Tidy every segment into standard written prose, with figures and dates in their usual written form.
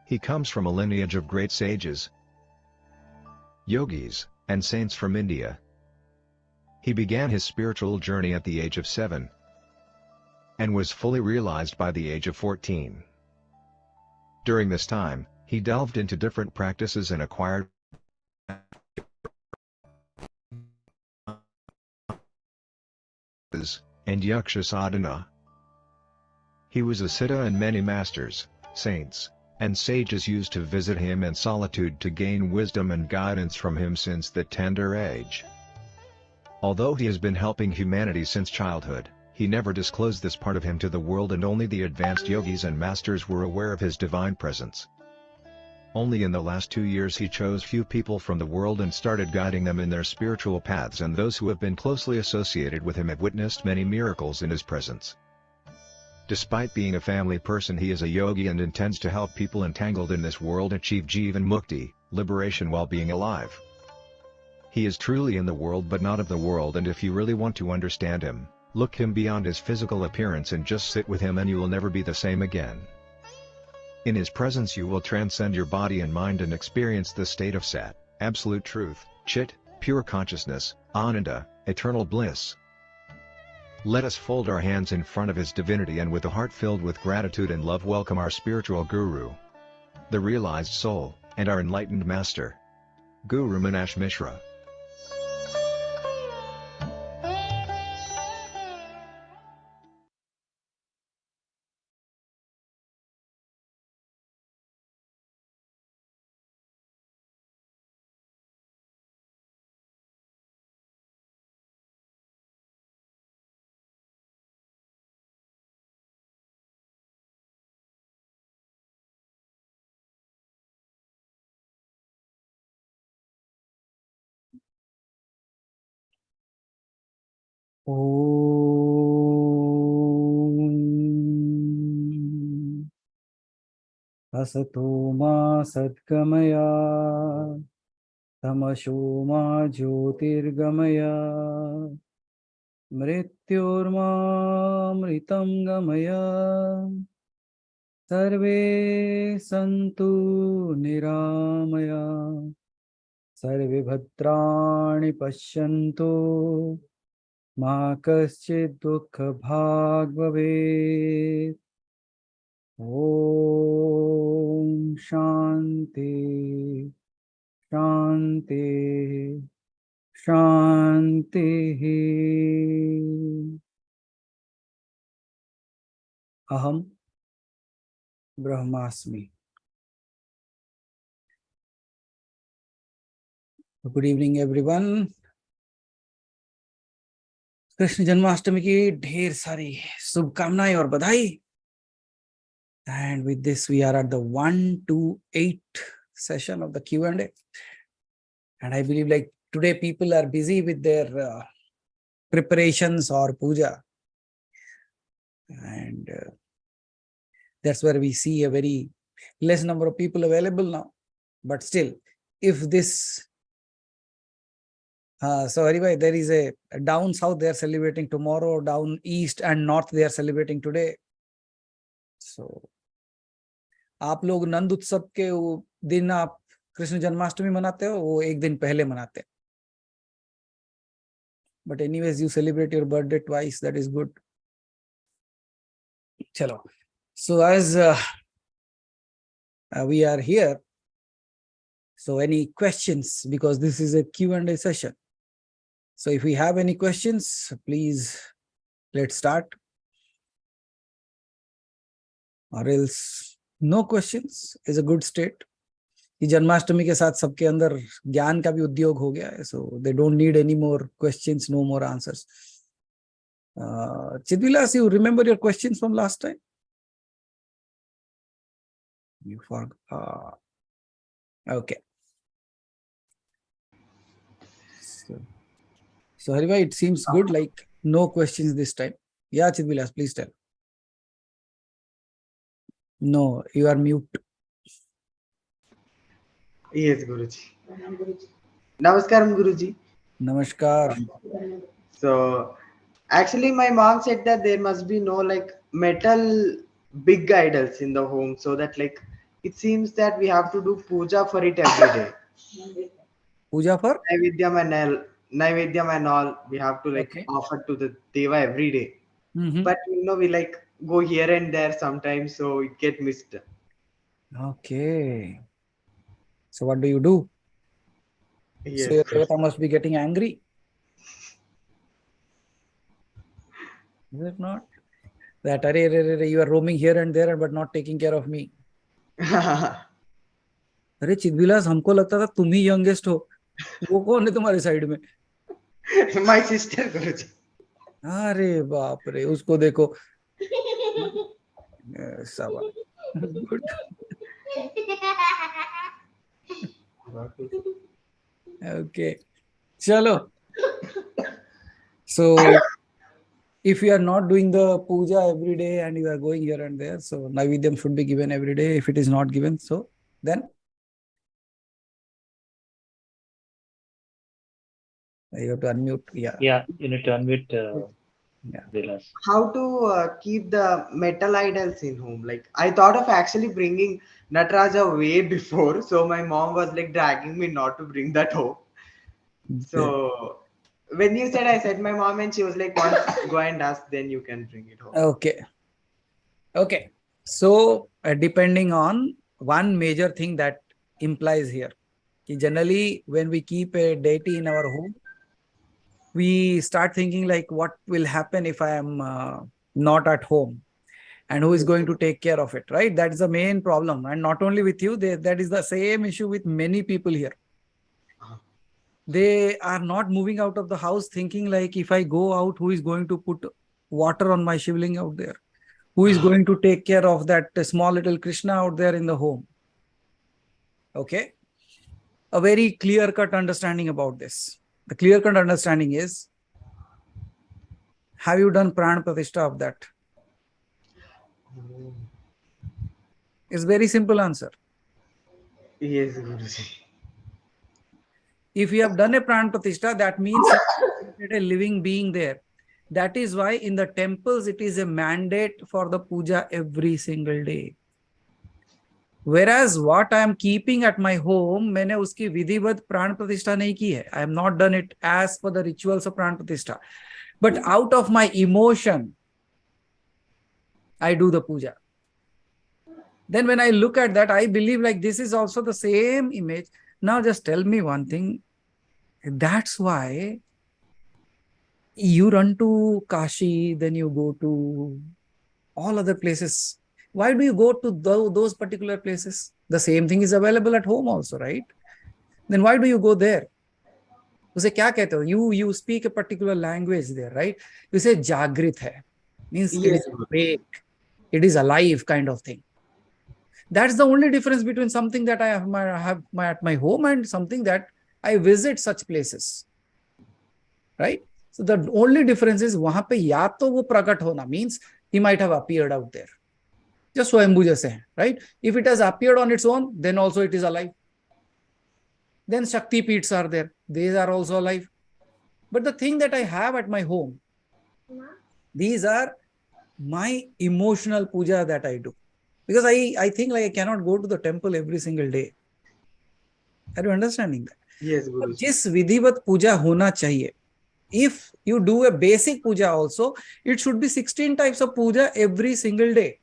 He comes from a lineage of great sages, yogis, and saints from India. He began his spiritual journey at the age of 7 and was fully realized by the age of 14. During this time, he delved into different practices and acquired and yaksha sadhana. He was a siddha, and many masters, saints, and sages used to visit him in solitude to gain wisdom and guidance from him since that tender age. Although he has been helping humanity since childhood, he never disclosed this part of him to the world, and only the advanced yogis and masters were aware of his divine presence. Only in the last 2 years he chose few people from the world and started guiding them in their spiritual paths, and those who have been closely associated with him have witnessed many miracles in his presence. Despite being a family person, he is a yogi and intends to help people entangled in this world achieve Jivan Mukti, liberation while being alive. He is truly in the world but not of the world, and if you really want to understand him, look him beyond his physical appearance and just sit with him and you will never be the same again. In his presence you will transcend your body and mind and experience the state of Sat, absolute truth, Chit, pure consciousness, Ananda, eternal bliss. Let us fold our hands in front of his divinity and with a heart filled with gratitude and love welcome our spiritual guru, the realized soul, and our enlightened master, Guru Meenakshi Mishra. Om Asato ma Sadgamaya Tamasho ma Jyotirgamaya Mrityorma Mritam Gamaya Sarve Santu Niramaya Sarve Bhadrani Pashyantu Ma Kaschid Dukha Bhag Bhavet. Om Shanti Shanti Shanti. Aham Brahmasmi. Good evening everyone. Krishna Janmashtami की ढेर सारी शुभकामनाएं और बधाई. And with this we are at the 128 session of the Q&A. And I believe like today people are busy with their preparations or puja. And that's where we see a very less number of people available now. But still, if this so anyway, there is a down south they are celebrating tomorrow, down east and north they are celebrating today. So आप लोग नंद उत्सव के दिन आप कृष्ण जन्माष्टमी मनाते हो, वो एक दिन पहले मनाते हैं. But anyways, you celebrate your birthday twice. That is good. Chalo. So as we are here, so any questions, because this is a Q&A session. So if we have any questions, please let's start. Or else no questions is a good state. कि जन्माष्टमी के साथ सबके अंदर ज्ञान का भी उद्योग हो गया है, so they don't need any more questions, no more answers. Chidvilas, you remember your questions from last time? You forgot. Okay. So Hariva, it seems good, like no questions this time. Yeah, Chidvilas, please tell. No, you are mute. Yes, Guruji. Namaskaram, Guruji. Namaskar. So, actually, my mom said that there must be no like metal big idols in the home, so that like it seems that we have to do puja for it every day. Puja for? Naivedyam and all we have to like Okay. offer to the deva every day. Mm-hmm. But we like go here and there sometimes, so it get missed. Okay. So what do you do? Yes. So your devata must be getting angry. Is it not? That you are roaming here and there but not taking care of me. अरे चिदविलास, हमको लगता था तुम ही youngest हो, वो कौन है तुम्हारे साइड में? My sister, Guruji. अरे बाप रे, उसको देखो. शाबाश. Good. Okay. Chalo. So if you are not doing the puja every day and you are going here and there, so Naivedyam should be given every day. If it is not given, so then you have to unmute. Yeah. Yeah, you need to unmute Yeah. Vilas. How to keep the metal idols in home? Like I thought of actually bringing Nataraja way before, so my mom was like dragging me not to bring that home. So when you said, I said my mom, and she was like, "Once go and ask, then you can bring it home." Okay. Okay. So depending on one major thing that implies here, generally when we keep a deity in our home, we start thinking like, what will happen if I am not at home, and who is going to take care of it, right? That is the main problem. And not only with you, that is the same issue with many people here. They are not moving out of the house thinking like, if I go out, who is going to put water on my shivling out there? Who is going to take care of that small little Krishna out there in the home? Okay. A very clear-cut understanding about this. The clear-cut understanding is, have you done Pran Pratishtha of that? It's very simple answer. Yes, Guruji. If you have done a Pran Pratishtha, that means you a living being there. That is why in the temples, it is a mandate for the puja every single day. Whereas what I am keeping at my home, मैंने उसकी विधिवत प्राण प्रतिष्ठा नहीं की है. I have not done it as per the rituals of प्राण प्रतिष्ठा. But out of my emotion, I do the puja. Then when I look at that, I believe like this is also the same image. Now just tell me one thing. That's why you run to Kashi, then you go to all other places. Why do you go to those particular places? The same thing is available at home also, right? Then why do you go there? उसे क्या कहते हो? You speak a particular language there, right? You say Jagrit hai. Means it is awake. It is alive kind of thing. That's the only difference between something that I have at my home and something that I visit such places. Right? So the only difference is वहां पे या तो वो प्रकट होना, means he might have appeared out there. Just स्वयंभू जैसे हैं, right? If it has appeared on its own, then also it is alive. Then Shakti Peeths are there. These are also alive. But the thing that I have at my home, these are my emotional puja that I do. Because I think like I cannot go to the temple every single day. Are you understanding that? Yes, Guruji. जिस विधिवत पूजा होना चाहिए, if you do a basic puja also, it should be 16 types of puja every single day.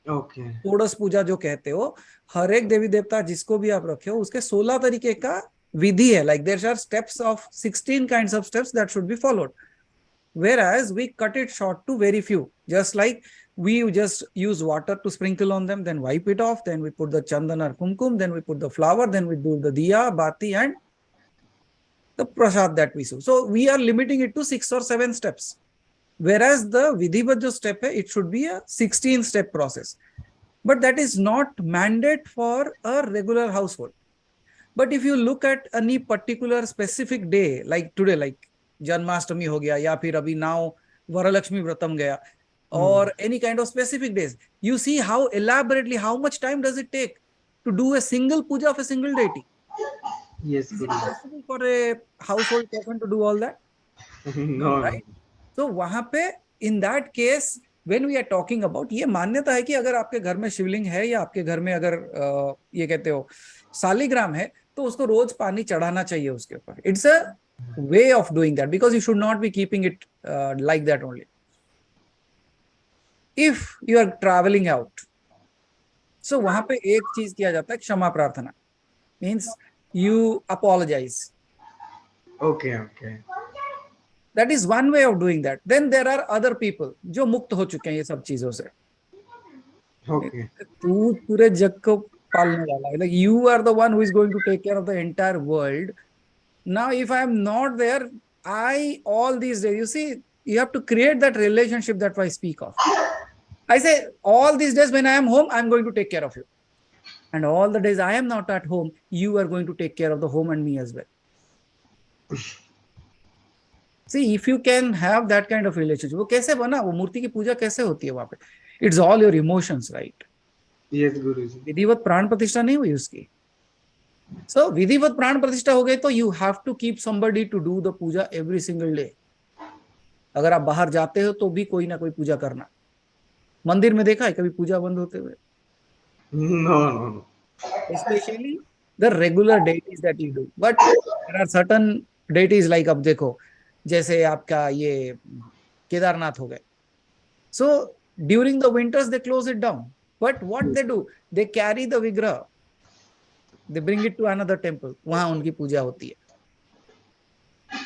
Okay. षोडश पूजा जो कहते हो, हर एक देवी देवता जिसको भी आप रखे हो, उसके 16 तरीके का विधि है. Like there are steps of 16 kinds of steps that should be followed. Whereas we cut it short to very few. Just like we just use water to sprinkle on them, then wipe it off, then we put the chandan or kumkum, then we put the flower, then we do the diya, bati, and the prasad that we do. So we are limiting it to 6 or 7 steps. Whereas the vidhivat jo step hai, it should be a 16-step process. But that is not mandate for a regular household. But if you look at any particular specific day, like today, like Janmashtami ho gaya, ya phir abhi now Varalakshmi Vratam gaya, or any kind of specific days, you see how elaborately, how much time does it take to do a single puja of a single deity? Yes, Is it Guruji. possible for a household person to do all that? No. Right? So wahan pe, in that case, when we are talking about, ये मान्यता है कि अगर आपके घर में शिवलिंग है या आपके घर में अगर ये कहते हो सालिग्राम है, तो उसको रोज पानी चढ़ाना चाहिए उसके ऊपर. It's a way of doing that because you should not be keeping it like that only. If you are traveling out, so वहां पे एक चीज किया जाता है, क्षमा प्रार्थना. Means you apologize. Okay, okay. That is one way of doing that. Then there are other people जो मुक्त हो चुके हैं ये सब चीजों से. Okay. तू पूरे जग को पालने वाला है. Like you are the one who is going to take care of the entire world. Now, if I am not there, all these days, you see, you have to create that relationship that I speak of. I say, all these days when I am home, I am going to take care of you. And all the days I am not at home, you are going to take care of the home and me as well. See, if you can have that kind of relationship, वो कैसे बना, वो मूर्ति की पूजा कैसे होती है वहां पे? It's all your emotions, right? Yes, Guruji. विधिवत प्राण प्रतिष्ठा नहीं हुई उसकी. So विधिवत प्राण प्रतिष्ठा हो गई तो you have to keep somebody to do the puja every single day. अगर आप बाहर जाते हो तो भी कोई ना कोई पूजा करना. मंदिर में देखा है कभी पूजा बंद होते हुए? No. Especially the regular deities that you do. But there are certain deities like अब देखो जैसे आपका ये केदारनाथ हो गए. So during the winters they close it down. But what they do, they carry the vigraha. They bring it to another temple. वहां उनकी पूजा होती है.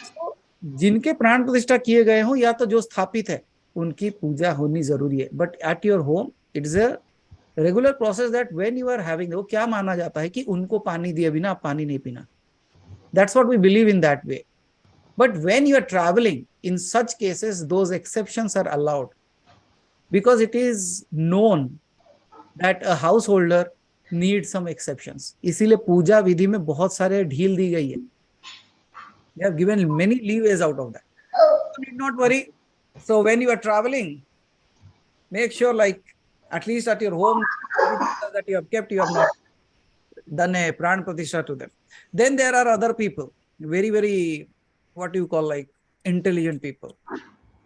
So, जिनके प्राण प्रतिष्ठा किए गए हो या तो जो स्थापित है उनकी पूजा होनी जरूरी है. But at your home, it is a regular process that when you are having, वो क्या माना जाता है कि उनको पानी दिए बिना आप पानी नहीं पीना. That's what we believe in that way. But when you are traveling, in such cases, those exceptions are allowed because it is known that a householder needs some exceptions. इसीलिए पूजा विधि में बहुत सारे ढील दी गई है. They have given many leeways out of that. So need not worry. So when you are traveling, make sure like at least at your home that you have kept, you have not done a pran pratishtha to them. Then there are other people, very, very, what do you call, like intelligent people.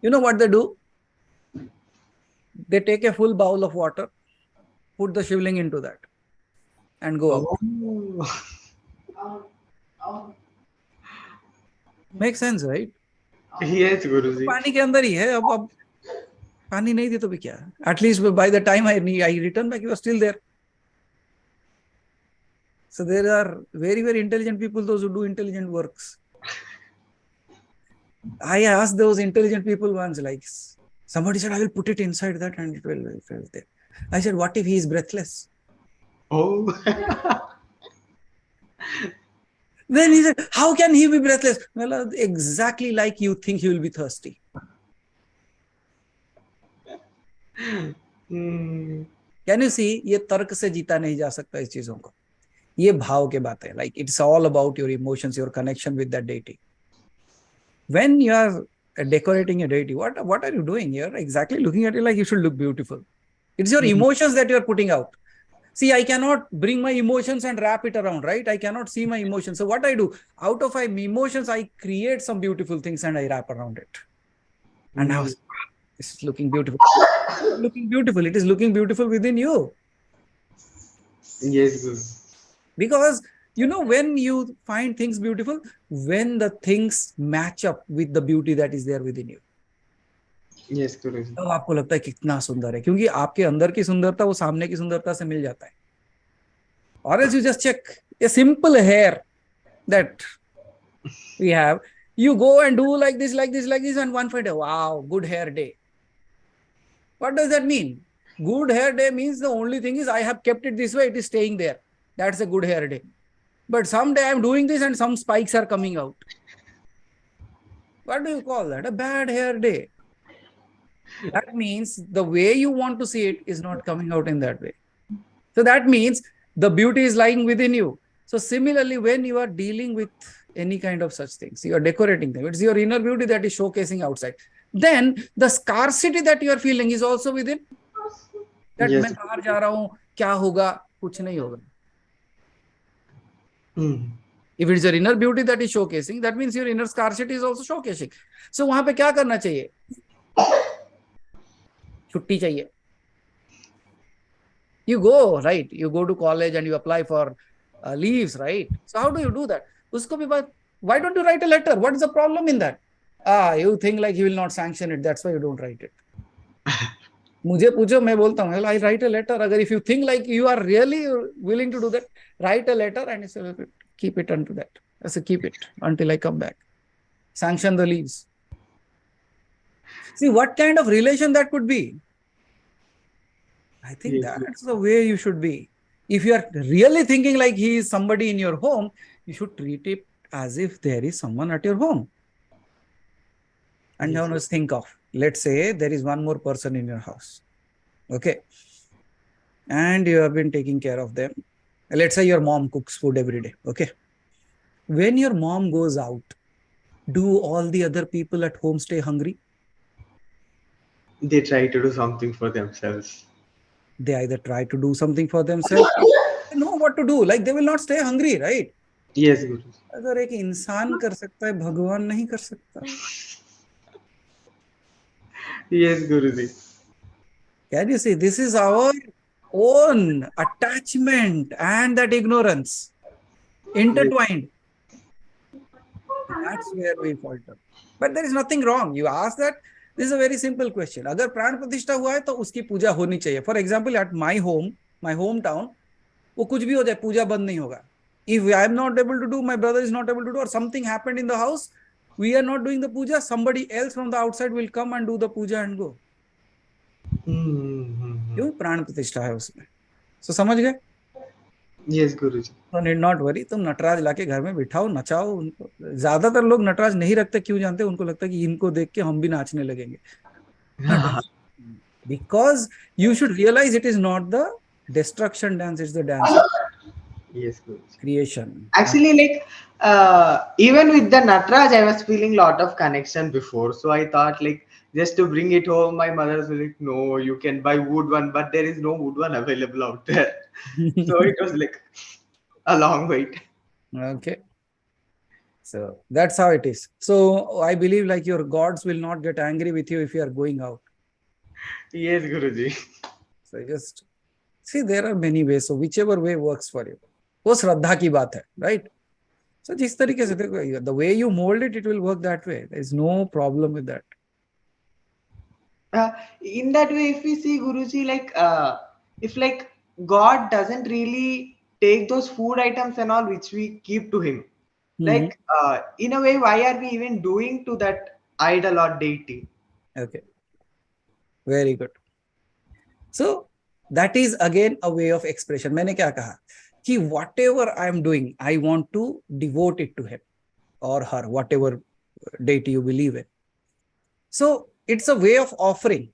You know what they do? They take a full bowl of water, put the shivling into that and go out. Makes sense, right? Yes, Guruji. पानी के अंदर ही है. अब पानी नहीं दी तो भी क्या? At least by the time I return back, you are still there. So there are very, very intelligent people, those who do intelligent works. I asked those intelligent people once, like somebody said, I will put it inside that and it will there. I said, what if he is breathless? Oh. Then he said, how can he be breathless? Well, exactly like you think he will be thirsty. Can you see? ये तर्क से जीता नहीं जा सकता इस चीजों को. ये भाव के बात है. Like it's all about your emotions, your connection with that deity. When you are decorating a deity, what are you doing? You're exactly looking at it like you should look beautiful. It's your emotions that you're putting out. See, I cannot bring my emotions and wrap it around, right? I cannot see my emotions. So what I do, out of my emotions, I create some beautiful things and I wrap around it. And now it's looking beautiful. Looking beautiful. It is looking beautiful within you. Yes, Guru. Because, you know, when you find things beautiful, when the things match up with the beauty that is there within you. Yes, Guruji. तो आपको लगता है कितना सुंदर है, क्योंकि आपके अंदर की सुंदरता वो सामने की सुंदरता से मिल जाता है. Or else you just check a simple hair that we have. You go and do like this, and one fine day, wow, good hair day. What does that mean? Good hair day means the only thing is I have kept it this way, it is staying there. That's a good hair day. But someday I'm doing this and some spikes are coming out. What do you call that? A bad hair day. That means the way you want to see it is not coming out in that way. So that means the beauty is lying within you. So similarly, when you are dealing with any kind of such things, you are decorating them. It's your inner beauty that is showcasing outside. Then the scarcity that you are feeling is also within. That Yes. मैं बाहर जा रहा हूँ, क्या होगा? कुछ नहीं होगा. If it is your inner beauty that is showcasing, that means your inner scarcity is also showcasing. So वहां पे क्या करना चाहिए? छुट्टी चाहिए. You go, right? You go to college and you apply for leaves, right? So how do you do that? Usko bhi baat, why don't you write a letter? What is the problem in that? You think like he will not sanction it. That's why you don't write it. मुझे पूछो मैं बोलता हूँ I write a letter. अगर if you think like you are really willing to do that, write a letter and say, keep it unto that. I say keep it until I come back. Sanction the leaves. See what kind of relation that could be. I think Yes. that's the way you should be. If you are really thinking like he is somebody in your home, you should treat it as if there is someone at your home. And Yes, now let's think of, let's say there is one more person in your house. Okay. And you have been taking care of them. Let's say your mom cooks food every day. Okay. When your mom goes out, do all the other people at home stay hungry? They try to do something for themselves. They either try to do something for themselves, they know what to do. Like they will not stay hungry, right? Yes, Guru. अगर एक इंसान कर सकता है भगवान नहीं कर सकता. Yes, Guruji. Can you see? This is our own attachment and that ignorance intertwined. That's where we falter. But there is nothing wrong. You ask that. This is a very simple question. अगर प्राण प्रतिष्ठा हुआ है तो उसकी पूजा होनी चाहिए. For example, at my home, my hometown, वो कुछ भी हो जाए पूजा बंद नहीं होगा. If I am not able to do, my brother is not able to do, or something happened in the house, we are not doing the puja, somebody else from the outside will come and do the puja and go. क्यों? प्राण प्रतिष्ठा है उसमें. So समझ गए? Yes, Guruji. So need not worry. तुम नटराज लाके घर में बिठाओ, नचाओ उनको. ज्यादातर लोग नटराज नहीं रखते, क्यों जानते? उनको लगता है कि इनको देख के हम भी नाचने लगेंगे. Because you should realize it is not the destruction dance, it's the dance of Yes, Guruji. creation. Actually, like even with the Natraj, I was feeling lot of connection before. So I thought like just to bring it home, my mother was like, no, you can buy wood one, but there is no wood one available out there. So it was like a long wait. Okay. So that's how it is. So I believe like your gods will not get angry with you if you are going out. Yes, Guruji. So just see, there are many ways. So whichever way works for you. वो श्रद्धा की बात है, right? So जिस तरीके से देखो, the way you mold it, it will work that way. There is no problem with that. In that way, if we see Guruji, like if like God doesn't really take those food items and all which we keep to him, like in a way, why are we even doing to that idol or deity? Okay. Very good. So that is again a way of expression. मैंने क्या कहा कि whatever I am doing, I want to devote it to him or her, whatever deity you believe in. So it's a way of offering.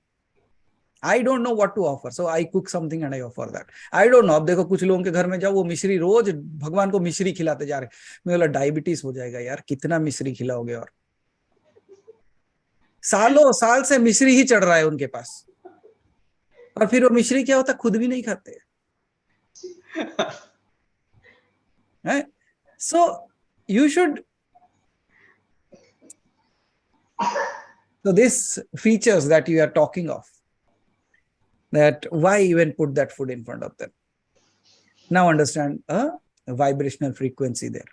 I don't know what to offer, so I cook something and I offer that. I don't know. अब देखो कुछ लोगों के घर में जाओ, वो मिश्री रोज भगवान को मिश्री खिलाते जा रहे. मैं बोला डायबिटीज हो जाएगा यार, कितना मिश्री खिलाओगे? और सालों साल से मिश्री ही चढ़ रहा है उनके पास, और फिर वो मिश्री क्या होता, खुद भी नहीं खाते. So you should. So these features that you are talking of, that why even put that food in front of them? Now understand a vibrational frequency there.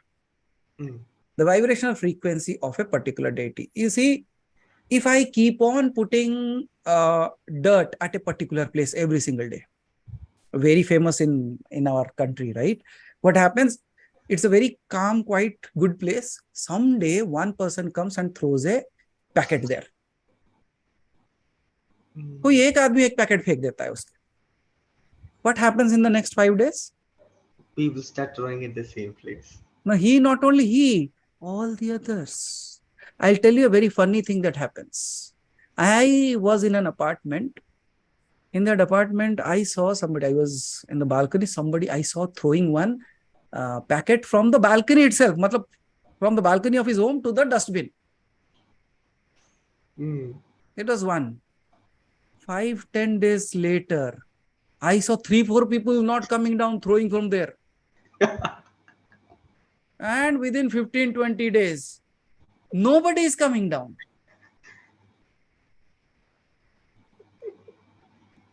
The vibrational frequency of a particular deity. You see, if I keep on putting dirt at a particular place every single day, very famous in our country, right? What happens? It's a very calm, quite good place. Someday one person comes and throws a packet there. कोई एक आदमी एक packet फेंक देता है उसके. What happens in the next 5 days? People start throwing at the same place. No, not only he, all the others. I'll tell you a very funny thing that happens. I was in an apartment. In that apartment, I saw somebody. I was in the balcony. Somebody I saw throwing one packet from the balcony itself. Matlab, from the balcony of his home to the dustbin. It was one. 5-10 days later, I saw 3-4 people not coming down, throwing from there. And within 15-20 days, nobody is coming down.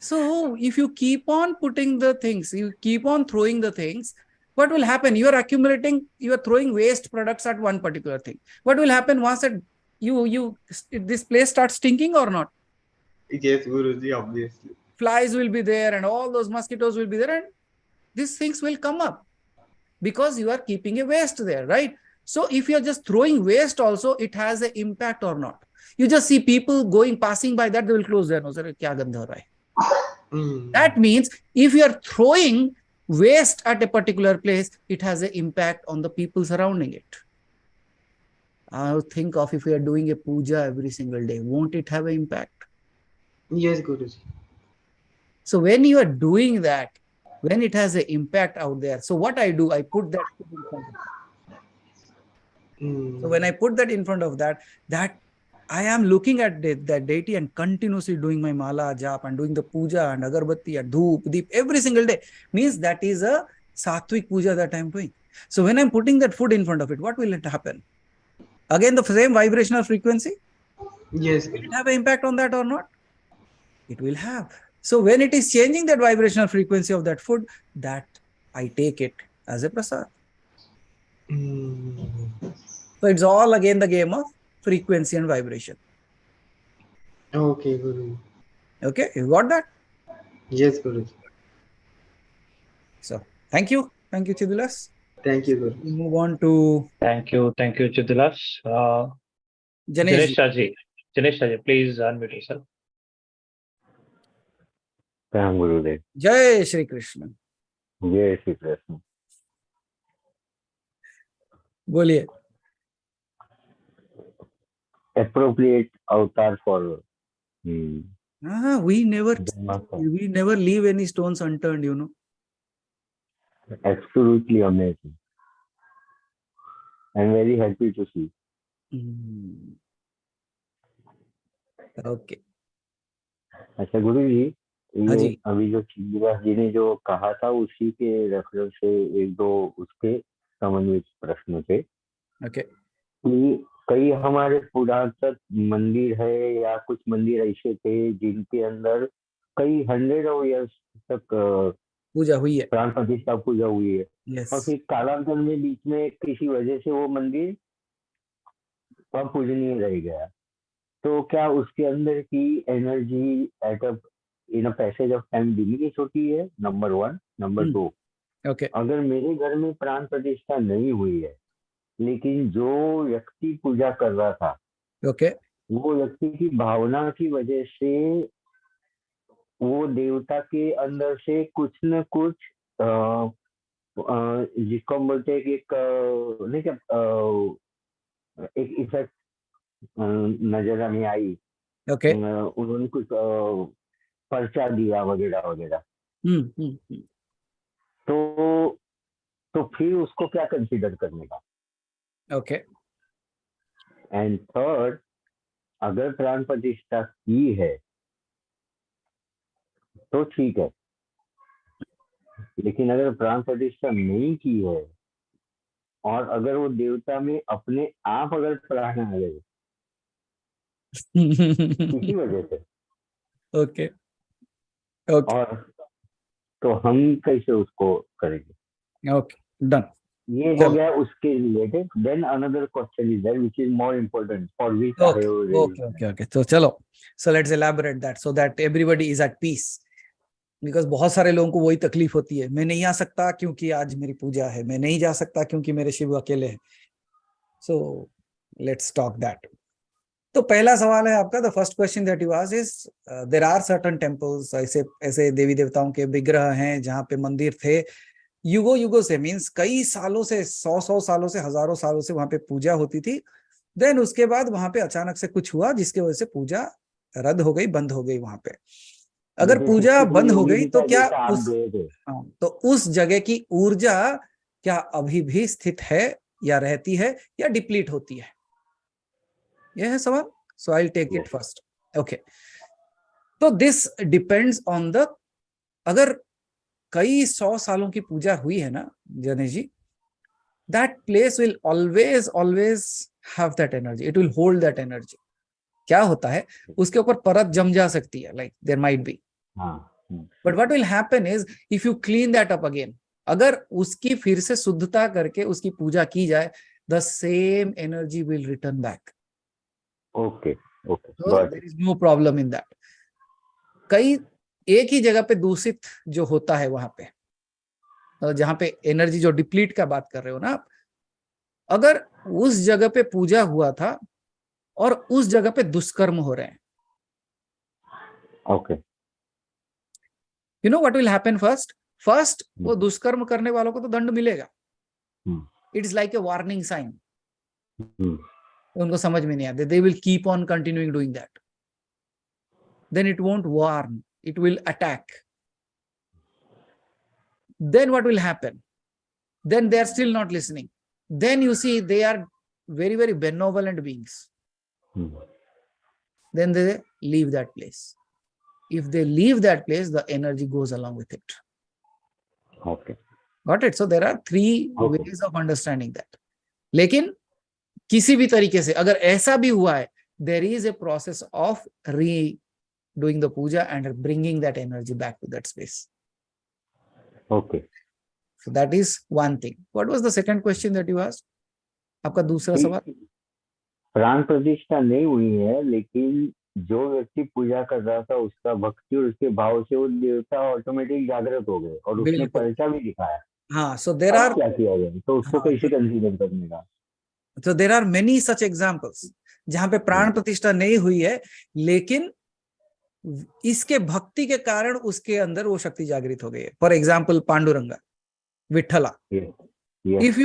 So if you keep on putting the things, you keep on throwing the things, what will happen? You are accumulating, you are throwing waste products at one particular thing. What will happen once that this place starts stinking or not? Yes, Guruji, obviously. Flies will be there and all those mosquitoes will be there and these things will come up because you are keeping a waste there, right? So if you're just throwing waste also, it has an impact or not. You just see people passing by that, they will close their nose. Kya gandha ho raha hai? That means if you are throwing waste at a particular place, it has an impact on the people surrounding it. I'll think of if we are doing a puja every single day, won't it have an impact? Yes, Guruji. So when you are doing that, when it has an impact out there, so what I do, I put that in front of So when I put that in front of that I am looking at that deity and continuously doing my mala, jap, and doing the puja and agarbatti and dhoop, deep every single day, means that is a sattvic puja that I am doing. So when I'm putting that food in front of it, what will it happen? Again, the same vibrational frequency? Yes. Will it have an impact on that or not? It will have. So when it is changing that vibrational frequency of that food, that I take it as a prasad. So it's all again the game of frequency and vibration. Okay, Guru. Okay, you got that? Yes, Guru. So thank you, Chidulas. Thank you, Guru. We move on to Thank you, Chidulas. Janesh. Janesh Raji, please unmute yourself. Ram Gurudev. Jai Shri Krishna. Jai Shri Krishna. बोलिए. Appropriate avatar for we never leave any stones unturned, you know. Absolutely amazing. I'm very happy to see. Okay. अच्छा गुरु जी, हाँ ये जी. अभी जो चिदिवास जी ने जो कहा था उसी के रेफरेंस से एक दो उसके समन्वित प्रश्न थे. Okay. कि कई हमारे पुरातन मंदिर है या कुछ मंदिर ऐसे थे जिनके अंदर कई 100 of years तक पूजा हुई है, प्राण प्रतिष्ठा पूजा हुई है. yes. और फिर कालांतर में बीच में किसी वजह से वो मंदिर अपूजनीय रह गया. तो क्या उसके अंदर की energy at a in a passage of time diminish होती है? नंबर 1. Number 2, Okay. अगर मेरे घर में प्राण प्रतिष्ठा नहीं हुई है लेकिन जो व्यक्ति पूजा कर रहा था, Okay. वो व्यक्ति की भावना की वजह से वो देवता के अंदर से कुछ न कुछ जिसको हम बोलते हैं कि नहीं क्या एक इफेक्ट नजर हमें आई. Okay. उन्होंने कुछ पर्चा दिया वगैरह वगैरह. तो फिर उसको क्या कंसीडर करने का? Okay. एंड थर्ड, अगर प्राण प्रतिष्ठा की है तो ठीक है, लेकिन अगर प्राण प्रतिष्ठा नहीं की है और अगर वो देवता में अपने आप अगर प्राण आ गए किसी वजह से, Okay. Okay. और तो हम कैसे उसको करेंगे? Okay. Done. ये हो गया उसके related. Then another question is there which is more important for which I have raised. Okay. So चलो. So let's elaborate that so that everybody is at peace. Because बहुत सारे लोगों को वही तकलीफ होती है, मैं नहीं आ सकता क्योंकि आज मेरी पूजा है, मैं नहीं जा सकता क्योंकि मेरे शिव अकेले हैं. So let's talk that. तो पहला सवाल है आपका, the first question that you asked is there are certain temples, ऐसे देवी देवताओं के विग्रह हैं जहाँ पे मंदिर थे युगों से, मीन्स कई सालों से, 100 सालों से, हजारों सालों से वहां पे पूजा होती थी. देन उसके बाद वहां पे अचानक से कुछ हुआ जिसकी वजह से पूजा रद्द हो गई, बंद हो गई. वहां पे अगर पूजा बंद हो गई तो क्या उस जगह की ऊर्जा क्या अभी भी स्थित है या रहती है या डिप्लीट होती है? यह है सवाल. So I will take it first. Okay. तो दिस डिपेंड्स ऑन द, अगर कई 100 सालों की पूजा हुई है ना जनेश जी, that place will always have that energy. It will hold that energy. क्या होता है, उसके ऊपर परत जम जा सकती है, like there might be, हाँ but what will happen is if you clean that up again, अगर उसकी फिर से शुद्धता करके उसकी पूजा की जाए, the same energy will return back. Okay okay So got there is no problem in that. कई एक ही जगह पे दूषित जो होता है वहां पे, जहां पे एनर्जी जो डिप्लीट का बात कर रहे हो ना आप, अगर उस जगह पे पूजा हुआ था और उस जगह पे दुष्कर्म हो रहे हैं, okay you know what will happen first वो दुष्कर्म करने वालों को तो दंड मिलेगा, it is like a warning sign, उनको समझ में नहीं आते, they will keep on continuing doing that, then it won't warn, it will attack. Then what will happen? Then they are still not listening. Then you see they are very, very benevolent beings. Then they leave that place. If they leave that place, the energy goes along with it. Okay Got it? So there are three Okay. ways of understanding that. लेकिन किसी भी तरीके से अगर ऐसा भी हुआ है, there is a process of doing the puja and bringing that energy back to that space. Okay So that is one thing. What was the second question that you asked? आपका दूसरा सवाल? प्राण प्रतिष्ठा नहीं हुई है, लेकिन जो व्यक्ति पूजा कर रहा था उसका भक्ति और उसके भाव से वो देवता ऑटोमेटिक जागृत हो गए और उसने बिल्कुल। पर्चा भी दिखाया। हाँ, so there अब are क्या किया जाए, तो उसको हाँ, कैसे कंसीडर करने का? so there are many such examples जहां पे प्राण प्रतिष्ठा नहीं हुई है, लेकिन इसके भक्ति के कारण उसके अंदर वो शक्ति जागृत हो गई है। For example Panduranga, Vithala. Yes.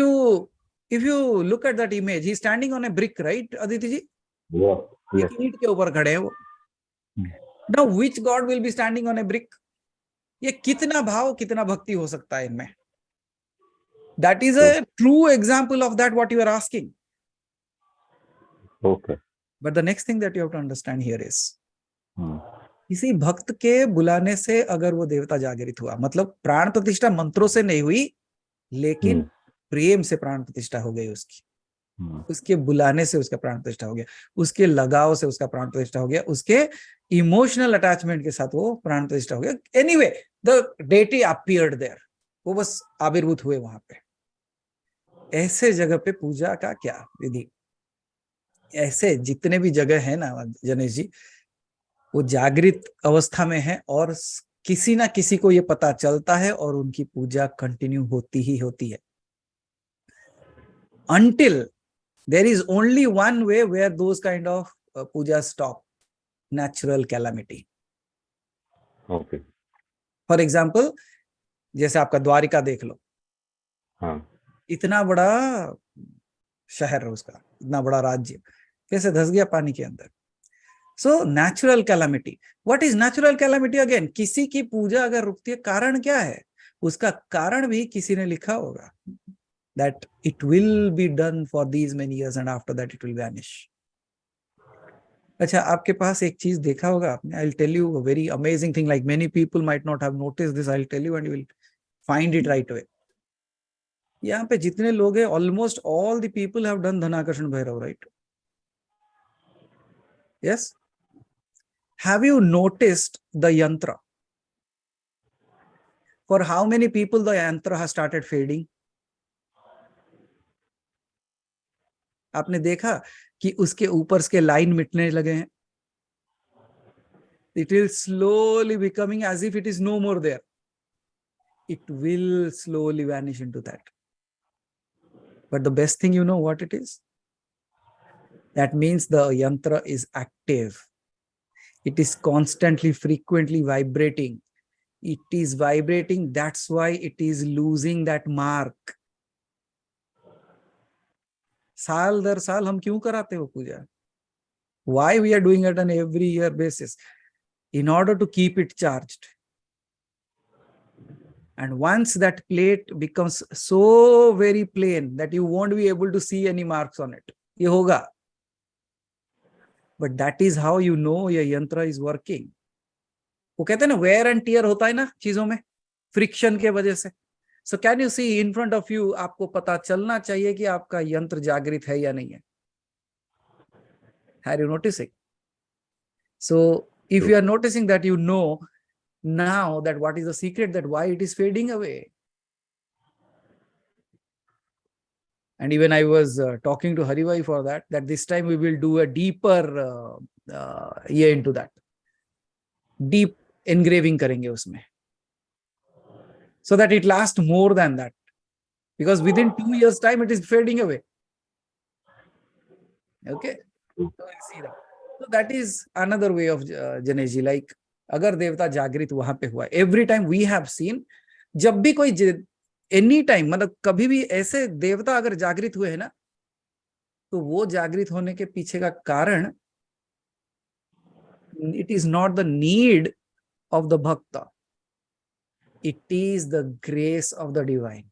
If you look at that image, he is standing on a brick, right, Aditi ji? Yes. Yes. एक ईंट के ऊपर खड़े हैं वो। Now which god will be standing on a brick? ये कितना भाव, कितना भक्ति हो सकता है इनमें? That is a true example of that what you are asking. Okay. But the next thing that you have to understand here is, किसी भक्त के बुलाने से अगर वो देवता जागृत हुआ, मतलब प्राण प्रतिष्ठा मंत्रों से नहीं हुई, लेकिन प्रेम से प्राण प्रतिष्ठा हो गई उसकी, उसके बुलाने से उसका प्राण प्रतिष्ठा हो गया, उसके लगाव से उसका प्राण प्रतिष्ठा हो गया, उसके इमोशनल अटैचमेंट के साथ वो प्राण प्रतिष्ठा हो गया। Anyway the deity appeared there, वो बस आविर्भूत हुए वहां पे। ऐसे जगह पे पूजा का क्या विधि? ऐसे जितने भी जगह है ना जनेश जी, वो जागृत अवस्था में है और किसी ना किसी को ये पता चलता है और उनकी पूजा कंटिन्यू होती ही होती है, until there is only one way where those kind of puja stop: natural calamity. Okay. For example, जैसे आपका द्वारिका देख लो, हाँ. इतना बड़ा शहर है उसका, इतना बड़ा राज्य, कैसे धस गया पानी के अंदर? So natural calamity. What is natural calamity again? किसी की पूजा अगर रुकती है, कारण क्या है? उसका कारण भी किसी ने लिखा होगा, that it will be done for these many years and after that it will vanish. अच्छा, आपके पास एक चीज देखा होगा आपने, I'll tell you a very amazing thing, like many people might not have noticed this, I'll tell you and you will find it right away. यहाँ पे जितने लोग हैं, almost all the people have done Dhanakarshan Bhairav, right? Yes? Have you noticed the yantra? For how many people the yantra has started fading? आपने देखा कि उसके ऊपर के लाइन मिटने लगे हैं? It will slowly becoming as if it is no more there. It will slowly vanish into that. But the best thing, you know what it is? That means the yantra is active. It is constantly, frequently vibrating. It is vibrating. That's why it is losing that mark. साल दर साल हम क्यों कराते हो पूजा? Why we are doing it on every year basis? In order to keep it charged. And once that plate becomes so very plain that you won't be able to see any marks on it, ये होगा. But that is how you know your yantra is working. वो कहते हैं ना, wear and tear होता है ना चीजों में, फ्रिक्शन के वजह से. So can you see in front of you, आपको पता चलना चाहिए कि आपका यंत्र जागृत है या नहीं है. Are you noticing? So if you are noticing that, you know now that what is the secret, that why it is fading away. And even I was talking to Haribhai for that this time we will do a deeper into that. Deep engraving karenge usme. So that it lasts more than that. Because within 2 years time, it is fading away. Okay. So we'll see that. So that is another way of Janesh ji, like अगर देवता जागृत वहां पे हुआ, every time we have seen, जब भी कोई any time मतलब कभी भी ऐसे देवता अगर जागृत हुए है ना, तो वो जागृत होने के पीछे का कारण, it is not the need of the bhakta, it is the grace of the divine.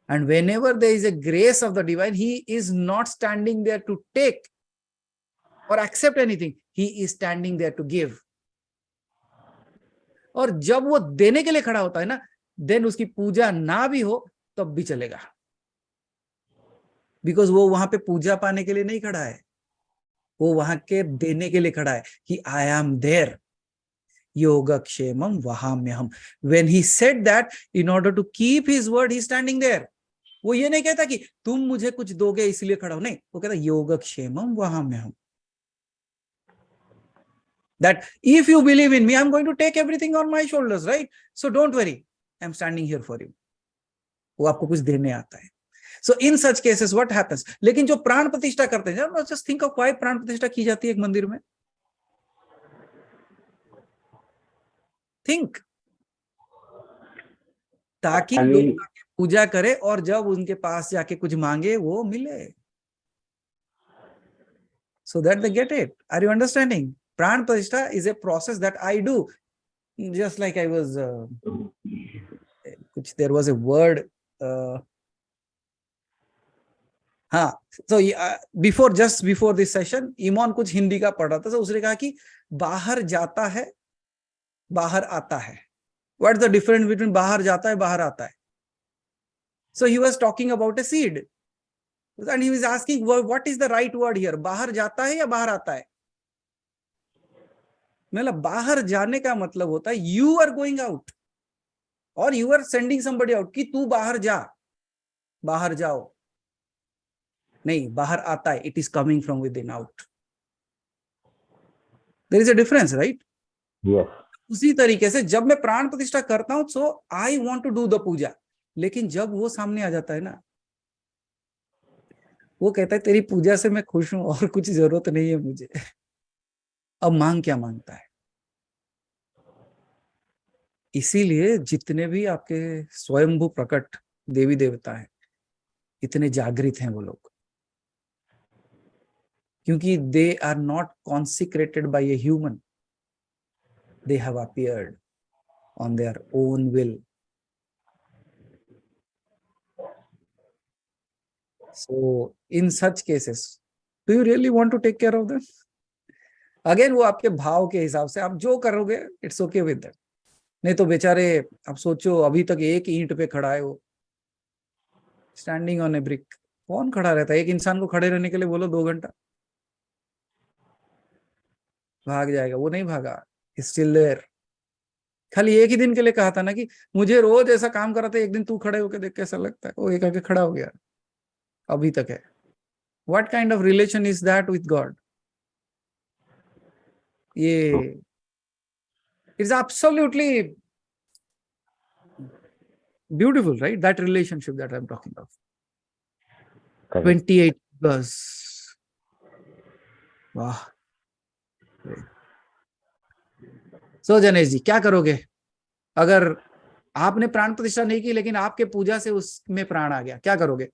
And whenever there is a grace of the divine, he is not standing there to take or accept anything, he is standing there to give. और जब वो देने के लिए खड़ा होता है ना, देन उसकी पूजा ना भी हो तब भी चलेगा, बिकॉज वो वहां पे पूजा पाने के लिए नहीं खड़ा है, वो वहां के देने के लिए खड़ा है कि आई एम देयर योगक्षेमम वहाम्यहम. When he said that, in order to keep his word, he standing there. वो ये नहीं कहता कि तुम मुझे कुछ दोगे इसलिए खड़ा हो, नहीं, वो कहता योगक्षेमम वहाम्यहम. That if you believe in me, I'm going to take everything on my shoulders, right? So don't worry, I'm standing here for you. वो आपको कुछ देने आता है. So in such cases what happens? लेकिन जो प्राण प्रतिष्ठा करते हैं, just think of why प्राण प्रतिष्ठा की जाती है एक मंदिर में. Think. ताकि लोग पूजा करे और जब उनके पास जाके कुछ मांगे वो मिले. So that they get it. Are you understanding? Pran Pratishtha is a process that I do. Just like I was, there was a word. So just before this session, Iman कुछ हिंदी का पढ़ रहा था, तो उसने कहा कि बाहर जाता है, बाहर आता है. What is the difference between बाहर जाता है, बाहर आता है? So he was talking about a seed. And he was asking, what is the right word here? बाहर जाता है या बाहर आता है? मतलब बाहर जाने का मतलब होता है you are going out or you are sending somebody out, कि तू बाहर जा, बाहर जाओ. नहीं, बाहर आता है, it is coming from within out. There is a difference, right? Yes. उसी तरीके से जब मैं प्राण प्रतिष्ठा करता हूं, so I want to do the पूजा, लेकिन जब वो सामने आ जाता है ना, वो कहता है तेरी पूजा से मैं खुश हूं और कुछ जरूरत नहीं है मुझे. अब मांग क्या मांगता है? इसीलिए जितने भी आपके स्वयंभू प्रकट देवी देवता हैं, इतने जागृत हैं वो लोग, क्योंकि they are not consecrated by a human, they have appeared on their own will. So in such cases, do you really want to take care of them? Again, वो आपके भाव के हिसाब से आप जो करोगे, it's okay with that. नहीं तो बेचारे, आप सोचो अभी तक एक ईंट पे खड़ा है वो, स्टैंडिंग ऑन ए ब्रिक. कौन खड़ा रहता है? एक इंसान को खड़े रहने के लिए बोलो 2 घंटा, भाग जाएगा. वो नहीं भागा, स्टिल देयर. खाली एक ही दिन के लिए कहा था ना कि मुझे रोज ऐसा काम कराते, एक दिन तू खड़े होके देख कैसा लगता है. वो एक आके खड़ा हो गया, अभी तक है. What kind of relation is that with God? ये it's absolutely beautiful, right? That relationship that I'm talking of. Correct. 28 verse. वाह. So जनेश जी, क्या करोगे अगर आपने प्राण प्रतिष्ठा नहीं की लेकिन आपके पूजा से उसमें प्राण आ गया? क्या करोगे?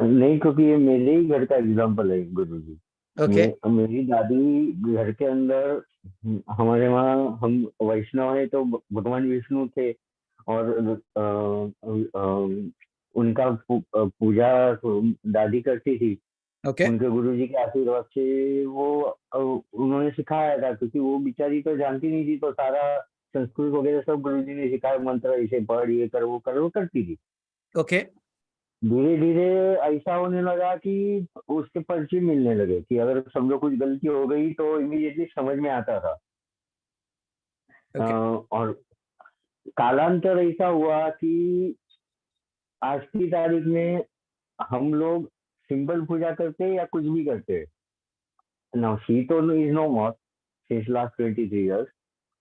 नहीं, क्योंकि ये मेरे ही घर का एग्जाम्पल है गुरु जी. ओके. मेरी दादी घर के अंदर, हमारे वहाँ हम वैष्णव है, तो भगवान विष्णु थे और उनका पूजा दादी करती थी. ओके. उनके गुरु जी के आशीर्वाद से वो उन्होंने सिखाया था, क्योंकि वो बेचारी तो जानती नहीं थी, तो सारा संस्कृत वगैरह सब गुरु जी ने सिखाया, मंत्र इसे पढ़, ये कर, वो कर, वो करती थी. ओके. धीरे धीरे ऐसा होने लगा कि उसके पर्चे मिलने लगे कि अगर समझो कुछ गलती हो गई तो इमीडिएटली समझ में आता था. Okay. और कालांतर ऐसा हुआ कि आज की तारीख में हम लोग सिंपल पूजा करते हैं या कुछ भी करते हैं. नाउ शी तो is no more, she is last 23 years,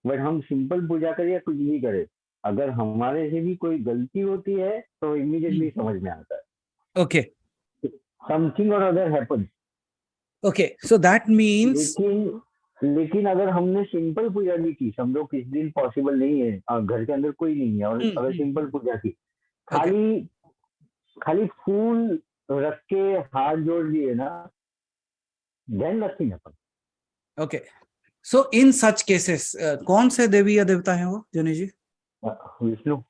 but हम सिंपल पूजा करें या कुछ भी करें, अगर हमारे से भी कोई गलती होती है तो इमीडिएटली समझ में आता है. Okay. समथिंग और other happens. Okay. So that means लेकिन अगर हमने सिंपल पूजा भी की, समझो किस दिन पॉसिबल नहीं है, घर के अंदर कोई नहीं है, और अगर सिंपल पूजा की, खाली फूल रख के हाथ जोड़ दिए ना, then nothing happen. Okay. So in such cases, कौन से देवी या देवता हैं वो जनी जी? विष्णु.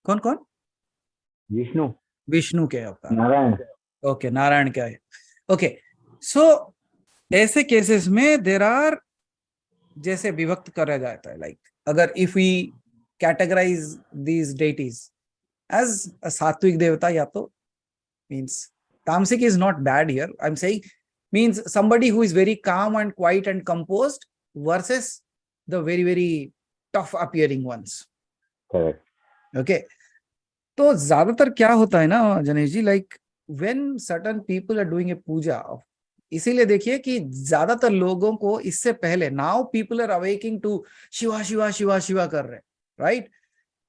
कौन कौन? विष्णु. विष्णु के अवतार. नारायण. ओके, नारायण क्या है? ओके, सो ऐसे केसेस में देर आर, जैसे विभक्त करा जाता है, लाइक अगर if we categorise these deities as a sattvic devta, या तो means tamasic is not bad here, I am saying means somebody who is very calm and quiet and composed versus the very very tough appearing ones. Correct. Okay. तो ज्यादातर क्या होता है ना Janesh ji, like when certain people are doing a puja, इसीलिए देखिए कि ज्यादातर लोगों को इससे पहले, now people are awakening to Shiva Shiva Shiva Shiva कर रहे, right?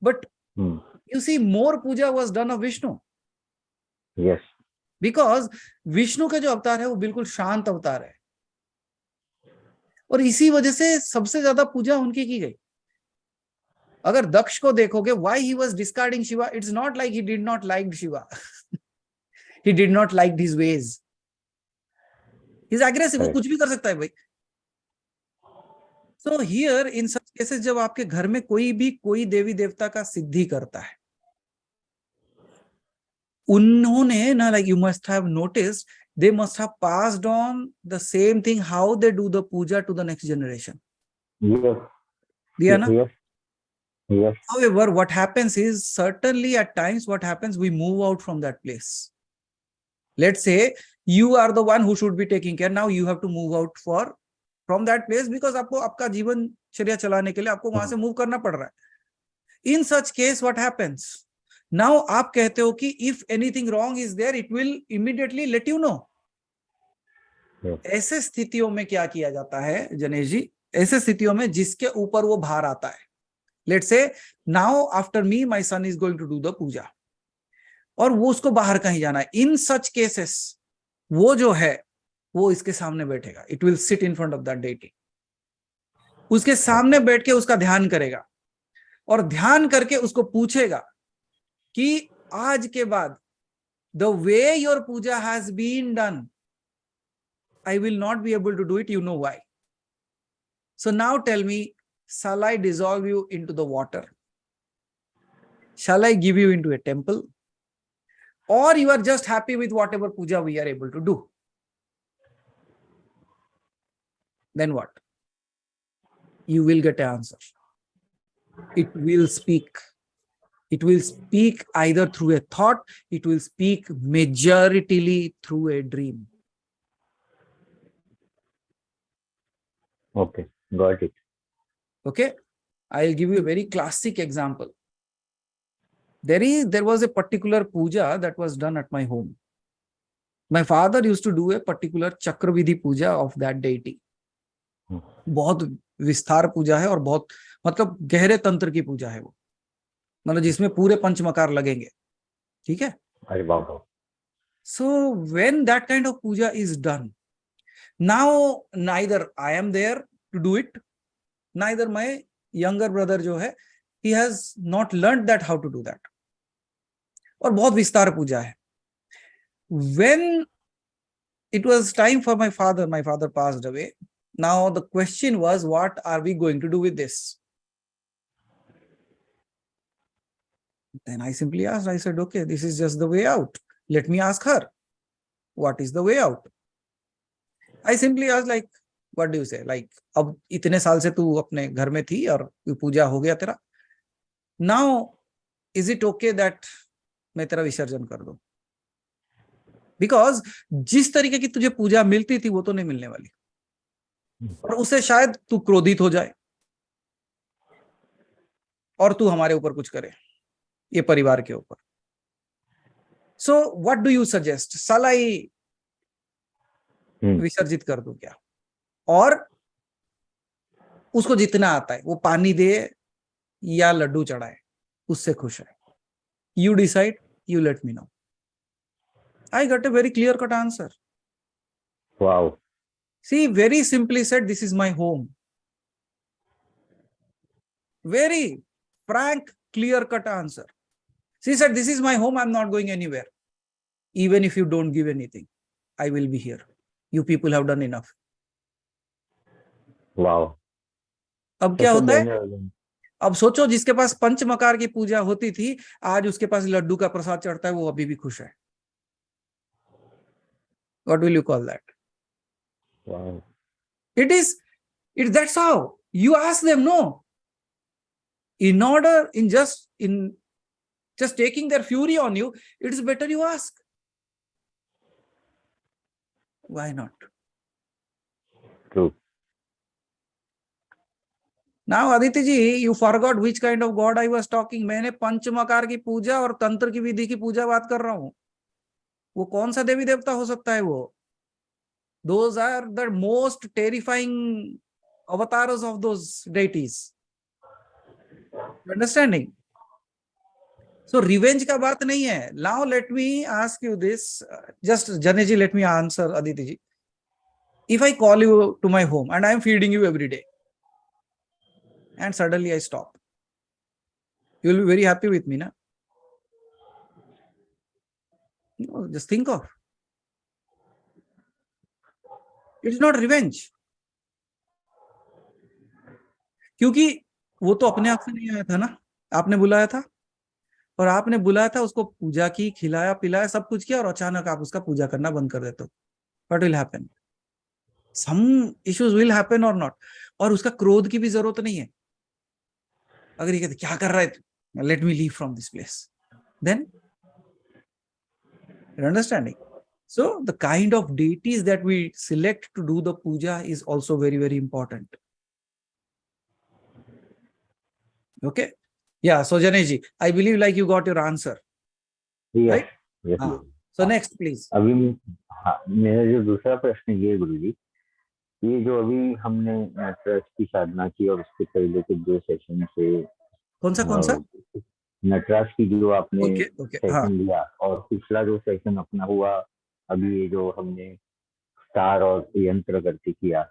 But you see more puja was done of Vishnu. Yes. Because Vishnu का जो अवतार है वो बिल्कुल शांत अवतार है, और इसी वजह से सबसे ज्यादा पूजा उनकी की गई. अगर दक्ष को देखोगे, why he was discarding Shiva, it's not like he did not like Shiva, he did not like his veg, he is aggressive, वो कुछ भी कर सकता है भाई. So here in such cases, जब आपके घर में कोई देवी देवता का सिद्धि करता है, उन्होंने ना, like you must have noticed, they must have passed on the same thing how they do the puja to the next generation. Yes. Diya na? Yes. Yes. However, what happens is, certainly at times what happens, we move out from that place. Let's say you are the one who should be taking care, now you have to move out from that place because आपको आपका जीवन चर्या चलाने के लिए आपको वहां से मूव करना पड़ रहा है. In such case what happens? Now आप कहते हो कि if anything wrong is there, it will immediately let you know. ऐसे स्थितियों में क्या किया जाता है जनेश जी? ऐसे स्थितियों में जिसके ऊपर वो भार आता है, let's say now after me my son is going to do the puja, और वो उसको बाहर कहीं जाना है. In such cases वो जो है वो इसके सामने बैठेगा, it will sit in front of that deity, उसके सामने बैठ के उसका ध्यान करेगा, और ध्यान करके उसको पूछेगा कि आज के बाद the way your puja has been done, I will not be able to do it. You know why? So now tell me, shall I dissolve you into the water? Shall I give you into a temple? Or you are just happy with whatever puja we are able to do? Then what? You will get an answer. It will speak. It will speak either through a thought, it will speak majoritarily through a dream. Okay, got it. Okay, I'll give you a very classic example. There was a particular puja that was done at my home. My father used to do a particular Chakravidhi puja of that deity. बहुत विस्तार पूजा है और बहुत मतलब गहरे तंत्र की पूजा है वो, मतलब जिसमें पूरे पंचमकार लगेंगे. ठीक है? अरे बाप. So when that kind of puja is done, now neither I am there to do it, neither my younger brother जो है, he has not learned that how to do that. और बहुत विस्तार पूजा है. When it was time for my father passed away. Now the question was, what are we going to do with this? Then I simply asked, I said, okay, this is just the way out. Let me ask her, what is the way out? I simply asked, like, what do you say? Like, अब इतने साल से तू अपने घर में थी और पूजा हो गया तेरा. Now, is it okay that मैं तेरा विसर्जन कर दूं? Because जिस तरीके की तुझे पूजा मिलती थी वो तो नहीं मिलने वाली, और उससे शायद तू क्रोधित हो जाए, और तू हमारे ऊपर कुछ करे, ये परिवार के ऊपर। So what do you suggest, सलाई विसर्जित कर दूं क्या? और उसको जितना आता है वो पानी दे या लड्डू चढ़ाए, उससे खुश है। You decide, you let me know. I got a very clear cut answer. Wow. See, very simply said, this is my home. Very frank, clear cut answer. She said, this is my home, I'm not going anywhere. Even if you don't give anything, I will be here. You people have done enough. Wow. अब क्या होता है? अब सोचो, जिसके पास पंचमकार की पूजा होती थी, आज उसके पास लड्डू का प्रसाद चढ़ता है, वो अभी भी खुश है। What will you call that? Wow. That's how you ask them. No, in just taking their fury on you, it is better you ask. Why not? True. Now, Aditi ji, you forgot which kind of God I was talking. मैंने पंचमकार की पूजा और तंत्र की विधि की पूजा बात कर रहा हूं। वो कौन सा देवी देवता हो सकता है वो? Those are the most terrifying avatars of those deities. You understanding? So revenge का बात नहीं है. Now let me ask you this. Just Jane ji, let me answer Aditi ji. If I call you to my home and I am feeding you every day, and suddenly I stop, you will be very happy with me, na? No, just think of. It's not revenge. क्योंकि वो तो अपने आप से नहीं आया था ना, आपने बुलाया था, और आपने बुलाया था, उसको पूजा की, खिलाया पिलाया, सब कुछ किया, और अचानक आप उसका पूजा करना बंद कर देते हो। What will happen? Some issues will happen or not. और उसका क्रोध की भी जरूरत नहीं है। अगर ये कहते क्या कर रहा है तू, let me leave from this place, then you're understanding. So the kind of deities that we select to do the puja is also very, very important. Okay. Yeah. So Janesh, I believe like you got your answer. Yes. Right? Yes. हाँ. So next, please. अभी मेरा जो दूसरा प्रश्न ये गुरुजी, ये जो अभी हमने नटराज की साधना की और उसके पहले के 2 सेशन से कौन सा नटराज की जो आपने सेशन हाँ. लिया, और पिछला जो सेशन अपना हुआ अभी ये जो हमने स्टार और यंत्र करके किया,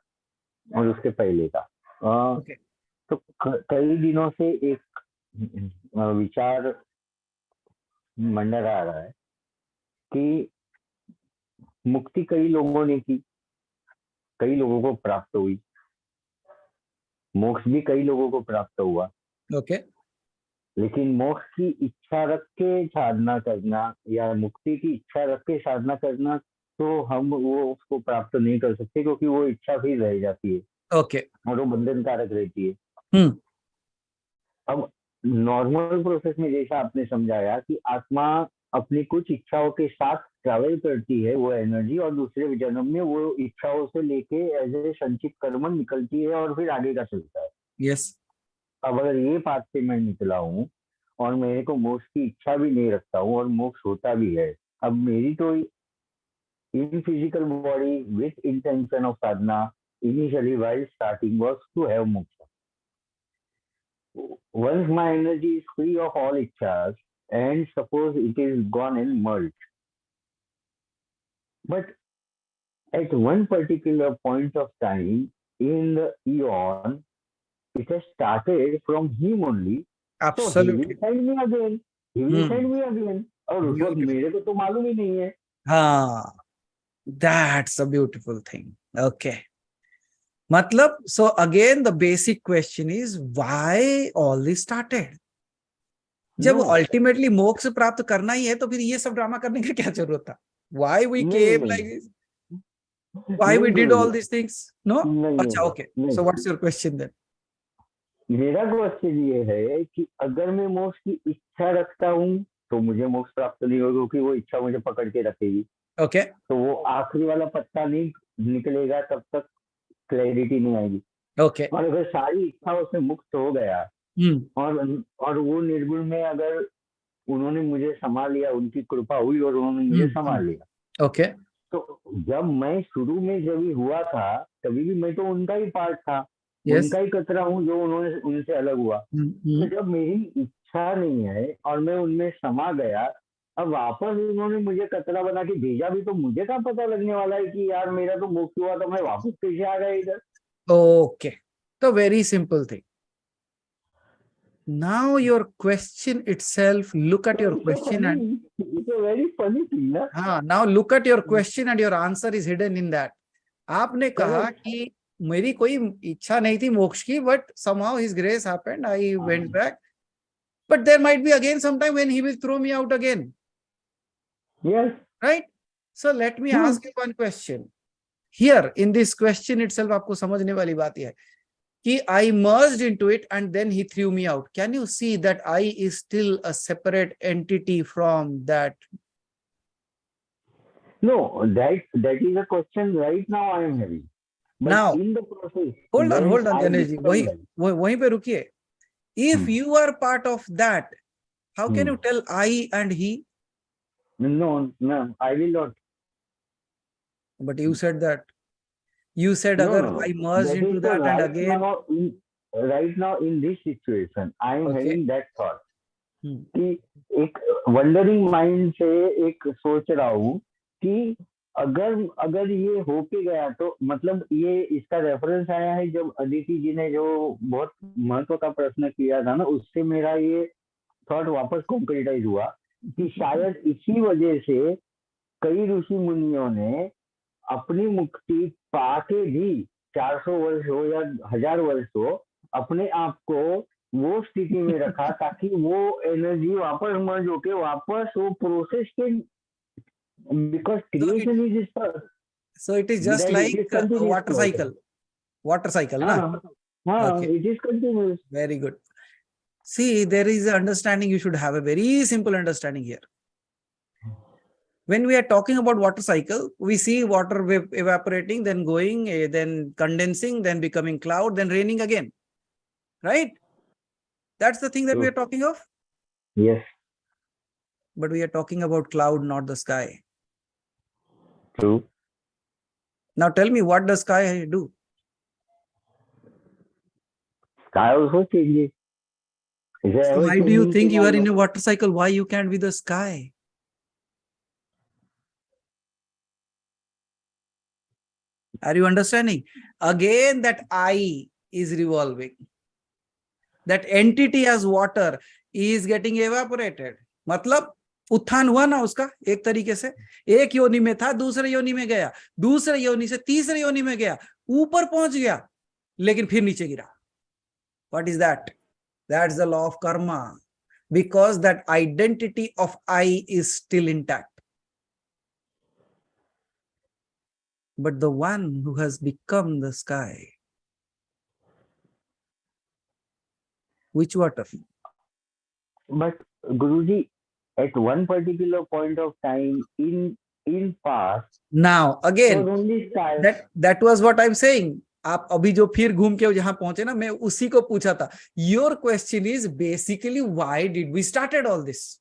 और उसके पहले का तो कई दिनों से एक विचार मंडरा आ रहा है कि मुक्ति कई लोगों ने की, कई लोगों को प्राप्त हुई, मोक्ष भी कई लोगों को प्राप्त हुआ। लेकिन मोक्ष की इच्छा रख के साधना करना या मुक्ति की इच्छा रख के साधना करना, तो हम वो उसको प्राप्त नहीं कर सकते, क्योंकि वो इच्छा भी रह जाती है। और वो बंधनकारक रहती है। अब नॉर्मल प्रोसेस में जैसा आपने समझाया कि आत्मा अपनी कुछ इच्छाओं के साथ ट्रैवल करती है, वो एनर्जी, और दूसरे जन्म में वो इच्छाओं से लेके एज ए संचित कर्म निकलती है और फिर आगे का चलता है। यस। अब अगर ये पाथ से मैं निकला हूँ और मेरे को मोक्ष की इच्छा भी नहीं रखता हूँ और मोक्ष होता भी है, अब मेरी तो in physical body with intention of sadhana initially while starting was to have moksha. Once my energy is free of all ichhas, and suppose it is gone and merged, but at one particular point of time in the eon, it has started from him only. Absolutely. So he will send me again. He will send me again. और उस वक्त मेरे को तो मालूम ही नहीं है। हाँ, that's a beautiful thing. Okay. मतलब, so again the basic question is why all this started? जब ultimately मोक्ष प्राप्त करना ही है तो फिर ये सब ड्रामा करने की क्या जरूरत था? Why we came like this? Why we did all these things? No? अच्छा, okay. So what's your question then? मेरा क्वेश्चन ये है कि अगर मैं मोक्ष की इच्छा रखता हूँ तो मुझे मोक्ष प्राप्त नहीं होगा, क्योंकि वो इच्छा मुझे पकड़ के रखेगी। Okay. तो वो आखिरी वाला पत्ता नहीं निकलेगा तब तक क्लैरिटी नहीं आएगी। Okay. और अगर सारी इच्छाओं से मुक्त हो गया और वो निर्गुण में अगर उन्होंने मुझे संभाल लिया, उनकी कृपा हुई और उन्होंने मुझे संभाल लिया। ओके। तो जब मैं शुरू में जब ही हुआ था, तभी भी मैं तो उनका ही पार्ट था, Yes. उनका ही कतरा हूँ जो उन्होंने उनसे अलग हुआ। तो जब मेरी इच्छा नहीं है और मैं उनमें समा गया, अब वापस उन्होंने मुझे कतरा बना के भेजा भी, तो मुझे क्या पता लगने वाला है कि यार मेरा तो मोक्ष हुआ, तो मैं वापस कैसे आ गया इधर। ओके, तो very simple thing. Now your question itself, look at your question and it's a very funny thing, ना? now look at your question and your answer is hidden in that. आपने कहा कि मेरी कोई इच्छा नहीं थी मोक्ष की, but somehow his grace happened, I went back. But there might be again sometime when he will throw me out again. Yes. Right? So let me ask you one question. Here in this question itself, आपको समझने वाली बात यह है कि I merged into it and then he threw me out. Can you see that I is still a separate entity from that? No, that is a question right now I am having. But Now, in the process, hold on, I Ganesh ji. वहीं पे रुकिए. If you are part of that, how can you tell I and he? No, I will not. But you said that. You said No, agar no. I merged into that and again. Right now in this situation, I am having that thought. कि एक wondering mind से एक सोच रहा हूँ कि अगर ये होके गया तो मतलब ये इसका रेफरेंस आया है जब अदिति जी ने जो बहुत महत्व का प्रश्न किया था ना, उससे मेरा ये थॉट वापस कॉन्क्रीटाइज हुआ कि शायद इसी वजह से कई ऋषि मुनियों ने अपनी मुक्ति पाके भी 400 वर्ष हो या 1000 वर्ष हो, अपने आप को वो स्थिति में रखा ताकि वो एनर्जी वापस मर्ज होके वापस वो प्रोसेस के, because creation is first. So it is just like water cycle, na? Okay. It is continuous. Very good. See, there is an understanding you should have, a very simple understanding here. When we are talking about water cycle, we see water evaporating, then going, then condensing, then becoming cloud, then raining again. Right? That's the thing that we are talking of? Yes. But we are talking about cloud, not the sky. True. Now tell me, what does sky do? Sky also changes. So why do you think you are in a water cycle? Why you can't be the sky? Are you understanding? Again, that I is revolving. That entity as water is getting evaporated. मतलब उत्थान हुआ ना उसका एक तरीके से, एक योनि में था, दूसरे योनि में गया, दूसरे योनि से तीसरे योनि में गया, ऊपर पहुंच गया, लेकिन फिर नीचे गिरा. What is that? That's the law of karma, because that identity of I is still intact. But the one who has become the sky, which water? But Guruji, at one particular point of time in past, now again, only sky. that was what I'm saying. आप अभी जो फिर घूम के जहां पहुंचे ना, मैं उसी को पूछा था. Your question is basically why did we started all this?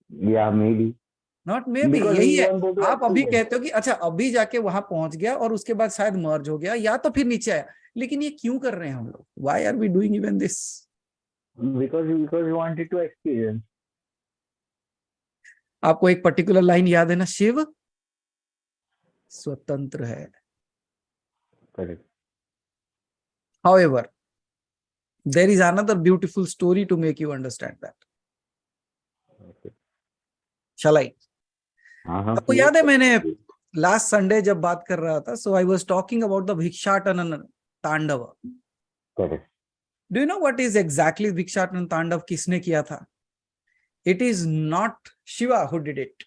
Yeah, maybe. Not maybe. यही है. आप अभी कहते हो कि अच्छा अभी जाके वहां पहुंच गया और उसके बाद शायद मर्ज हो गया या तो फिर नीचे आया, लेकिन ये क्यों कर रहे हैं हम लोग? Why are we doing even this? Because we wanted to experience. आपको एक पर्टिकुलर लाइन याद है ना? शिव स्वतंत्र है. Correct. However, there is another beautiful story to make you understand that. Okay. Shall I? आपको याद है मैंने लास्ट संडे जब बात कर रहा था, so I was talking about the Bhikshatana Tandava. Correct. Do you know what is exactly Bhikshatana Tandav? किसने किया था? It is not Shiva who did it.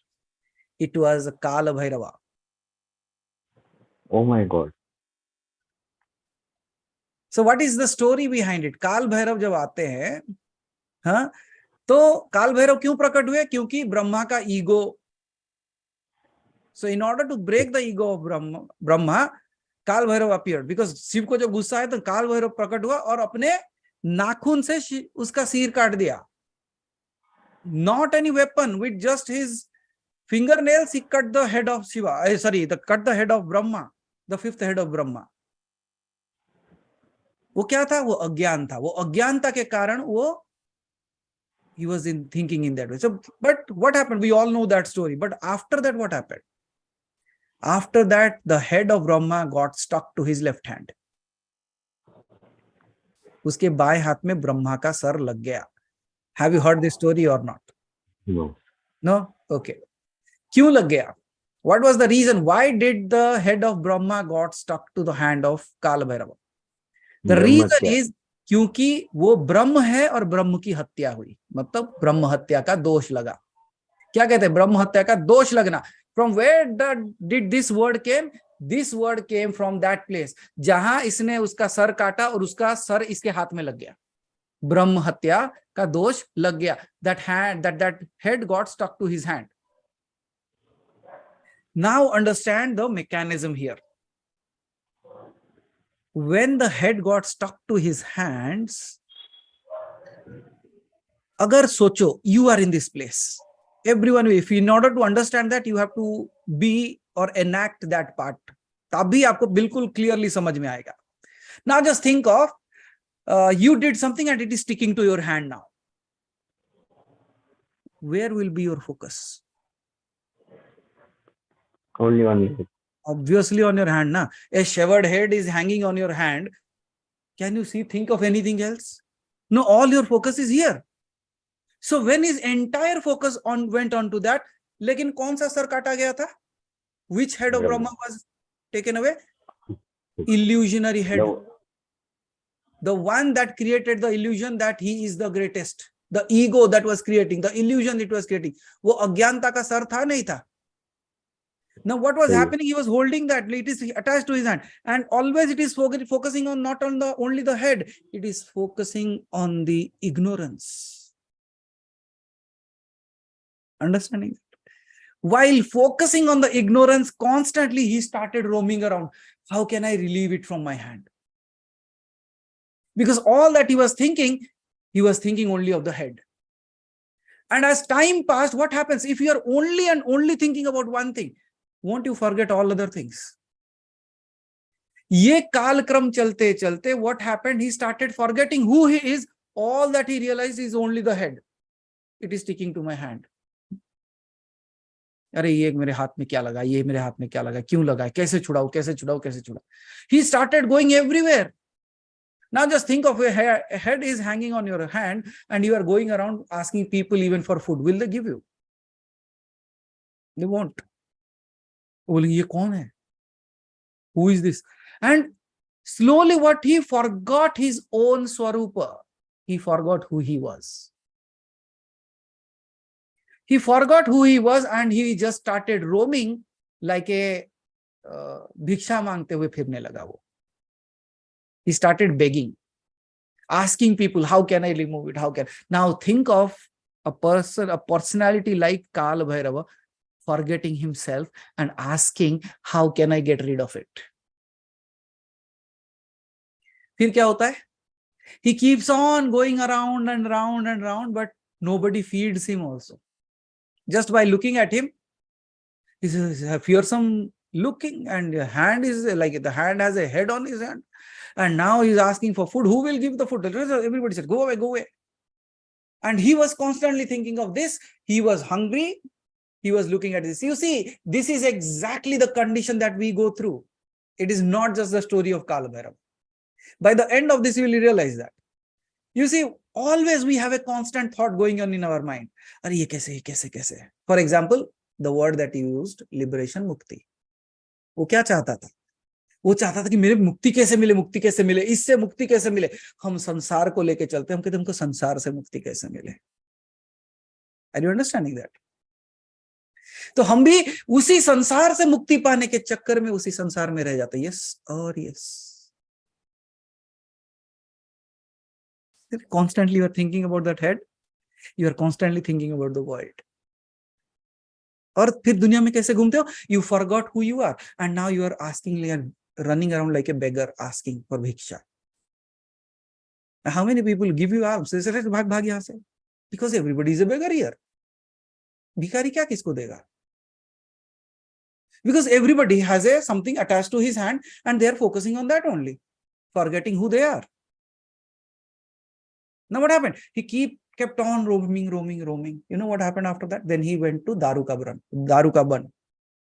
It was Kala Bhairava. Oh my God. So what is the story behind it? काल भैरव जब आते हैं, हाँ, तो काल भैरव क्यों प्रकट हुए? क्योंकि ब्रह्मा का ego. So in order to break the ego of Brahma, काल भैरव appeared because शिव को जो गुस्सा आया तो काल भैरव प्रकट हुआ और अपने नाखून से उसका सिर काट दिया. Not any weapon, with just his fingernails he cut the head of Shiva. Cut the head of Brahma, the fifth head of Brahma. वो क्या था? वो अज्ञान था. वो अज्ञानता के कारण वो he was thinking in that way. So, but what happened? We all know that story. But after that, what happened? After that, the head of Brahma got stuck to his left hand. उसके बाएं हाथ में ब्रह्मा का sir लग गया. Have you heard this story or not? No. No? Okay. क्यों लग गया? What was the reason? Why did the head of Brahma got stuck to the hand of Kala Bhairava? The reason is क्योंकि वो ब्रह्म है और ब्रह्म की हत्या हुई, मतलब ब्रह्म हत्या का दोष लगा. क्या कहते हैं? ब्रह्म हत्या का दोष लगना. From where did this word came? This word came from that place. जहां इसने उसका सर काटा और उसका सर इसके हाथ में लग गया. ब्रह्म हत्या का दोष लग गया. That head got stuck to his hand. Now understand the mechanism here. When the head got stuck to his hands, agar socho, you are in this place. Everyone, if in order to understand that, you have to be or enact that part. तभी आपको बिल्कुल clearly समझ में आएगा. Now just think of you did something and it is sticking to your hand now. Where will be your focus? Only on it. Obviously on your hand, na. A severed head is hanging on your hand. Can you think of anything else? No, all your focus is here. So when his entire focus went on to that, लेकिन कौन सा sir काटा गया था? Which head of Brahma was taken away? Illusionary head. The one that created the illusion that he is the greatest. The ego that was creating, the illusion it was creating. वो अज्ञानता का sir था, नहीं था. Now what was happening? He was holding that. It is attached to his hand. And always it is focusing on not on only the head. It is focusing on the ignorance. Understanding? While focusing on the ignorance, constantly he started roaming around. How can I relieve it from my hand? Because all that he was thinking only of the head. And as time passed, what happens? If you are only and only thinking about one thing, won't you forget all other things? ये कालक्रम चलते चलते, what happened? He started forgetting who he is. All that he realized is only the head. It is sticking to my hand. अरे ये मेरे हाथ में क्या लगा? ये मेरे हाथ में क्या लगा? क्यों लगा? कैसे छुड़ाऊं? कैसे छुड़ाऊं? कैसे छुड़ाऊं? He started going everywhere. Now just think of a head is hanging on your hand and you are going around asking people even for food. Will they give you? They won't. बोले ये कौन है? Who is this? And slowly what he forgot his own swarupa. He forgot who he was. He forgot who he was and he just started roaming like a भिक्षा मांगते हुए फिरने लगा वो. He started begging, asking people, how can I remove it? How can? Now think of a personality like Kala Bhairava forgetting himself and asking, how can I get rid of it? फिर क्या होता है? He keeps on going around and round and round, but nobody feeds him also. Just by looking at him, this is a fearsome looking, and the hand is like the hand has a head on his hand. And now he's asking for food. Who will give the food? Everybody said, go away, go away. And he was constantly thinking of this. He was hungry. He was looking at this. You see, this is exactly the condition that we go through. It is not just the story of Kala Bhairava. By the end of this, you will realize that. You see, always we have a constant thought going on in our mind. Are ye kaise, ye kaise, kaise? For example, the word that you used, liberation, mukti. वो क्या चाहता था? वो चाहता था कि मेरे मुक्ति कैसे मिले, मुक्ति कैसे मिले, इससे मुक्ति कैसे मिले. हम संसार को लेके चलते, हम कहते हमको संसार से मुक्ति कैसे मिले. Are you understanding that? तो हम भी उसी संसार से मुक्ति पाने के चक्कर में उसी संसार में रह जाते. यस और yes. Constantly you are thinking about that head. You are constantly thinking about the void. और फिर दुनिया में कैसे घूमते हो? You forgot who you are and now you are asking, running around like a beggar asking for bhiksha. Now, how many people give you alms? They say, bhag bhag yahan se. Because everybody is a beggar here. Bhikari kya kisko dega? Because everybody has something attached to his hand and they are focusing on that only, forgetting who they are. Now what happened? He kept on roaming. You know what happened after that? Then he went to Daruka Ban,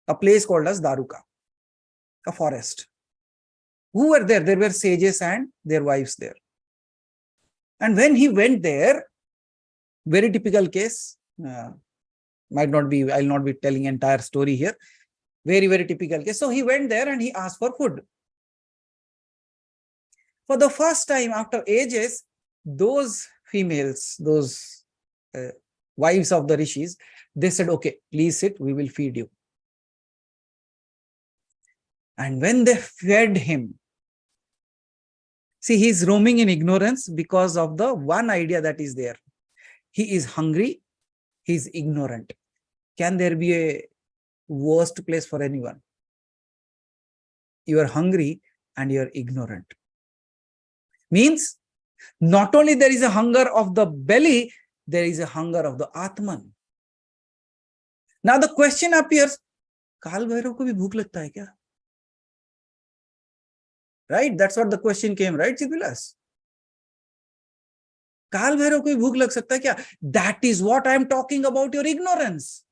a place called as Daruka, a forest. Who were there? There were sages and their wives there. And when he went there, very typical case, I'll not be telling entire story here. Very, very typical case. So he went there and he asked for food. For the first time after ages, those females, those wives of the rishis, they said, okay, please sit, we will feed you. And when they fed him, see, he's roaming in ignorance because of the one idea that is there. He is hungry, he's ignorant. Can there be a worst place for anyone? You are hungry and you are ignorant. Means, not only there is a hunger of the belly, there is a hunger of the Atman. Now the question appears, Kal Bhairav ko bhi bhook lagta hai kya? Right? That's what the question came, right, Chidvilas? Kal Bhairav ko bhi bhook lag sakta hai kya? That is what I am talking about, your ignorance.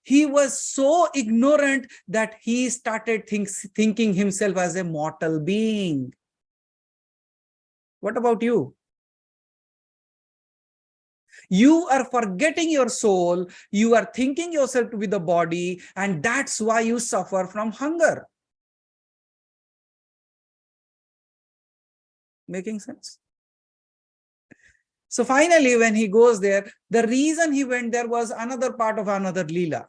He was so ignorant that he started thinking himself as a mortal being. What about you? You are forgetting your soul, you are thinking yourself to be the body, and that's why you suffer from hunger. Making sense? So finally, when he goes there, the reason he went there was another part of another Leela.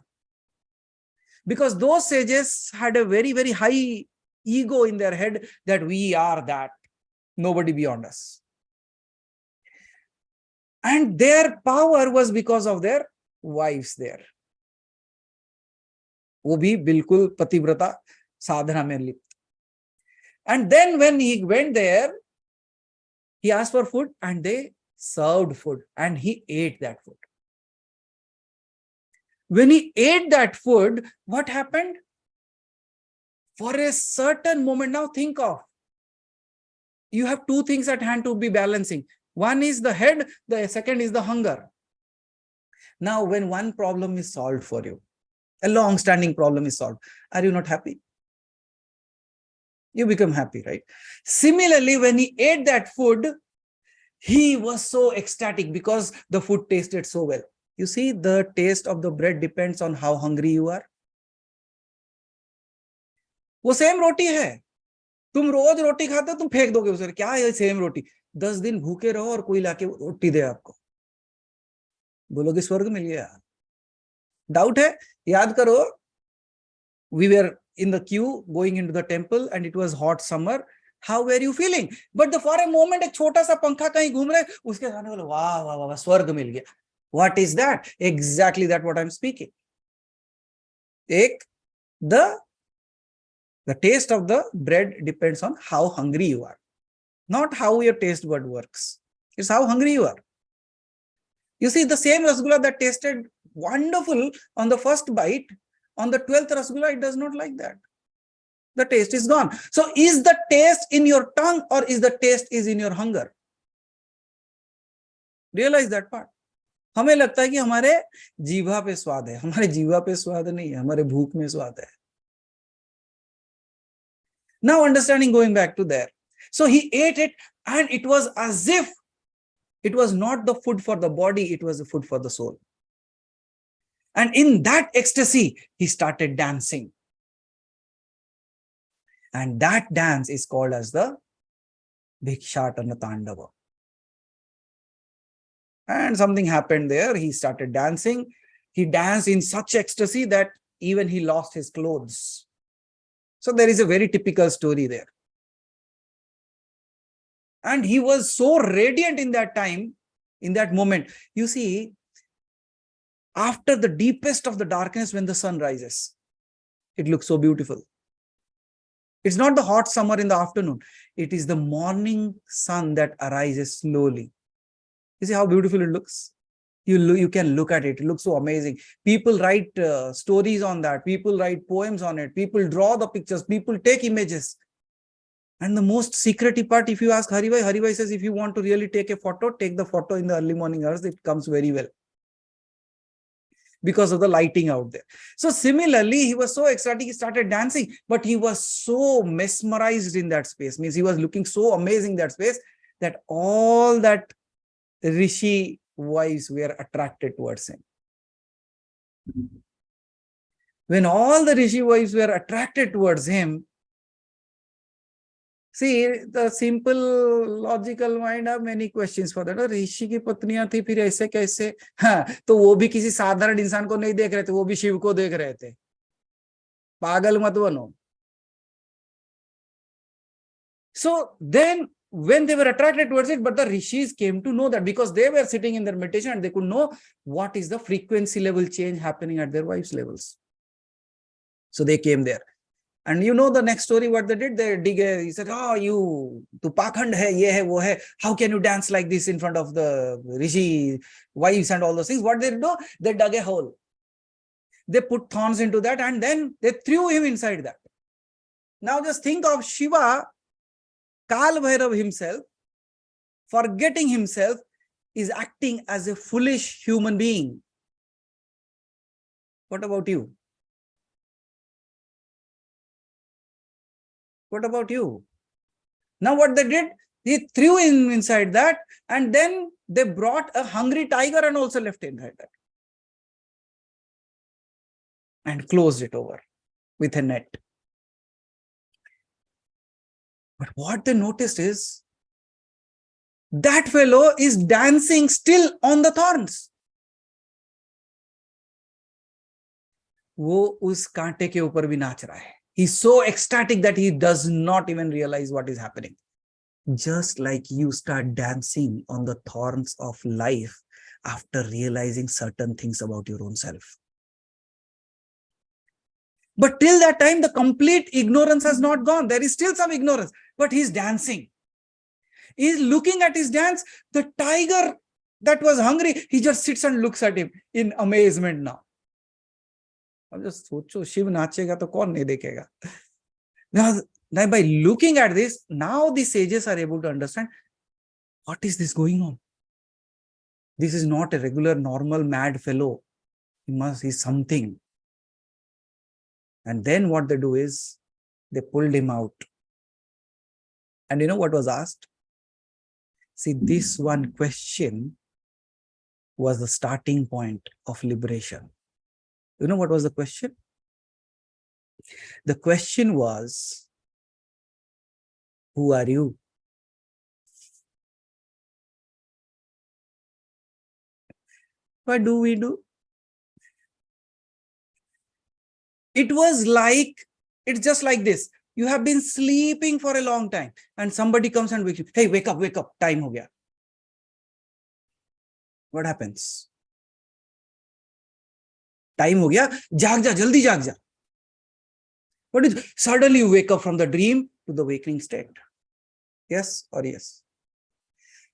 Because those sages had a very, very high ego in their head that we are that, nobody beyond us. And their power was because of their wives there. वो भी बिल्कुल पतिव्रता साधना में लिप्त. And then when he went there, he asked for food and they served food and he ate that food. When he ate that food, what happened? For a certain moment, now think of, you have two things at hand to be balancing. One is the head, the second is the hunger. Now, when one problem is solved for you, a long-standing problem is solved, are you not happy? You become happy, right? Similarly, when he ate that food, he was so ecstatic because the food tasted so well. You see, the taste of the bread depends on how hungry you are. वो same रोटी है, तुम रोज रोटी खाते हो, तुम फेंक दोगे उसे, क्या है सेम रोटी? 10 दिन भूखे रहो और कोई लाके रोटी दे आपको, बोलोगे स्वर्ग मिल गया. डाउट है? याद करो, we were in the queue going into the temple and it was hot summer. How were you feeling? But for a moment, एक छोटा सा पंखा कहीं घूम रहे, उसके सामने बोलो वाह वाह वाह स्वर्ग मिल गया. What is that? Exactly that what I'm speaking. The taste of the bread depends on how hungry you are, not how your taste bud works. It's how hungry you are. You see, the same rasgulla that tasted wonderful on the first bite, on the 12th rasgulla, it does not like that. The taste is gone. So is the taste in your tongue or is the taste is in your hunger? Realize that part. हमें लगता है कि हमारे जीवा पे स्वाद है, हमारे जीवा पे स्वाद नहीं है, हमारे भूख में स्वाद है. Now understanding, going back to there. So he ate it and it was as if it was not the food for the body, it was the food for the soul. And in that ecstasy, he started dancing. And that dance is called as the Bhikshatana Tandava. And something happened there. He started dancing. He danced in such ecstasy that even he lost his clothes. So there is a very typical story there. And he was so radiant in that time, in that moment. You see, after the deepest of the darkness, when the sun rises, it looks so beautiful. It's not the hot summer in the afternoon. It is the morning sun that arises slowly. You see how beautiful it looks? You can look at it. It looks so amazing. People write stories on that. People write poems on it. People draw the pictures. People take images. And the most secretive part, if you ask Haribhai says, if you want to really take a photo, take the photo in the early morning hours. It comes very well because of the lighting out there. So similarly, he was so ecstatic, he started dancing, but he was so mesmerized in that space. Means he was looking so amazing in that space that all that Rishi wives were attracted towards him. When all the Rishi wives were attracted towards him, see, the simple logical mind have many questions for that. ऋषि की पत्नियां थी, फिर ऐसे कैसे? हाँ, तो वो भी किसी साधारण इंसान को नहीं देख रहे थे, वो भी शिव को देख रहे थे. पागल मत बनो. So then when they were attracted towards it, but the rishis came to know that because they were sitting in their meditation and they could know what is the frequency level change happening at their wives' levels. So they came there. And you know the next story, what they did? They dig a, he said, oh, you, tu pakhand hai, ye hai, wo hai. How can you dance like this in front of the rishi wives and all those things? What they do? They dug a hole. They put thorns into that and then they threw him inside that. Now just think of Shiva, Kal Bhairav himself, forgetting himself, is acting as a foolish human being. What about you? What about you? Now what they did, he threw him inside that and then they brought a hungry tiger and also left inside that. And closed it over with a net. But what they noticed is, that fellow is dancing still on the thorns. वो उस कांटे के ऊपर भी नाच रहा है. He's so ecstatic that he does not even realize what is happening. Just like you start dancing on the thorns of life after realizing certain things about your own self. But till that time, the complete ignorance has not gone. There is still some ignorance, but he's dancing. He's looking at his dance. The tiger that was hungry, he just sits and looks at him in amazement now. अब just सोचो, शिव नाचेगा तो कौन नहीं देखेगा? Now by looking at this, now the sages are able to understand, what is this going on? This is not a regular, normal, mad fellow. He's something. And then what they do is, they pulled him out. And you know what was asked? See, this one question was the starting point of liberation. You know what was the question? The question was, who are you? What do we do? It was like, it's just like this. You have been sleeping for a long time and somebody comes and wakes you. Hey, wake up, time ho gaya. What happens? Time ho gaya, jaag ja, jaldi jaag ja. What is, suddenly you wake up from the dream to the waking state. Yes or yes?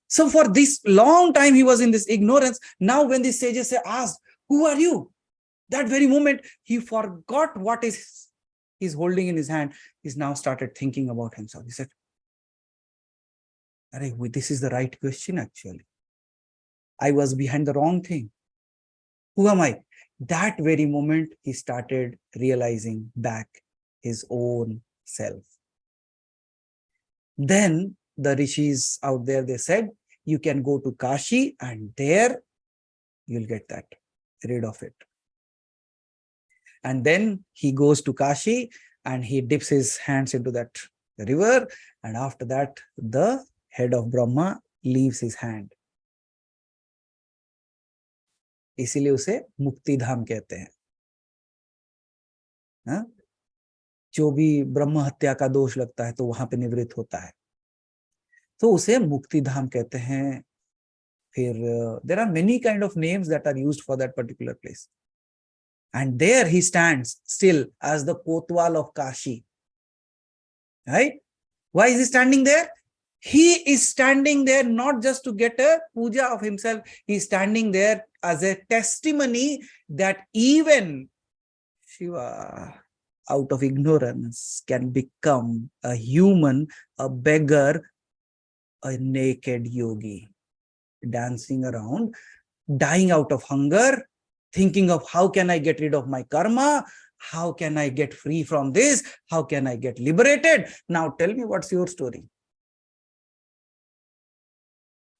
So for this long time, he was in this ignorance. Now when the sages say, asked, who are you? That very moment, he forgot what he's holding in his hand. He's now started thinking about himself. He said, this is the right question actually. I was behind the wrong thing. Who am I? That very moment, he started realizing back his own self. Then the rishis out there, they said, you can go to Kashi and there you'll get that, rid of it. And then he goes to Kashi and he dips his hands into that river. And after that, the head of Brahma leaves his hand. इसीलिए उसे मुक्ति धाम कहते हैं. हाँ? जो भी ब्रह्म हत्या का दोष लगता है तो वहां पे निवृत्त होता है, तो उसे मुक्ति धाम कहते हैं. फिर there are many kind of names that are used for that particular place. And there he stands still as the Kotwal of Kashi. right? Why is he standing there? He is standing there not just to get a puja of himself. He is standing there as a testimony that even Shiva, out of ignorance, can become a human, a beggar, a naked yogi, dancing around, dying out of hunger, thinking of how can I get rid of my karma? How can I get free from this? How can I get liberated? Now tell me, what's your story?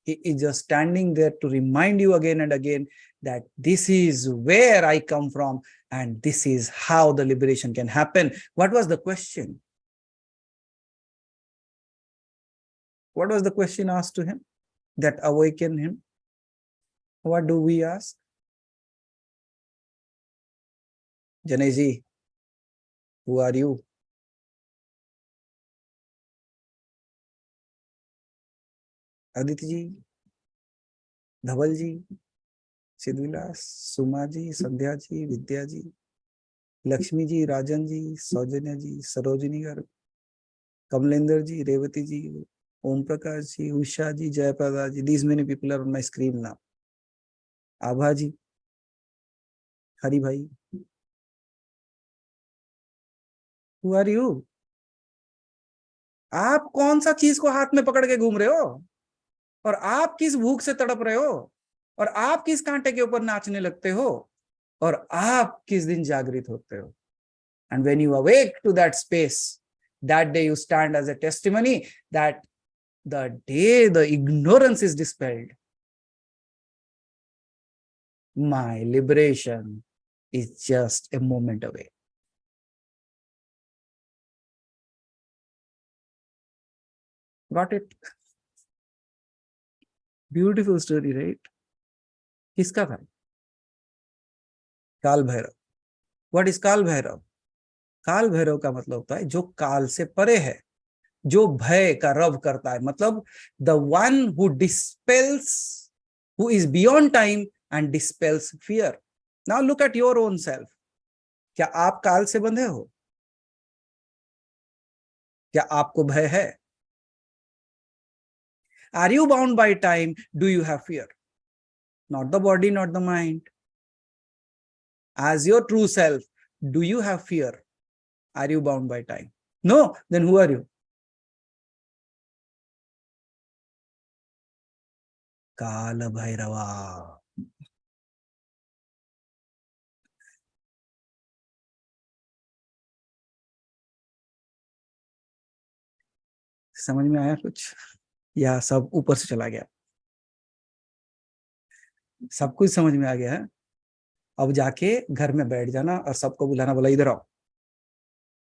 He is just standing there to remind you again and again that this is where I come from and this is how the liberation can happen. What was the question? What was the question asked to him that awakened him? What do we ask? Janeji, who are you? Aditi ji, Dhaval ji, Sidvilas, Suma ji, Sandhya ji, Vidya ji, Lakshmi ji, Rajan ji, Saujanya ji, Sarojini gar, Kamlender ji, Revati ji, Om Prakash ji, Usha ji, Jayaprada ji. These many people are on my screen now. Abha ji, Hari bhai. Who are you? आप कौन सा चीज को हाथ में पकड़ के घूम रहे हो और आप किस भूख से तड़प रहे हो और आप किस कांटे के ऊपर नाचने लगते हो और आप किस दिन जागृत होते हो? And when you awake to that space, that day you stand as a testimony that the day the ignorance is dispelled, my liberation is just a moment away. Got it? Beautiful story, right? किसका था? काल Bhairav. What is काल भैरव? काल भैरव का मतलब होता है जो काल से परे है, जो भय का रव करता है. मतलब the one who dispels, who is beyond time and dispels fear. Now look at your own self. क्या आप काल से बंधे हो? क्या आपको भय है? Are you bound by time? Do you have fear? Not the body, not the mind. As your true self, do you have fear? Are you bound by time? No, then who are you? Kala Bhairava. समझ में आया कुछ या सब ऊपर से चला गया? सब कुछ समझ में आ गया है? अब जाके घर में बैठ जाना और सबको बुलाना, बोला इधर आओ,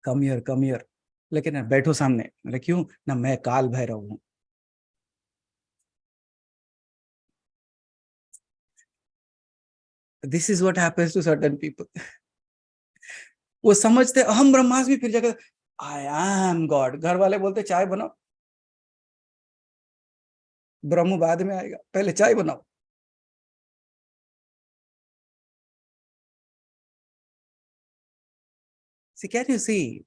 कम हियर. लेकिन बैठो सामने. अरे क्यों ना, मैं काल भैरव हूं. This is what happens to certain people. वो समझते अहम ब्रह्मास्मि, फिर जाकर आई एम गॉड. घर वाले बोलते चाय बनाओ. ब्रह्म बाद में आएगा, पहले चाय बनाओ. See, can you see?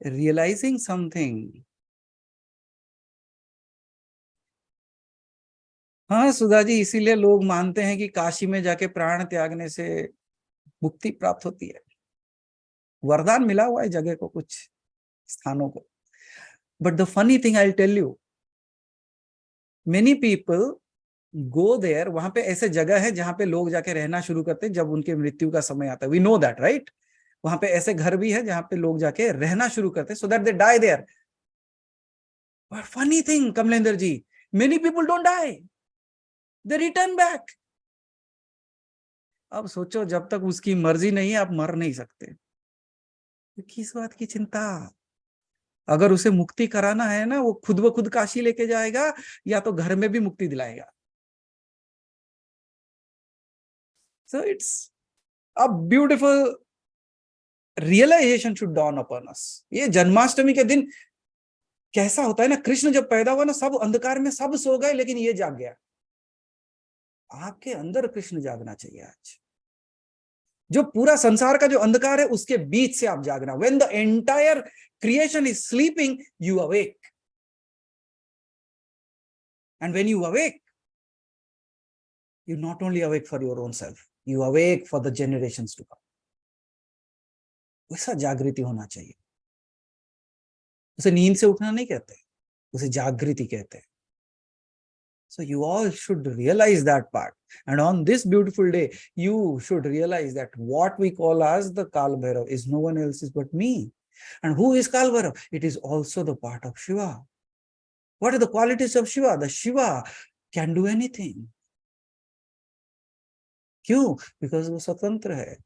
Realizing something. हाँ सुधा जी, इसीलिए लोग मानते हैं कि काशी में जाके प्राण त्यागने से मुक्ति प्राप्त होती है. वरदान मिला हुआ है जगह को, कुछ स्थानों को. But the funny thing I'll tell you, many people go there. वहां पे ऐसे जगह है जहां पे लोग जाके रहना शुरू करते हैं जब उनके मृत्यु का समय आता है. We know that, right? वहां पे ऐसे घर भी है जहां पे लोग जाके रहना शुरू करते हैं so that they die there. But funny thing, Kamlender ji, many people don't die. They return back. अब सोचो, जब तक उसकी मर्जी नहीं है आप मर नहीं सकते. तो किस बात की चिंता? अगर उसे मुक्ति कराना है ना, वो खुद ब खुद काशी लेके जाएगा या तो घर में भी मुक्ति दिलाएगा. So it's a beautiful realization should dawn upon us. ये जन्माष्टमी के दिन कैसा होता है ना, कृष्ण जब पैदा हुआ ना, सब अंधकार में सब सो गए लेकिन ये जाग गया. आपके अंदर कृष्ण जागना चाहिए आज. जो पूरा संसार का जो अंधकार है उसके बीच से आप जागना. When the entire creation is sleeping, you awake. And when you awake, you not only awake for your own self, you awake for the generations to come. वैसा जागृति होना चाहिए. उसे नींद से उठना नहीं कहते, उसे जागृति कहते हैं. So you all should realize that part. And on this beautiful day, you should realize that what we call as the Kal Bhairav is no one else but me. And who is Kal Bhairav? It is also the part of Shiva. What are the qualities of Shiva? The Shiva can do anything. क्यों? Because वो स्वतंत्र है.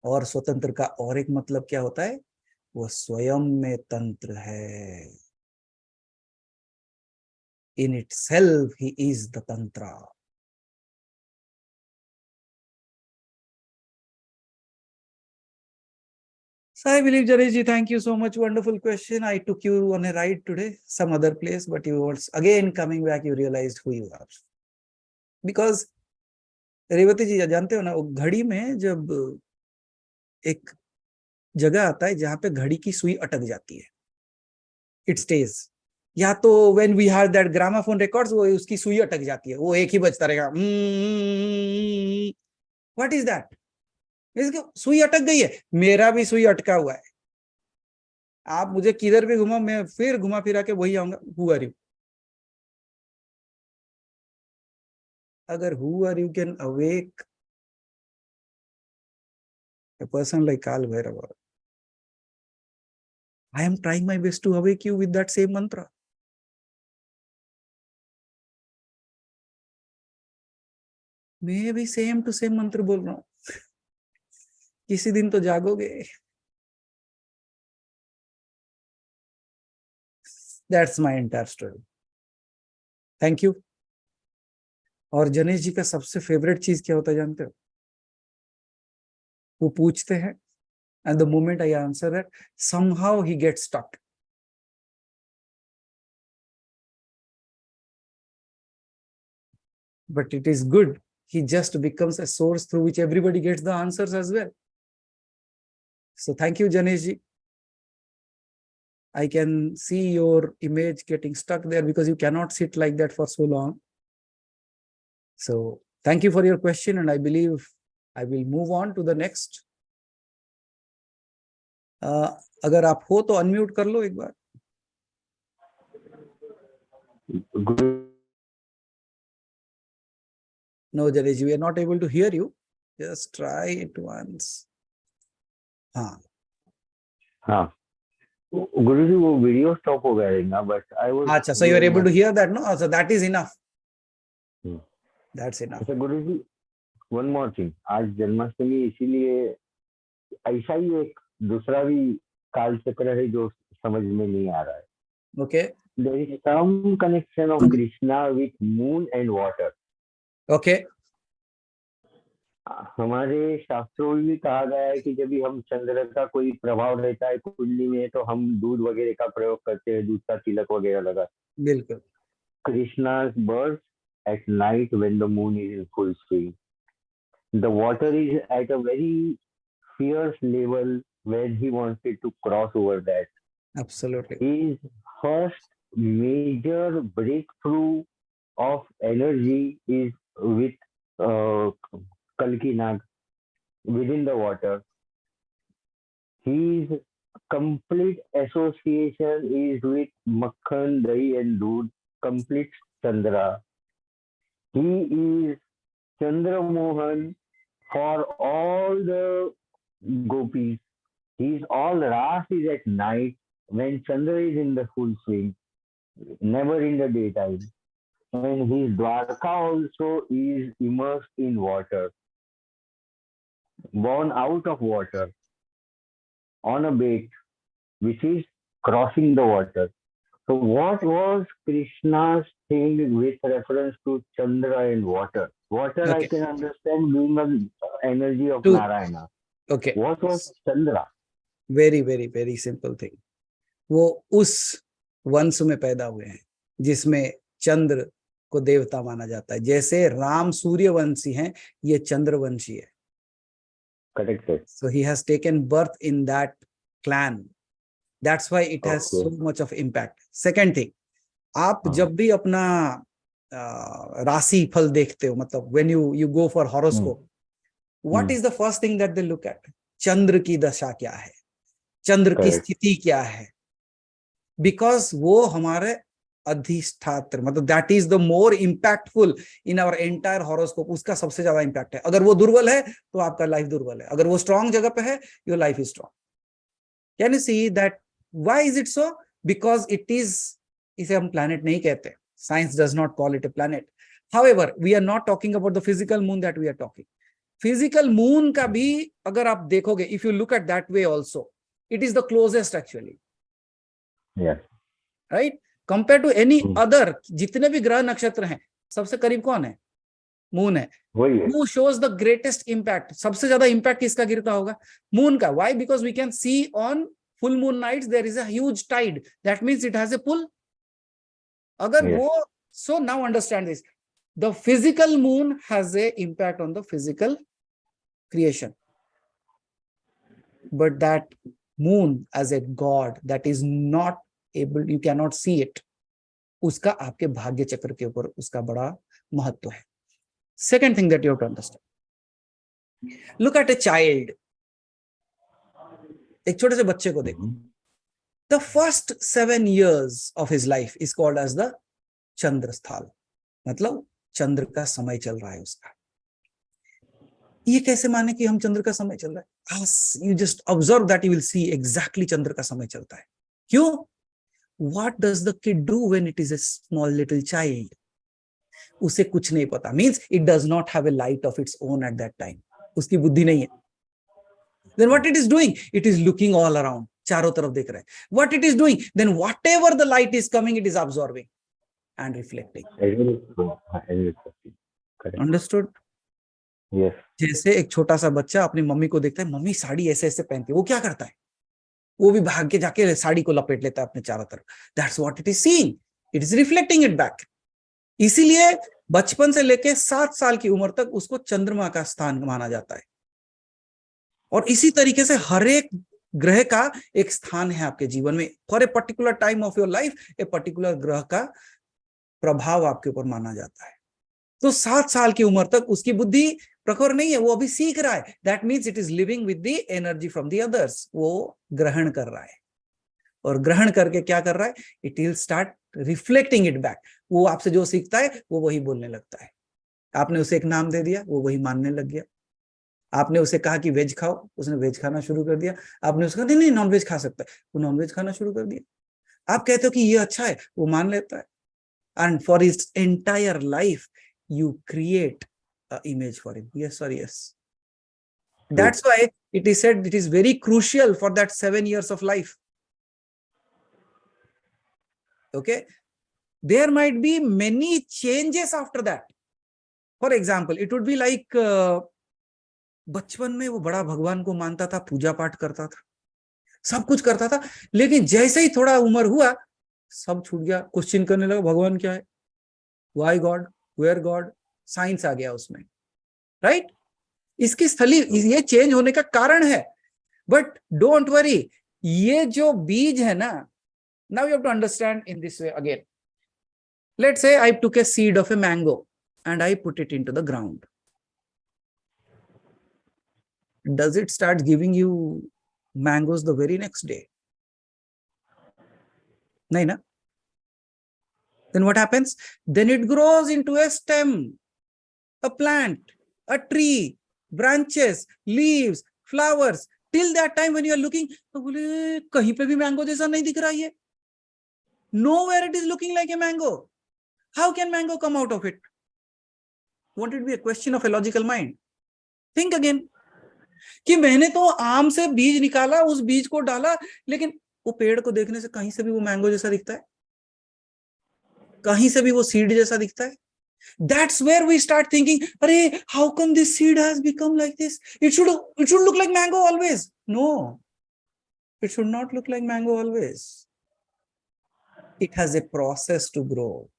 और स्वतंत्र का और एक मतलब क्या होता है? वो स्वयं में तंत्र है. In itself, he is the Tantra. So I believe, Janesh, thank you so much. Wonderful question. I took you on a ride today, some other place, but you were again coming back, you realized who you are. Because, Revati जी जानते हो ना, वो घड़ी में जब एक जगह आता है जहां पे घड़ी की सुई अटक जाती है, it stays. या तो when we had that gramophone records, वो उसकी सुई अटक जाती है, वो एक ही बजता रहेगा. What is that? इसकी सुई अटक गई है. मेरा भी सुई अटका हुआ है. आप मुझे किधर भी घुमाओ, मैं फिर घुमा फिरा के वही आऊंगा. Who are you? अगर who are you can awake a person like Kal Bhairava, I am trying my best to awake you with that same mantra. मैं भी सेम टू सेम मंत्र बोल रहा हूं. किसी दिन तो जागोगे. That's my entire story. Thank you. और जनेश जी का सबसे फेवरेट चीज क्या होता है जानते हो? वो पूछते हैं and the moment I answer that, somehow he gets stuck. But it is good. He just becomes a source through which everybody gets the answers as well. So thank you, Janesh ji. I can see your image getting stuck there because you cannot sit like that for so long. So thank you for your question, and I believe I will move on to the next. अगर आप हो तो unmute कर लो एक बार. No, Janesh, we are not able to hear you. Just try it once. हाँ. गुरुजी वो video stop हो गया ना, but I was. अच्छा, so you are able to hear that, no? So that is enough. That's enough. अच्छा गुरुजी, one more thing. आज जन्माष्टमी, इसीलिए ऐसा ही एक दूसरा भी काल चक्र है जो समझ में नहीं आ रहा है. Okay. There is some connection of Krishna with moon and water. Okay. हमारे शास्त्रों में भी कहा गया है कि जब भी हम चंद्र का कोई प्रभाव रहता है कुंडली में तो हम दूध वगैरह का प्रयोग करते हैं, दूध का तिलक वगैरह लगा. बिल्कुल. Krishna's birth at night when the moon is in full swing. The water is at a very fierce level when he wanted to cross over that. Absolutely. His first major breakthrough of energy is with Kalki Nag within the water. His complete association is with Makhan, Dahi and Doodh, complete Chandra. He is Chandra Mohan for all the gopis. His all ras is at night when Chandra is in the full swing, never in the daytime. And his Dwarka also is immersed in water, born out of water, on a bait, which is crossing the water. So what was Krishna's thing with reference to Chandra and water? Water Okay. I can understand being an energy of Two. Narayana. Okay. What was Chandra? Very, very, very simple thing. वो उस वंश में पैदा हुए हैं जिसमें चंद्र को देवता माना जाता है। जैसे राम सूर्यवंशी हैं, ये चंद्रवंशी है। करेक्ट है। So he has taken birth in that clan. That's why it has Okay. so much of impact. Second thing, आप हाँ. जब भी अपना राशि फल देखते हो, मतलब when you go for horoscope, what is the first thing that they look at? चंद्र की दशा क्या है, चंद्र की Correct. स्थिति क्या है, बिकॉज वो हमारे अधिष्ठात्र, मतलब that is the more impactful in our entire horoscope. उसका सबसे ज्यादा इंपैक्ट है। अगर वो दुर्बल है तो आपका लाइफ दुर्बल है, अगर वो स्ट्रांग जगह पे है, your life is strong. Can you see that? Why is it so? Because it is, इसे हम प्लैनेट नहीं कहते, science does not call it a planet. However we are not talking about the physical moon that we are talking. Physical moon का भी अगर आप देखोगे, if you look at that way also, it is the closest actually, Yes. Right, compare to any other. जितने भी ग्रह नक्षत्र हैं, सबसे करीब कौन है? मून है। वही है। Who shows the greatest impact? सबसे ज्यादा इम्पैक्ट किसका गिरता होगा? मून का। Why? Because we can see on full moon nights there is a huge tide. That means it has a pull. अगर Yes. वो, so now understand this. The physical moon has a impact on the physical creation. But that moon as a god, that is not able, you cannot see it. उसका आपके भाग्य चक्र के ऊपर उसका बड़ा महत्व है। Second thing that you have to understand. Look at a child. एक छोटे से बच्चे को देखो। The first 7 years of his life is called as the चंद्रस्थाल, मतलब चंद्र का समय चल रहा है उसका। ये कैसे माने कि हम चंद्र का समय चल रहा है? As you just observe that, you will see exactly चंद्र का समय चलता है। क्यों? What does the kid do when it is a small little child? उसे कुछ नहीं पता, means it does not have a light of its own at that time. उसकी बुद्धि नहीं है। Then what it is doing? It is looking all around. चारों तरफ देख रहा है। What it is doing? Then whatever the light is coming, it is absorbing and reflecting. Understood? Yes. जैसे एक छोटा सा बच्चा अपनी मम्मी को देखता है, मम्मी साड़ी ऐसे ऐसे पहनती है, वो क्या करता है? वो भी भाग के जाके साड़ी को लपेट लेता है अपने चारों तरफ। That's what it is seeing. It is reflecting it back. इसीलिए बचपन से लेके 7 साल की उम्र तक उसको चंद्रमा का स्थान माना जाता है। और इसी तरीके से हर एक ग्रह का एक स्थान है आपके जीवन में। For a particular time of your life, a particular ग्रह का प्रभाव आपके ऊपर माना जाता है। तो 7 साल की उम्र तक उसकी बुद्धि प्रखर नहीं है, वो अभी सीख रहा है। That means it is living with the energy from the others. वो ग्रहण कर रहा है, और ग्रहण करके क्या कर रहा है? It will start reflecting it back. वो आपसे जो सीखता है वो वही बोलने लगता है। आपने उसे एक नाम दे दिया, वो वही मानने लग गया। आपने उसे कहा कि वेज खाओ, उसने वेज खाना शुरू कर दिया। आपने उसका नहीं नॉन वेज खा सकता है, वो नॉन वेज खाना शुरू कर दिया। आप कहते हो कि ये अच्छा है, वो मान लेता है। And for his entire life you create an image for him. Yes or yes? That's why it is said it is very crucial for that 7 years of life. Okay? There might be many changes after that. For example, it would be like बचपन में वो बड़ा भगवान को मानता था, पूजा पाठ करता था, सब कुछ करता था, लेकिन जैसे ही थोड़ा उम्र हुआ, सब छूट गया। क्वेश्चन करने लगा, भगवान क्या है? Why God? Where God? Science आ गया उसमें, राइट? इसकी स्थली ये चेंज होने का कारण है। बट डोंट वरी, ये जो बीज है ना, now you have to understand in this way again. Let's say I took a seed of a mango and I put it into the ground. Does it start giving you mangoes the very next day? नहीं ना? Then what happens? Then it grows into a stem, a plant, a tree, branches, leaves, flowers. Till that time when you are looking, तो बोले कहीं पे भी mango जैसा नहीं दिख रहा है। Nowhere it is looking like a mango. How can mango come out of it? Won't it be a question of a logical mind? Think again. कि मैंने तो आम से बीज निकाला, उस बीज को डाला, लेकिन वो पेड़ को देखने से कहीं से भी वो मैंगो जैसा दिखता है? कहीं से भी वो सीड जैसा दिखता है? That's where we start thinking, अरे how come this seed has become like this? It should look like mango always. No, it should not look like mango always. It has a process to grow.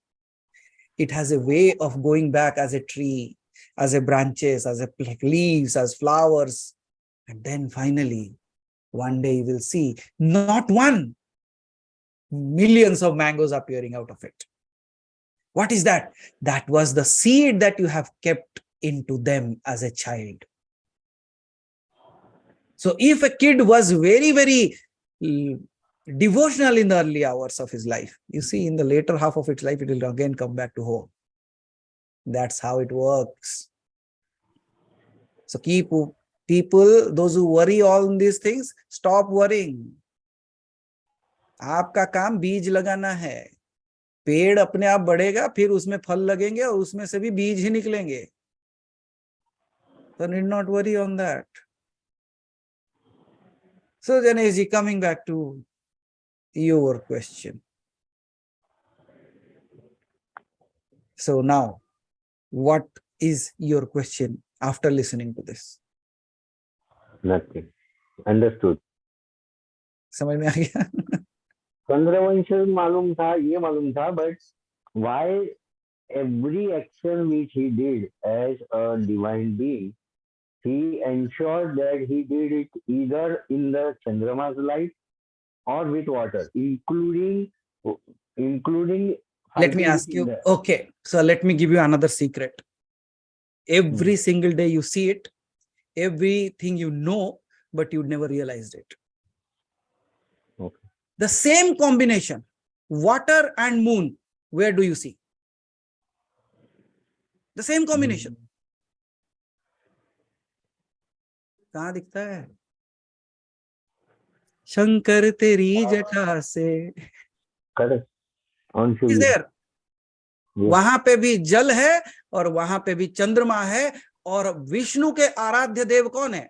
it has a way of going back as a tree, as a branches, as a like leaves, as flowers. And then finally, one day you will see not one, millions of mangoes appearing out of it. What is that? That was the seed that you have kept into them as a child. So if a kid was very, very devotional in the early hours of his life, you see, in the later half of its life, it will again come back to home. That's how it works. So keep people, those who worry all these things, stop worrying. आपका काम बीज लगाना है. पेड़ अपने आप बढ़ेगा, फिर उसमें फल लगेंगे और उसमें से भी बीज ही निकलेंगे. So need not worry on that. So Janeshji, coming back to your question. So now, what is your question after listening to this? Nothing. Understood. समझ में आ गया? चंद्रवंश मालूम था, ये मालूम था, but why every action which he did as a divine being, he ensured that he did it either in the Chandrama's light or with water, including. Let me ask you. Okay, so let me give you another secret. Every single day you see it, everything you know, but you never realized it. Okay. The same combination, water and moon, where do you see? The same combination. कहाँ दिखता है? शंकर तेरी जटा से. Correct. On Is there? Yes. वहां पे भी जल है और वहां पे भी चंद्रमा है, और विष्णु के आराध्य देव कौन है?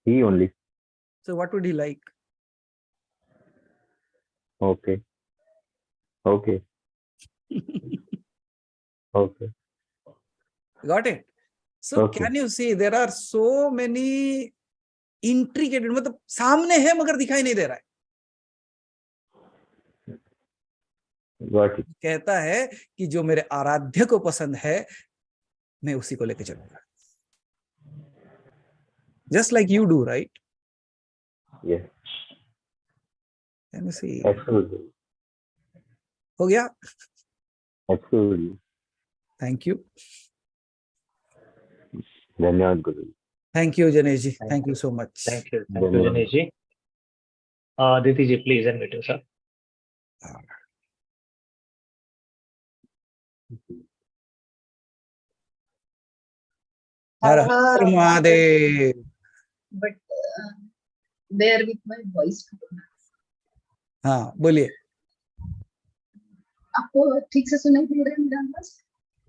He only. So what would he like? Okay. Okay. Okay. Got it? So Okay. can you see there are so many intricate, मतलब सामने है मगर दिखाई नहीं दे रहा है. Got it. कहता है कि जो मेरे आराध्य को पसंद है, मैं उसी को लेके चलूंगा. Just like you do, right? Yes. Can you see? Absolutely. हो गया? Absolutely. Thank you. धन्यवाद गुरु. Thank you, Janeshji. Thank you so much. Thank you, Janeshji. Aditi ji, please unmute yourself. Her her Mahadev. But bear with my voice. हाँ बोलिए. आपको ठीक से सुनाई दे रहा है मेरा आवाज?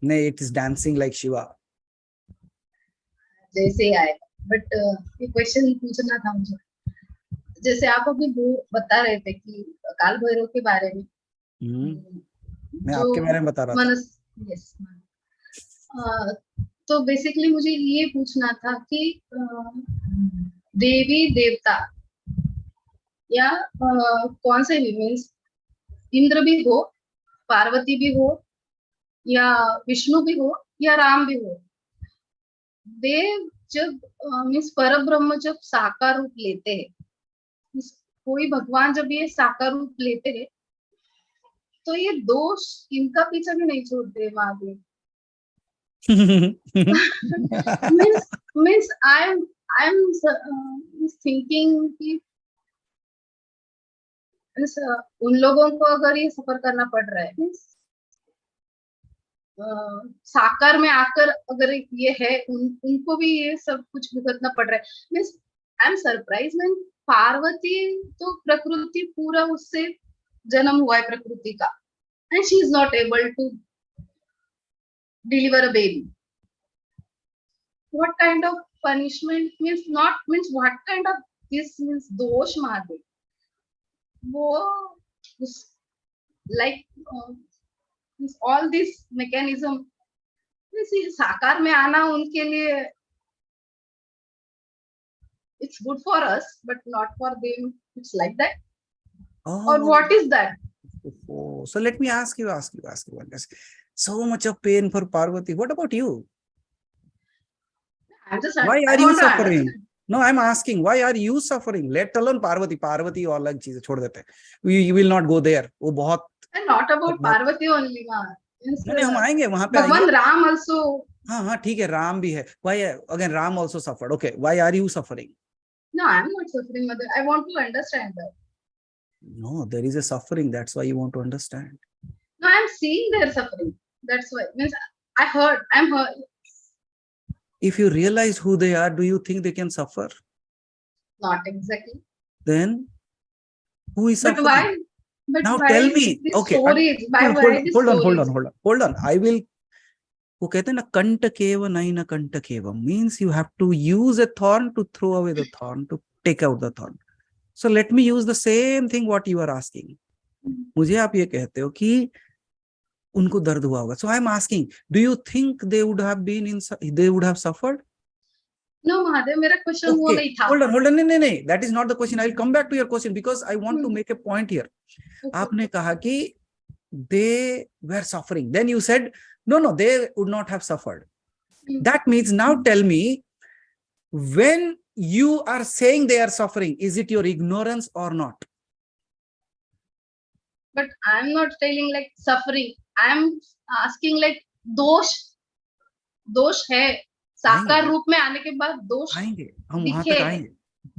नहीं, it is dancing like Shiva. जैसे ही आएगा. बट ये क्वेश्चन पूछना था मुझे. जैसे आप अभी बता रहे थे कि काल भैरव के बारे में. मैं आपके बारे में बता रहा था. यस. तो बेसिकली मुझे ये पूछना था कि देवी देवता या कौन से भी, मीन्स इंद्र भी हो, पार्वती भी हो, या विष्णु भी हो, या राम भी हो, देव जब मीन्स पर ब्रह्म जब साकार रूप लेते हैं, कोई भगवान जब ये साकार रूप लेते हैं, तो ये दोष इनका पीछा भी नहीं छोड़ते महादेव. means I'm thinking कि उन लोगों को अगर ये सफर करना पड़ रहा है, साकार में आकर अगर ये है, उनको भी ये सब कुछ भुगतना पड़ रहा है. Means I am surprise. Mean Parvati तो प्रकृति पूरा उससे जन्म हुआ है प्रकृति का, and she is not able to deliver a baby. What kind of punishment means what kind of this means dosh Mahadev? वो like all this mechanism साकार में आना उनके लिए it's good for us but not for them. It's like that. Or what is that? Oh, so let me ask you one question. So much of pain for Parvati. What about you? I'm just, Why I are you want to suffering? understand. No, I'm asking, why are you suffering? Let alone Parvati. Parvati और अलग चीज है, छोड़ देते हैं. We will not go there. वो बहुत And not about Parvati only, ma. Means, नहीं हम आएंगे वहां पे Bhagwan आएंगे. Ram also. हाँ हाँ ठीक है राम भी है. Why again Ram also suffered? Okay, why are you suffering? No, I'm not suffering, mother. I want to understand that. No, there is a suffering. That's why you want to understand. No, I'm seeing their suffering. That's why. Means I'm hurt. If you realize who they are, do you think they can suffer? Not exactly. Then who is But suffering? why? But Now why tell me. these Okay. stories? Why these Hold stories? on. I will. वो कहते हैं ना कंटकेव नहीं ना कंटकेव means you have to use a thorn to throw away the thorn, to take out the thorn. So let me use the same thing what you are asking. मुझे आप ये कहते हो कि उनको दर्द हुआ होगा. So I am asking, do you think they would have suffered? No, Mahadev, मेरा question वो नहीं था. Hold on. नहीं. That is not the question. I will come back to your question because I want to make a point here. आपने कहा कि they were suffering. Then you said, no, they would not have suffered. That means now tell me, when you are saying they are suffering, is it your ignorance or not? But I'm not telling like suffering. I'm asking like दोष है. साकार रूप में आने के बाद दोष आएंगे हम वहां तक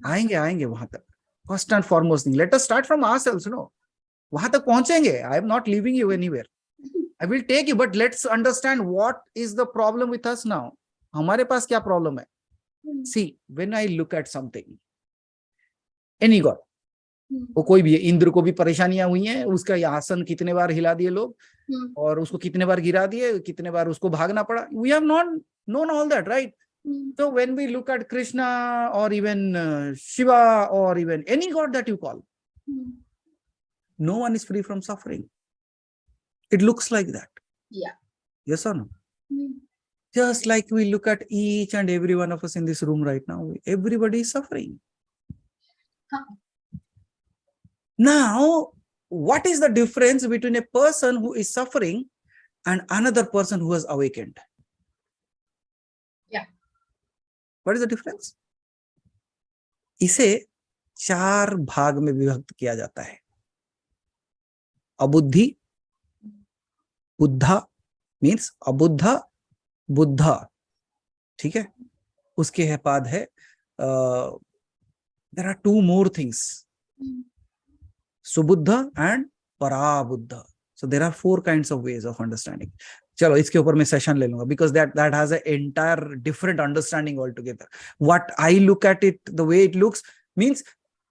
आएंगे वहां तक. First and foremost thing, let us start from ourselves. No, वहां तक पहुंचेंगे. I am not leaving you anywhere. I will take you, but let's understand what is the problem with us now. हमारे पास क्या problem है? See, when I look at something, any god, वो कोई भी है, इंद्र को भी परेशानियां हुई हैं, उसका आसन कितने बार हिला दिए लोग, और उसको कितने बार गिरा दिए, कितने बार उसको भागना पड़ा. We have not known all that, right? So when we look at Krishna or even Shiva or even any god that you call, no one is free from suffering. It looks like that. Yeah. Yes or no? Just like we look at each and every one of us in this room right now, everybody is suffering. Now, what is the difference between a person who is suffering and another person who has awakened? Yeah. What is the difference? इसे 4 भाग में विभक्त किया जाता है. अबुद्धि, Buddha means अबुद्धा, Buddha. ठीक है. उसके बाद है there are 2 more things. Subuddha and Parabuddha. So there are 4 kinds of ways of understanding. चलो इसके ऊपर मैं सेशन ले लूंगा because that has an entire different understanding altogether. What I look at it, the way it looks, means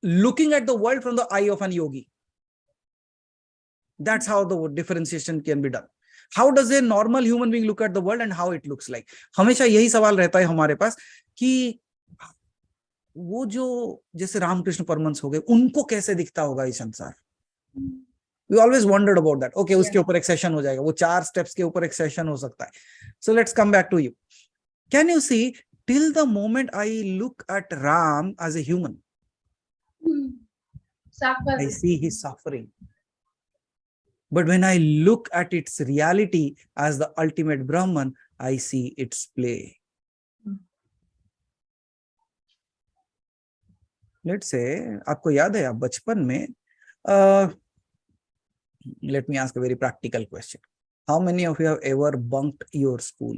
looking at the world from the eye of an yogi. That's how the differentiation can be done. How does a normal human being look at the world and how it looks like? हमेशा यही सवाल रहता है हमारे पास कि वो जो जैसे रामकृष्ण परमहंस हो गए, उनको कैसे दिखता होगा ये संसार. We always wondered about that. Okay, उसके ऊपर एक सेशन हो जाएगा. वो 4 steps के ऊपर एक सेशन हो सकता है. So let's come back to you. Can you see, till the moment I look at Ram as a human, I see his suffering. But when I look at its reality as the ultimate Brahman, I see its play. Let's say, आपको याद है आप बचपन में, let me ask a very practical question. How many of you have ever bunked your school?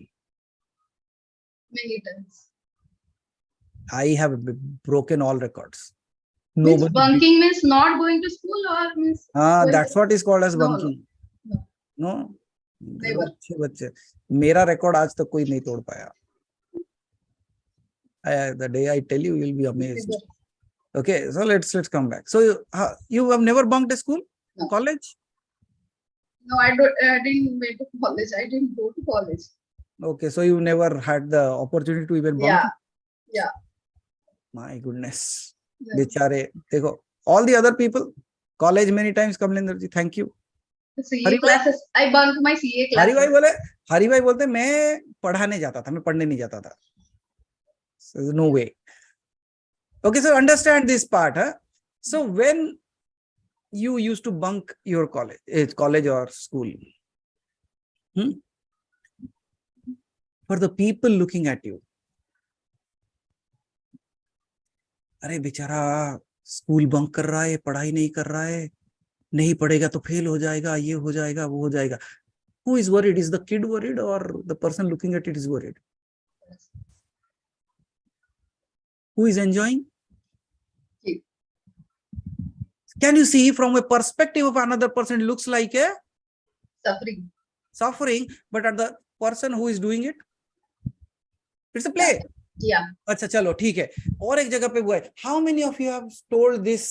Many times. I have broken all records. Means bunking means not going to school or means. That's what is called as bunking. No. Never. बच्चे मेरा record आज तक कोई नहीं तोड़ पाया. The day I tell you, you'll be amazed. Never. Okay, so let's come back. So you have never bunked a school? No. College? No, I didn't went to college. I didn't go to college. Okay, so you never had the opportunity to even bunk? Yeah. My goodness. Yeah. बेचारे देखो, all the other people, college many times, Kamlender ji, thank you. CA classes. I bunked my CA classes. हरी भाई बोलते मैं पढ़ाने जाता था, मैं पढ़ने नहीं जाता था. So there's no way. Okay, so understand this part. So when you used to bunk your college or school. For the people looking at you. अरे बेचारा स्कूल बंक कर रहा है, पढ़ाई नहीं कर रहा है, नहीं पढ़ेगा तो फेल हो जाएगा, ये हो जाएगा, वो हो जाएगा. Who is worried? Is the kid worried or the person looking at it is worried? Who is enjoying? Kid. Can you see from a perspective of another person looks like a suffering, but at the person who is doing it, it's a play. Yeah. अच्छा चलो ठीक है. और एक जगह पे हुआ है. How many of you have told this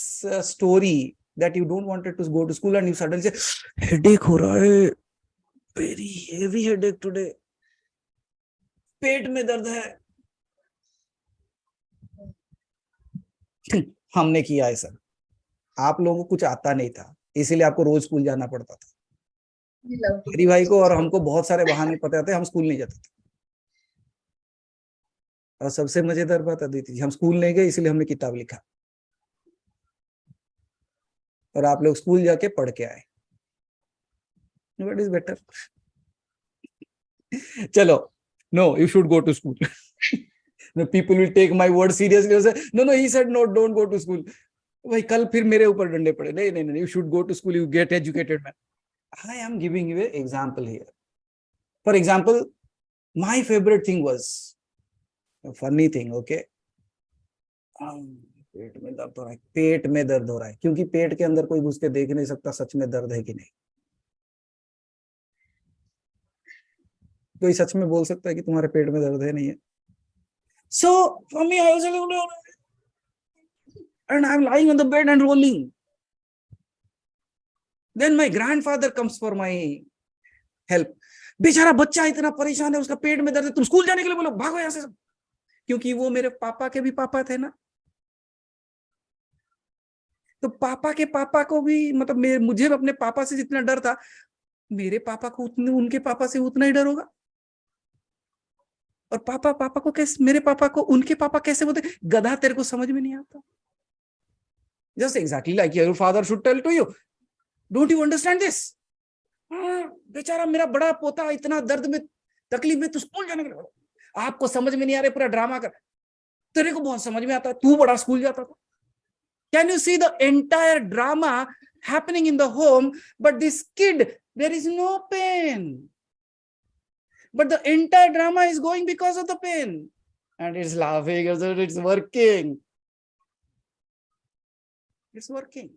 story that you don't wanted to go to school and you suddenly say headache हो रहा है, very heavy headache today, पेट में दर्द है. हमने किया है सर. आप लोगों को कुछ आता नहीं था, इसीलिए आपको रोज स्कूल जाना पड़ता था. हरी भाई को और हमको बहुत सारे बहाने पता थे, हम स्कूल नहीं जाते थे. और सबसे मजेदार बात अदिति जी, हम स्कूल नहीं गए इसलिए हमने किताब लिखा और आप लोग स्कूल जाके पढ़ के आए. What is better? चलो, no you should go to school. No, people will take my word seriously and say, no, he said no, don't go to school. भाई कल फिर मेरे ऊपर डंडे पड़े. नहीं, you should go to school, you get educated man. I am giving you an example here. For example, my favorite thing was a funny thing, okay? पेट में दर्द हो रहा है, पेट में दर्द हो रहा है, क्योंकि पेट के अंदर कोई घुस के देख नहीं सकता सच में दर्द है कि नहीं. कोई सच में बोल सकता है कि तुम्हारे पेट में दर्द है नहीं है? So for me, I was and I'm lying on the bed and rolling. Then my grandfather comes for my help. बेचारा बच्चा इतना परेशान है, उसका पेट में दर्द है, तुम स्कूल जाने के लिए बोलो, भागो यहाँ से सब. क्योंकि वो मेरे पापा के भी पापा थे ना. तो पापा के पापा को भी, मतलब मुझे अपने पापा से जितना डर था, मेरे पापा को उनके पापा से उतना ही डर होगा. और पापा को कैसे, मेरे पापा को उनके पापा कैसे बोलते? गधा, तेरे को समझ में नहीं आता. Just exactly like your father should tell to you. Don't you understand this? बेचारा मेरा बड़ा पोता इतना दर्द में, तकलीफ में, तू स्कूल जाने के लिए, आपको समझ में नहीं आ रहा, पूरा ड्रामा कर. तेरे को बहुत समझ में आता है, तू बड़ा स्कूल जाता था. Can you see the entire drama happening in the home? But this kid, there is no pain. But the entire drama is going because of the pain. And it's laughing as if it's working. It's working.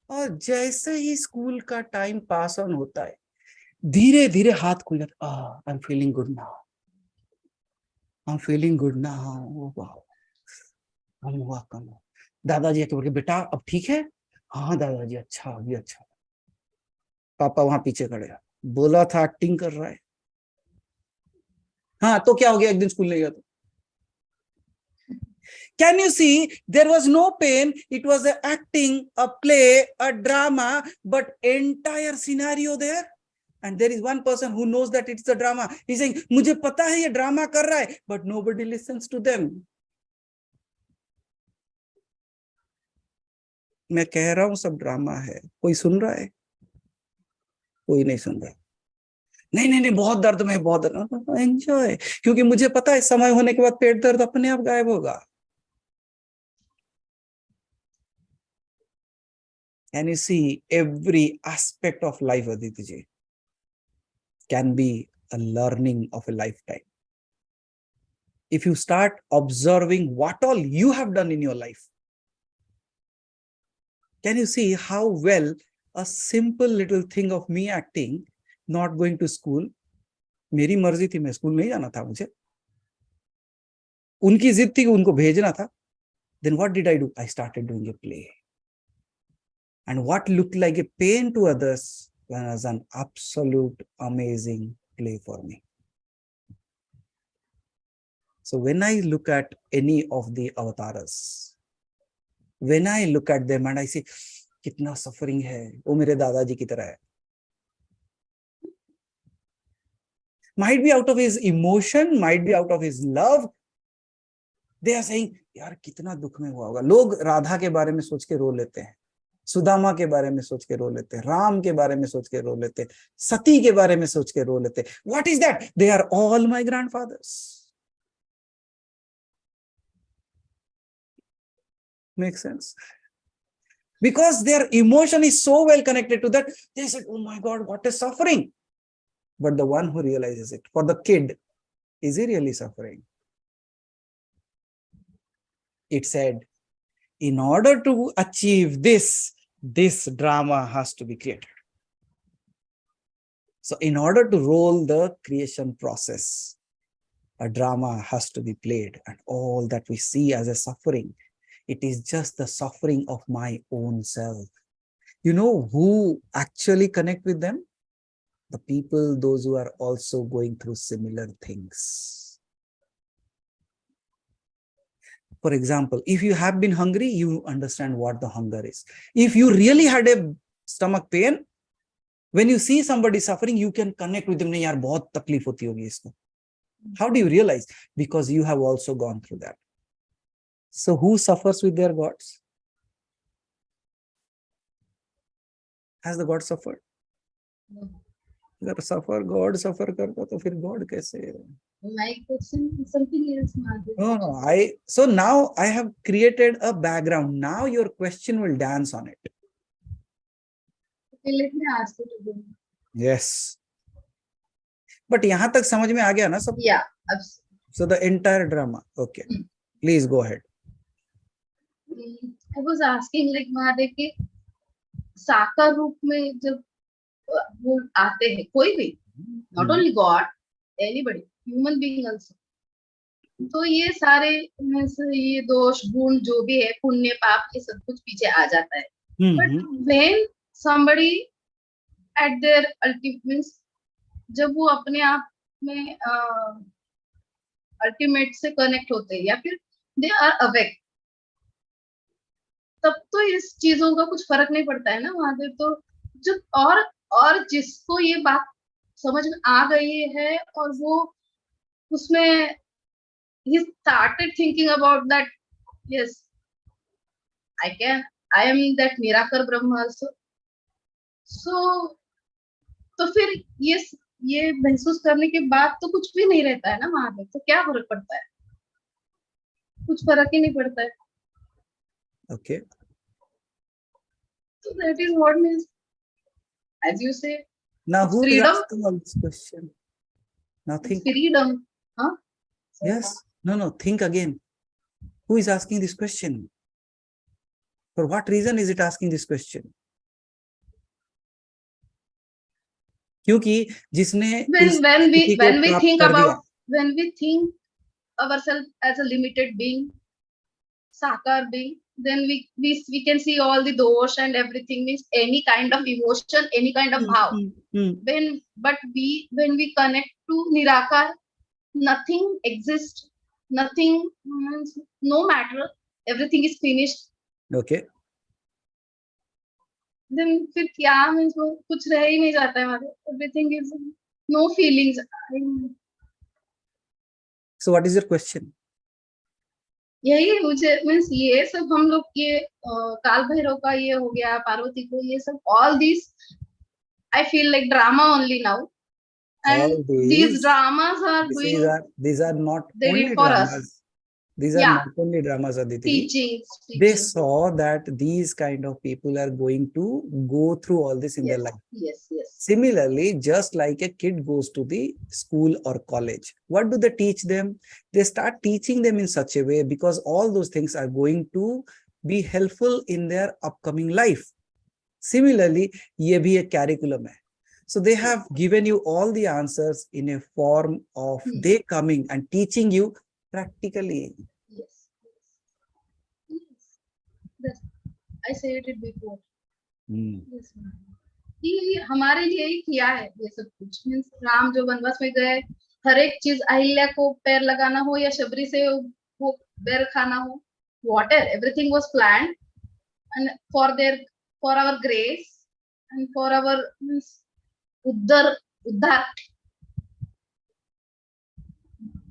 और जैसे ही school का time pass on होता है, धीरे धीरे हाथ खुल जाता. I am feeling good now. I am feeling good now. Wow, कम हुआ. दादाजी आके बोले, बेटा अब ठीक है? हाँ दादाजी, अच्छा, अभी अच्छा. पापा वहां पीछे खड़े, बोला था एक्टिंग कर रहा है. हाँ तो क्या हो गया, एक दिन स्कूल नहीं गया तो? Can you see, there was no pain, it was a acting, a play, a drama, but entire scenario there. And there is one person who knows that it's a drama. He's saying, मुझे पता है ये drama कर रहा है, but nobody listens to them. मैं कह रहा हूं सब ड्रामा है, कोई सुन रहा है? कोई नहीं सुन रहा. नहीं, बहुत दर्द में, बहुत दर्द. एंजॉय, क्योंकि मुझे पता है समय होने के बाद पेट दर्द अपने आप गायब होगा. Can you see, every aspect of life, Aditi ji, can be a learning of a lifetime. If you start observing what all you have done in your life, can you see how well a simple little thing of me acting, not going to school, मेरी मर्जी थी, मैं school नहीं जाना था, मुझे उनकी जिद थी कि उनको भेजना था. Then what did I do? I started doing a play. And what looked like a pain to others was an absolute amazing play for me. So when I look at any of the avatars, when I look at them and I say, कितना suffering है, वो मेरे दादाजी की तरह है. Might be out of his emotion, might be out of his love. They are saying, यार कितना दुख में हुआ होगा. लोग राधा के बारे में सोच के रो लेते हैं. सुदामा के बारे में सोच के रो लेते, राम के बारे में सोच के रो लेते, सती के बारे में सोच के रो लेते. What is that? They are all my grandfathers. Makes sense? Because their emotion is so well connected to that, they said, oh my God, what a suffering. But the one who realizes it, for the kid, is he really suffering? It said, in order to achieve this drama has to be created. So in order to roll the creation process, a drama has to be played, and all that we see as a suffering, it is just the suffering of my own self. You know who actually connect with them? The people, those who are also going through similar things. For example, if you have been hungry, you understand what the hunger is. If you really had a stomach pain, when you see somebody suffering, you can connect with them. नहीं यार बहुत तकलीफ होती होगी इसको. How do you realize? Because you have also gone through that. So who suffers with their gods? Has the God suffered? No. अगर suffer, God suffer करता तो फिर God कैसे? My question is something else, Madhu. No, so now I have created a background. Now your question will dance on it. Okay, let me ask you again. Yes. But यहाँ तक समझ में आ गया ना सब? Yeah, absolutely. So the entire drama. Okay. Please go ahead. I was asking like Mahadev के साकार रूप में जब वो आते हैं कोई भी, not only God, anybody, human being also. तो ये सारे में से ये दोष गुण जो भी है पुण्य पाप ये सब कुछ पीछे आ जाता है. But when somebody at their ultimate means जब वो अपने आप में अल्टीमेट से कनेक्ट होते हैं या फिर दे आर अवेक, तब तो इस चीजों का कुछ फर्क नहीं पड़ता है ना महादेव. तो जब और जिसको ये बात समझ में आ गई है और वो उसमें he started thinking about that, yes, I am that Nirakar Brahma also. So तो फिर ये महसूस करने के बाद तो कुछ भी नहीं रहता है ना महादेव. तो क्या फर्क पड़ता है? कुछ फर्क ही नहीं पड़ता है. Okay. So that is what means, as you say, Now who is freedom. asking all this question? Now think. Freedom. Huh? Yes. No. Think again. Who is asking this question? For what reason is it asking this question? क्योंकि जिसने when we think ourselves as a limited being, sakar being, then we can see all the dosh and everything, means any kind of emotion, any kind of bhav. When we connect to Nirakar, nothing exists, nothing means no matter, everything is finished. Okay. Then फिर क्या means वो कुछ रह ही नहीं जाता है हमारे. Everything is no feelings. So what is your question? यही मुझे means ये सब हम लोग ये काल भैरव का ये हो गया, पार्वती को ये सब, all these I feel like drama only now, and these dramas are these are not only for dramas. Us. These are not only dramas, Aditi. Teachings. They saw that these kind of people are going to go through all this in their life. Yes. Similarly, just like a kid goes to the school or college, what do they teach them? They start teaching them in such a way because all those things are going to be helpful in their upcoming life. Similarly, ये भी एक curriculum है. So they have given you all the answers in a form of they coming and teaching you practically. Yes. I said it before. Yes. ये हमारे लिए ही किया है ये सब कुछ. मीन्स राम जो वनवास में गए, हर एक चीज अहिल्या को पैर लगाना हो या शबरी से वो पैर खाना हो, whatever, everything was planned and for our grace and for our uddhar,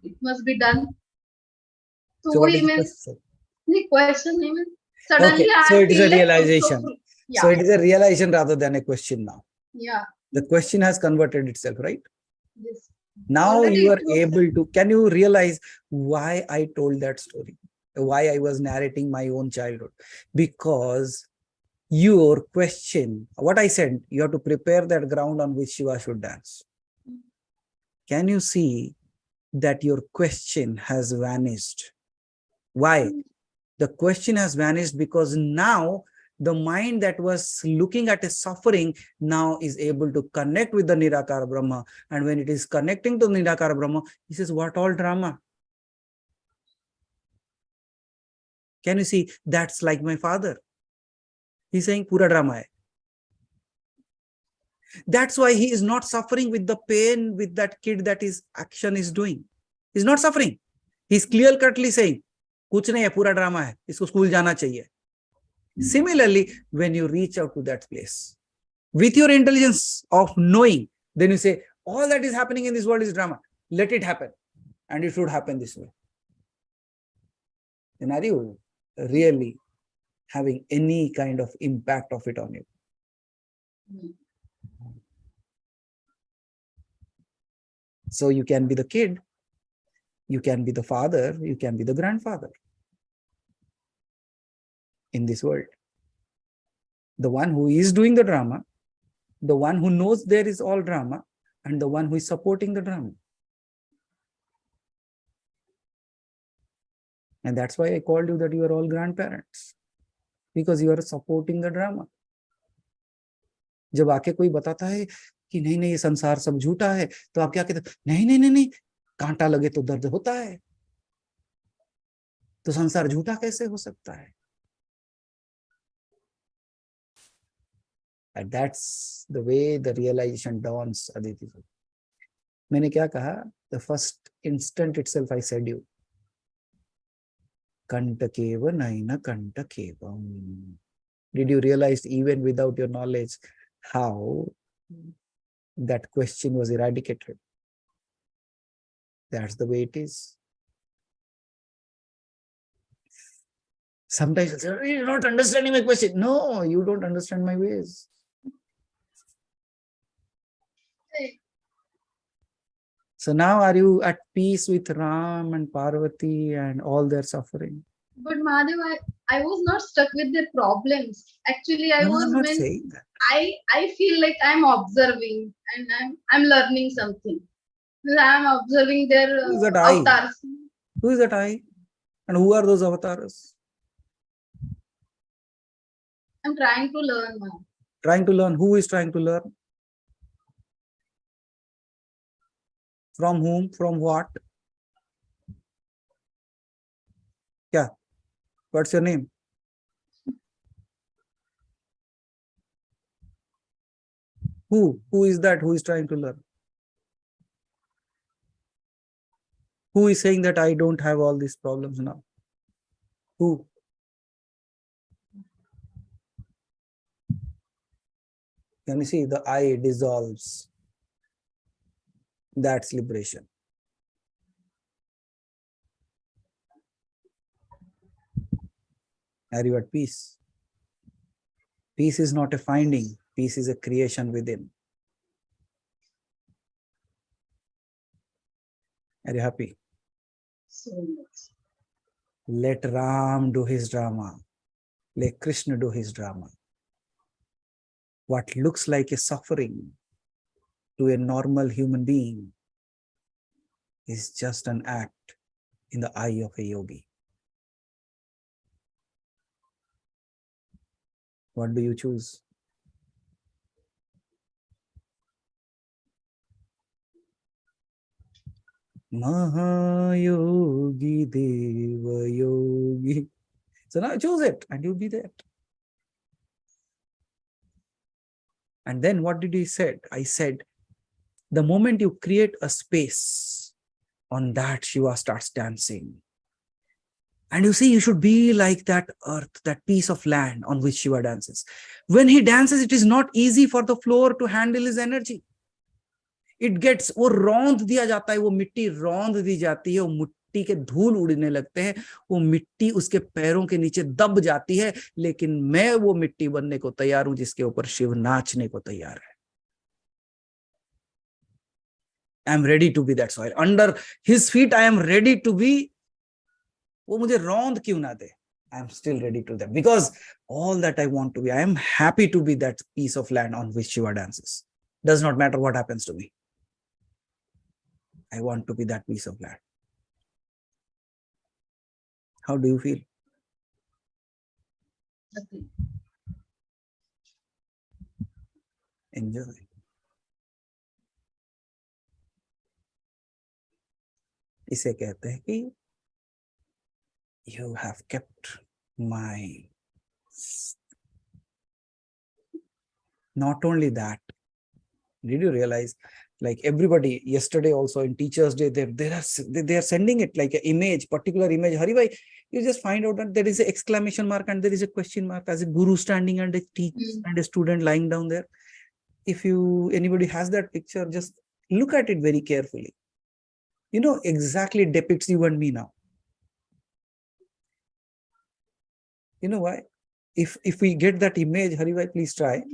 it must be done. So what we is the means question? the question means suddenly Okay, so it is a realization. So Yeah. it is a realization rather than a question now. Yeah. The question has converted itself, right? Yes. Now Already you it are was- able to, can you realize why I told that story? Why I was narrating my own childhood? Because your question, what I said, you have to prepare that ground on which Shiva should dance. Can you see that your question has vanished? Why? The question has vanished because now the mind that was looking at a suffering now is able to connect with the Nirakara Brahma. And when it is connecting to Nirakara Brahma, he says, what all drama? Can you see? That's like my father. He's saying, pura drama hai. That's why he is not suffering with the pain with that kid that his action is doing. He's not suffering. He's clear-cutly saying, kuch nahi hai, pura drama hai. Isko school jana chahiye. Similarly, when you reach out to that place, with your intelligence of knowing, then you say, all that is happening in this world is drama. Let it happen. And it should happen this way. Then are you really having any kind of impact of it on you? So you can be the kid, you can be the father, you can be the grandfather in this world. The one who is doing the drama, the one who knows there is all drama, and the one who is supporting the drama. And that's why I called you that you are all grandparents, because you are supporting the drama. जब आके कोई बताता है कि नहीं नहीं ये संसार सब झूठा है, तो आप क्या कहते? नहीं नहीं नहीं नहीं, कांटा लगे तो दर्द होता है, तो संसार झूठा कैसे हो सकता है? And that's the way the realization dawns, Aditi. मैंने क्या कहा? The first instant itself I said you, Kantakeva naina kantakevam. Did you realize even without your knowledge how that question was eradicated? That's the way it is. Sometimes you say, you're not understanding my question. No, you don't understand my ways. So now are you at peace with Ram and Parvati and all their suffering? But Mahadev, I was not stuck with their problems. Actually, I No, was I'm not meant, saying that. I feel like I'm observing and I'm learning something. I'm observing their Who is that I? avatars. Who is that I? And who are those avatars? I'm trying to learn now. Trying to learn. Who is trying to learn? From whom? From what? Yeah. What's your name? Who? Who is that? Who is trying to learn? Who is saying that I don't have all these problems now? Who? Can you see the I dissolves? That's liberation. Are you at peace? Peace is not a finding. Peace is a creation within. Are you happy? So much. Let Ram do his drama. Let Krishna do his drama. What looks like a suffering to a normal human being is just an act in the eye of a yogi. What do you choose? Mahayogi Deva Yogi. So now choose it and you'll be there. And then what did he say? I said, the moment you create a space, on that Shiva starts dancing. And you see, you should be like that earth, that piece of land on which Shiva dances. When he dances, it is not easy for the floor to handle his energy. It gets, वो रौंद दिया जाता है, वो मिट्टी रौंद दी जाती है, वो मिट्टी के धूल उड़ने लगते हैं, वो मिट्टी उसके पैरों के नीचे दब जाती है, लेकिन मैं वो मिट्टी बनने को तैयार हूं जिसके ऊपर शिव नाचने को तैयार है। I am ready to be that soil, under his feet I am ready to be. वो मुझे रौंद क्यों ना दे, I am still ready to that, because all that I want to be, I am happy to be that piece of land on which Shiva dances. Does not matter what happens to me. I want to be that piece of land. How do you feel? agree. Enjoy. इसे कहते हैं कि you have kept my, not only that, did you realize, like everybody yesterday also in Teachers Day, they are sending it like an image, particular image. Hari bhai, you just find out that there is an exclamation mark and there is a question mark as a guru standing and a teacher and a student lying down there. If anybody has that picture, just look at it very carefully. You know, exactly depicts you and me now. You know why? If we get that image, Hari bhai, please try.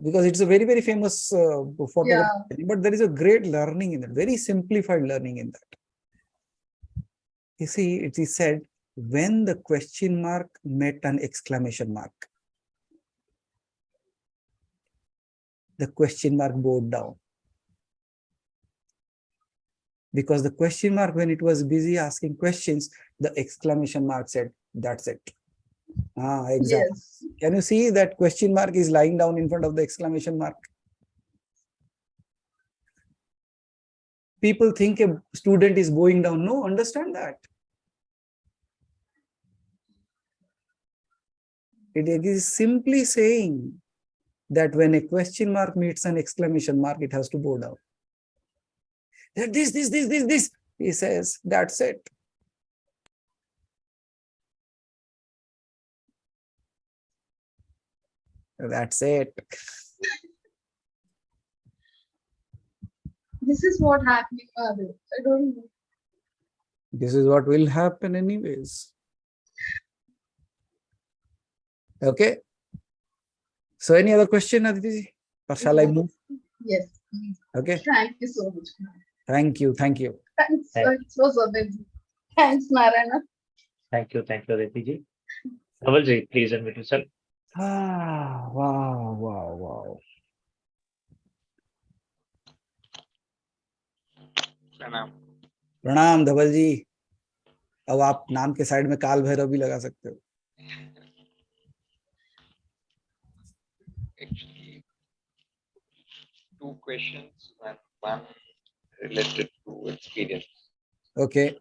Because it's a very, very famous photograph, but there is a great learning in it, very simplified learning in that. You see, it is said, when the question mark met an exclamation mark, the question mark bowed down. Because the question mark, when it was busy asking questions, the exclamation mark said, that's it. Exactly. Yes. Can you see that question mark is lying down in front of the exclamation mark? People think a student is bowing down. No, understand that. It is simply saying that when a question mark meets an exclamation mark, it has to bow down. That this. He says, that's it. That's it. This is what happening. I don't know. This is what will happen anyways. Okay. So any other question, Aditi? Or shall I move? Yes, please. Okay. Thank you so much. Thank you. Thank you. Thanks. It was amazing. Thanks, Narayana. Thank you, Aditi ji. Dhaval ji, please unmute yourself. Wow. प्रणाम धवल जी। अब आप नाम के side में काल भैरव भी लगा सकते हो। Actually, two questions and one related to experience. Okay.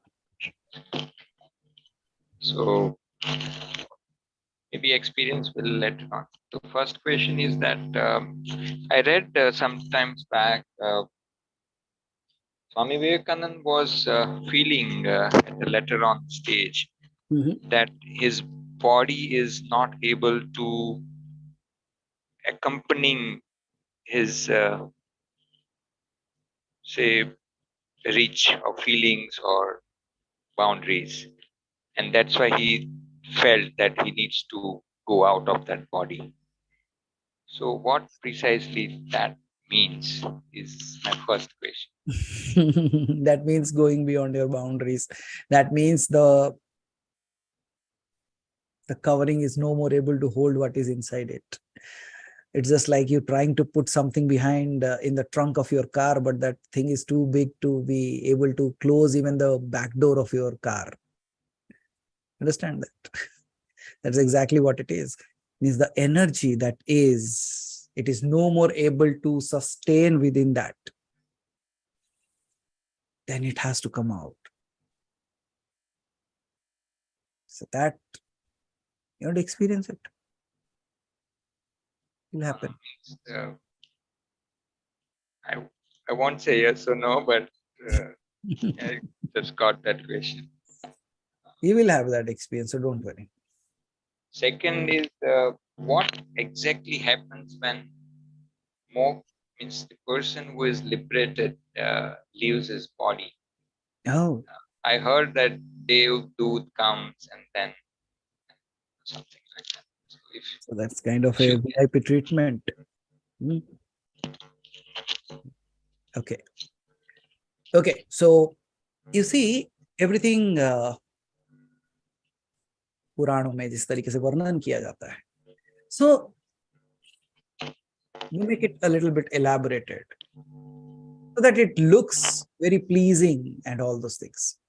So maybe experience will let on. The first question is that I read sometimes back Swami Vivekananda was feeling at the later on stage that his body is not able to accompanying his say reach of feelings or boundaries, and that's why he felt that he needs to go out of that body. So what precisely that means is my first question. That means going beyond your boundaries. That means the covering is no more able to hold what is inside it. It's just like you trying to put something behind in the trunk of your car, but that thing is too big to be able to close even the back door of your car. Understand that? That's exactly what it is. It means the energy that is, it is no more able to sustain within that. Then it has to come out. So that you have to experience it. It will happen. I won't say yes or no, but I just got that question. You will have that experience, so don't worry. Second is what exactly happens when moksha means the person who is liberated leaves his body. Oh, I heard that Devdut comes and then something like that. So if so that's kind of a you VIP treatment. Hmm. Okay. Okay. So you see everything पुराणों में जिस तरीके से वर्णन किया जाता है. So we make it a little bit elaborated so that it looks very pleasing and all those things.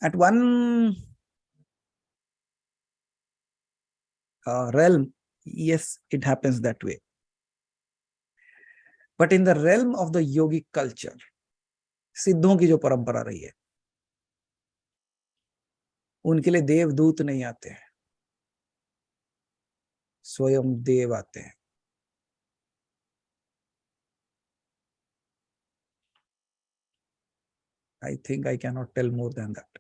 At one realm, yes, it happens that way. But in the realm of the yogic culture, सिद्धों की जो परंपरा रही है, उनके लिए देवदूत नहीं आते हैं, स्वयं देव आते हैं. I think I cannot tell more than that.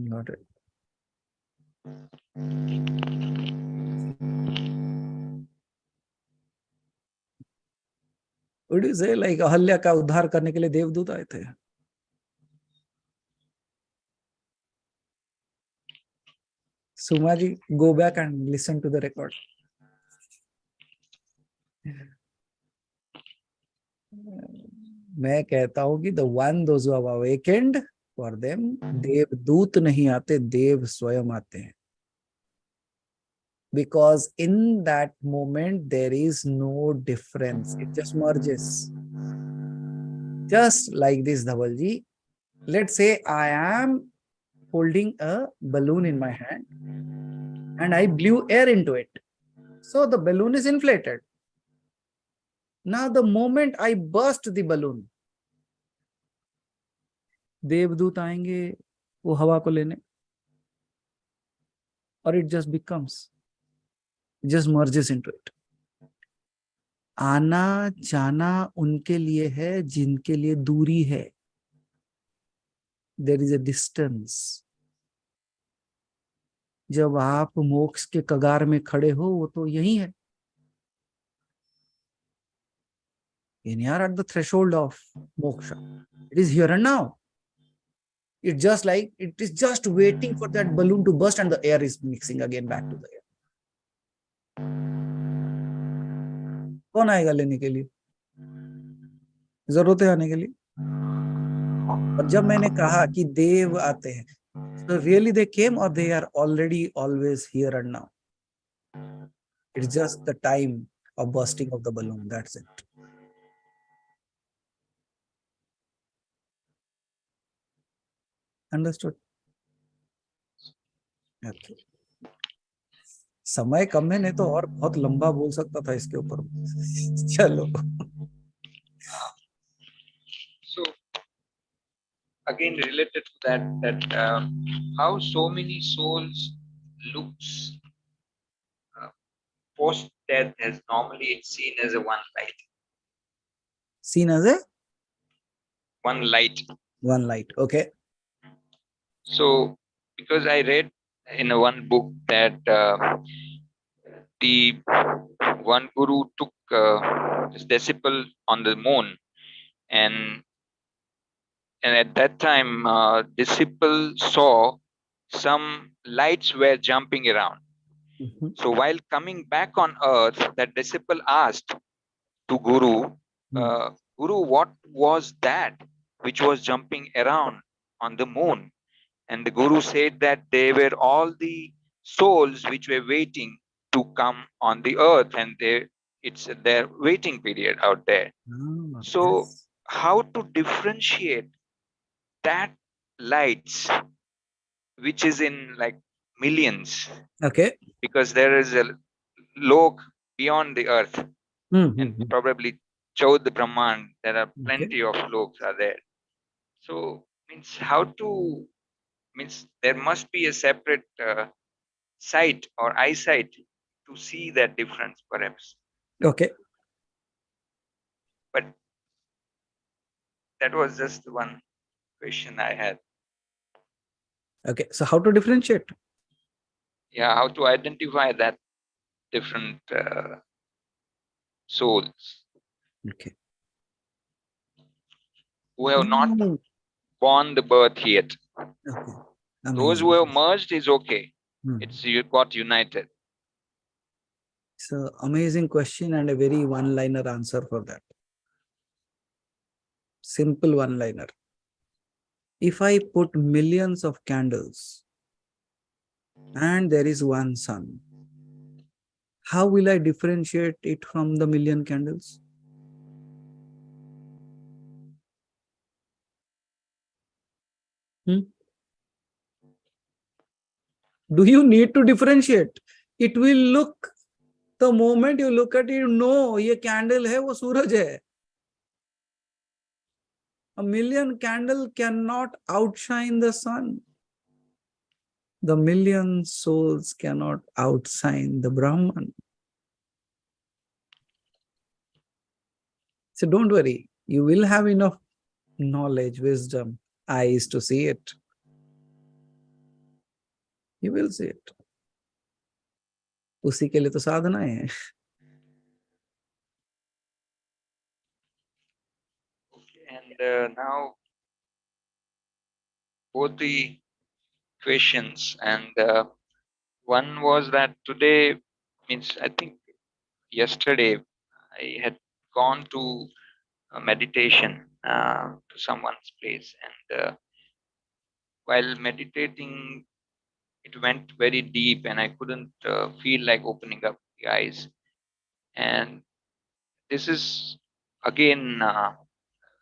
Got it. Would you say like Ahalya का उद्धार करने के लिए देवदूत आए थे? Suma ji, go back and listen to the record. मैं कहता हूं कि the one those who have awakened, for them देवदूत नहीं आते, देव स्वयं आते हैं. Because in that moment there is no difference, it just merges. Just like this, Dhavalji. Let's say I am holding a balloon in my hand and I blew air into it. So the balloon is inflated. Now the moment I burst the balloon, देवदूत आएंगे वो हवा को लेने, or it just becomes, it just merges into it. आना जाना उनके लिए है जिनके लिए दूरी है. There is a distance. जब आप मोक्ष के कगार में खड़े हो वो तो यही है. And you are at the threshold of moksha. It is here and now. It's just like it is just waiting for that balloon to burst and the air is mixing again back to the air. कौन आएगा लेने के लिए? जरूरत है आने के लिए. और जब मैंने कहा कि देव आते हैं, so really they came or they are already always here and now? It's just the time of bursting of the balloon. That's it. Understood? Okay. समय कम है, नहीं तो और बहुत लंबा बोल सकता था इसके ऊपर. चलो. So again related to that how so many souls looks post death as normally it's seen as a one light. Seen as a One light. one light. Okay. So because I read in a one book that the one guru took his disciple on the moon, and at that time disciple saw some lights were jumping around. Mhm. So while coming back on earth, that disciple asked to Guru, Guru, what was that which was jumping around on the moon? And the Guru said that they were all the souls which were waiting to come on the earth, and it's their waiting period out there. Ah, So yes. how to differentiate that lights which is in like millions, Okay. because there is a lok beyond the earth, and probably Chaud Brahman, there are plenty of loks are there. So means how to, means there must be a separate sight or eyesight to see that difference perhaps. Okay. But that was just one question I had. Okay. So how to differentiate? Yeah, how to identify that different souls Okay. who have not Mm, born the birth yet. okay. Those who have Amazing. merged is okay. Hmm. It's you got united. It's an amazing question and a very one-liner answer for that. Simple one-liner. If I put millions of candles and there is one sun, how will I differentiate it from the million candles? Hmm? Do you need to differentiate? It will look, the moment you look at it, you know, ये candle है, वो सूरज है. A million candle cannot outshine the sun. The million souls cannot outshine the Brahman. So don't worry, you will have enough knowledge, wisdom, eyes to see it. You will see it. उसी के लिए तो साधनाएं हैं. And now both the questions, and one was that today, means I think yesterday I had gone to a meditation to someone's place, and while meditating it went very deep and I couldn't feel like opening up the eyes. And this is again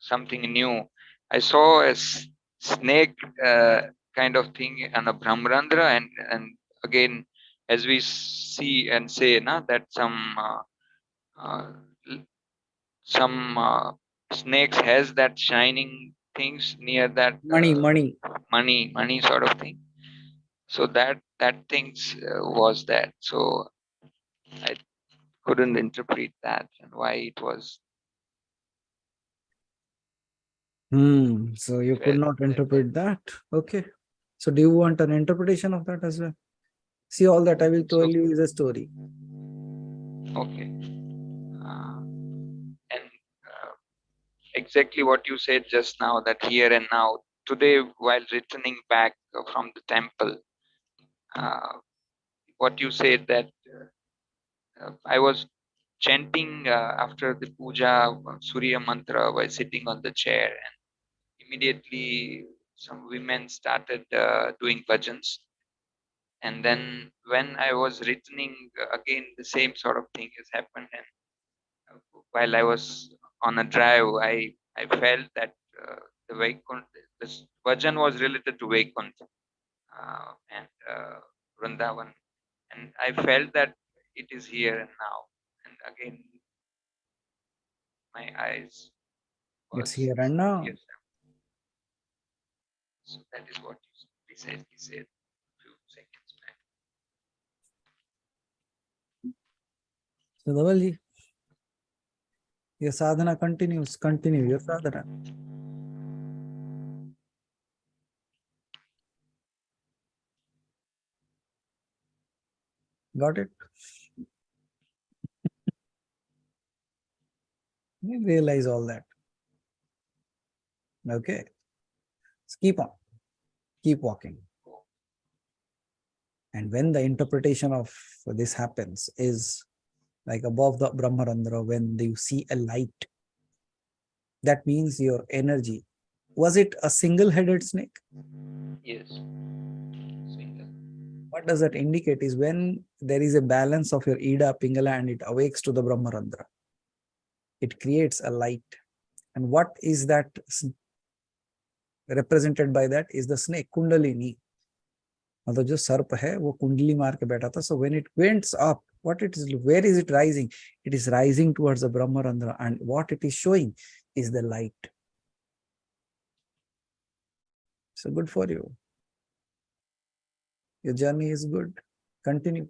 something new. I saw a snake kind of thing on a Brahmarandra, and again, as we see and say, na, that uh, some snakes has that shining things near that money sort of thing. So that things was that. So I couldn't interpret that and why it was. So you could felt not like interpret that. Okay. So do you want an interpretation of that as well? See, all that I will tell you is a story. Okay. And exactly what you said just now, that here and now, today while returning back from the temple, what you said that I was chanting after the puja Surya mantra while sitting on the chair, and immediately some women started doing bhajans. And then when I was returning again, the same sort of thing has happened. And while I was on a drive, I felt that the Vaikuntha, this bhajan was related to Vaikuntha and Vrindavan, and I felt that it is here and now. And again, my eyes It's was here and now. yes. So that is what he said. He said a few seconds back. So Dhavalji, your sadhana continues. Continue your sadhana. Got it? You realize all that. Okay. Just keep on. Keep walking. And when the interpretation of this happens is like above the Brahmarandra, when you see a light, that means your energy. Was it a single-headed snake? Yes. Single. What does that indicate is when there is a balance of your Ida, Pingala, and it awakes to the Brahmarandra. It creates a light. And what is that represented by that is the snake, Kundalini. मतलब जो सर्प है वो कुंडली मार के बैठा था. So when it went up, what it is, where is it rising? It is rising towards the Brahmarandra, and what it is showing is the light. So good for you. Your journey is good. Continue.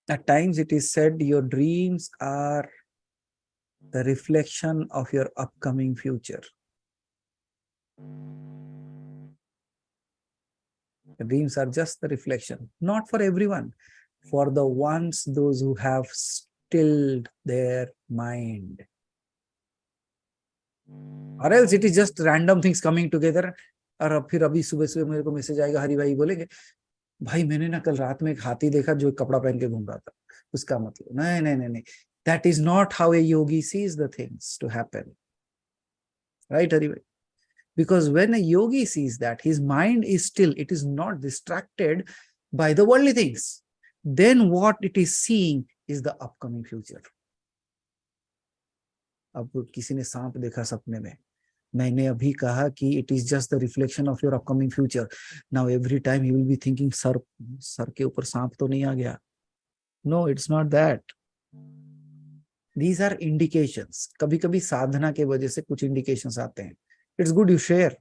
At times it is said your dreams are the reflection of your upcoming future. The dreams are just the reflection, not for everyone, for the ones, those who have stilled their mind. Or else it is just random things coming together. और अब फिर अभी सुबह सुबह मेरे को message आएगा, हरि भाई बोलेंगे, भाई मैंने ना कल रात में एक हाथी देखा जो कपड़ा पहन के घूम रहा था. उसका मतलब नहीं नहीं नहीं नहीं. That is not how a yogi sees the things to happen. Right, Hari bhai? Because when a yogi sees that, his mind is still, it is not distracted by the worldly things. Then what it is seeing is the upcoming future. अब किसी ने सांप देखा सपने में, मैंने अभी कहा कि it is just the reflection of your upcoming future. Now every time he will be thinking, sir के ऊपर सांप तो नहीं आ गया. No, it's not that. These are indications. कभी कभी साधना के वजह से कुछ indications आते हैं. It's good you share.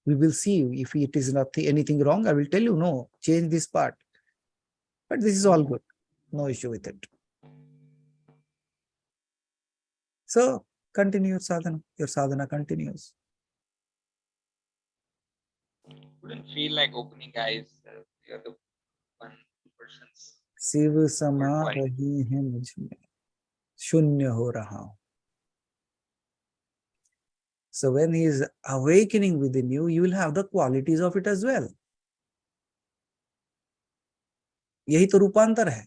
We will see if it is nothing, anything wrong. I will tell you, no, change this part. But this is all good. No issue with it. So continue your sadhana. Your sadhana continues. Wouldn't feel like opening eyes. You're the one person's. Shiv समा रही है मुझ में, शून्य हो रहा हूं. So when he is awakening within you, you will have the qualities of it as well. यही तो रूपांतर है.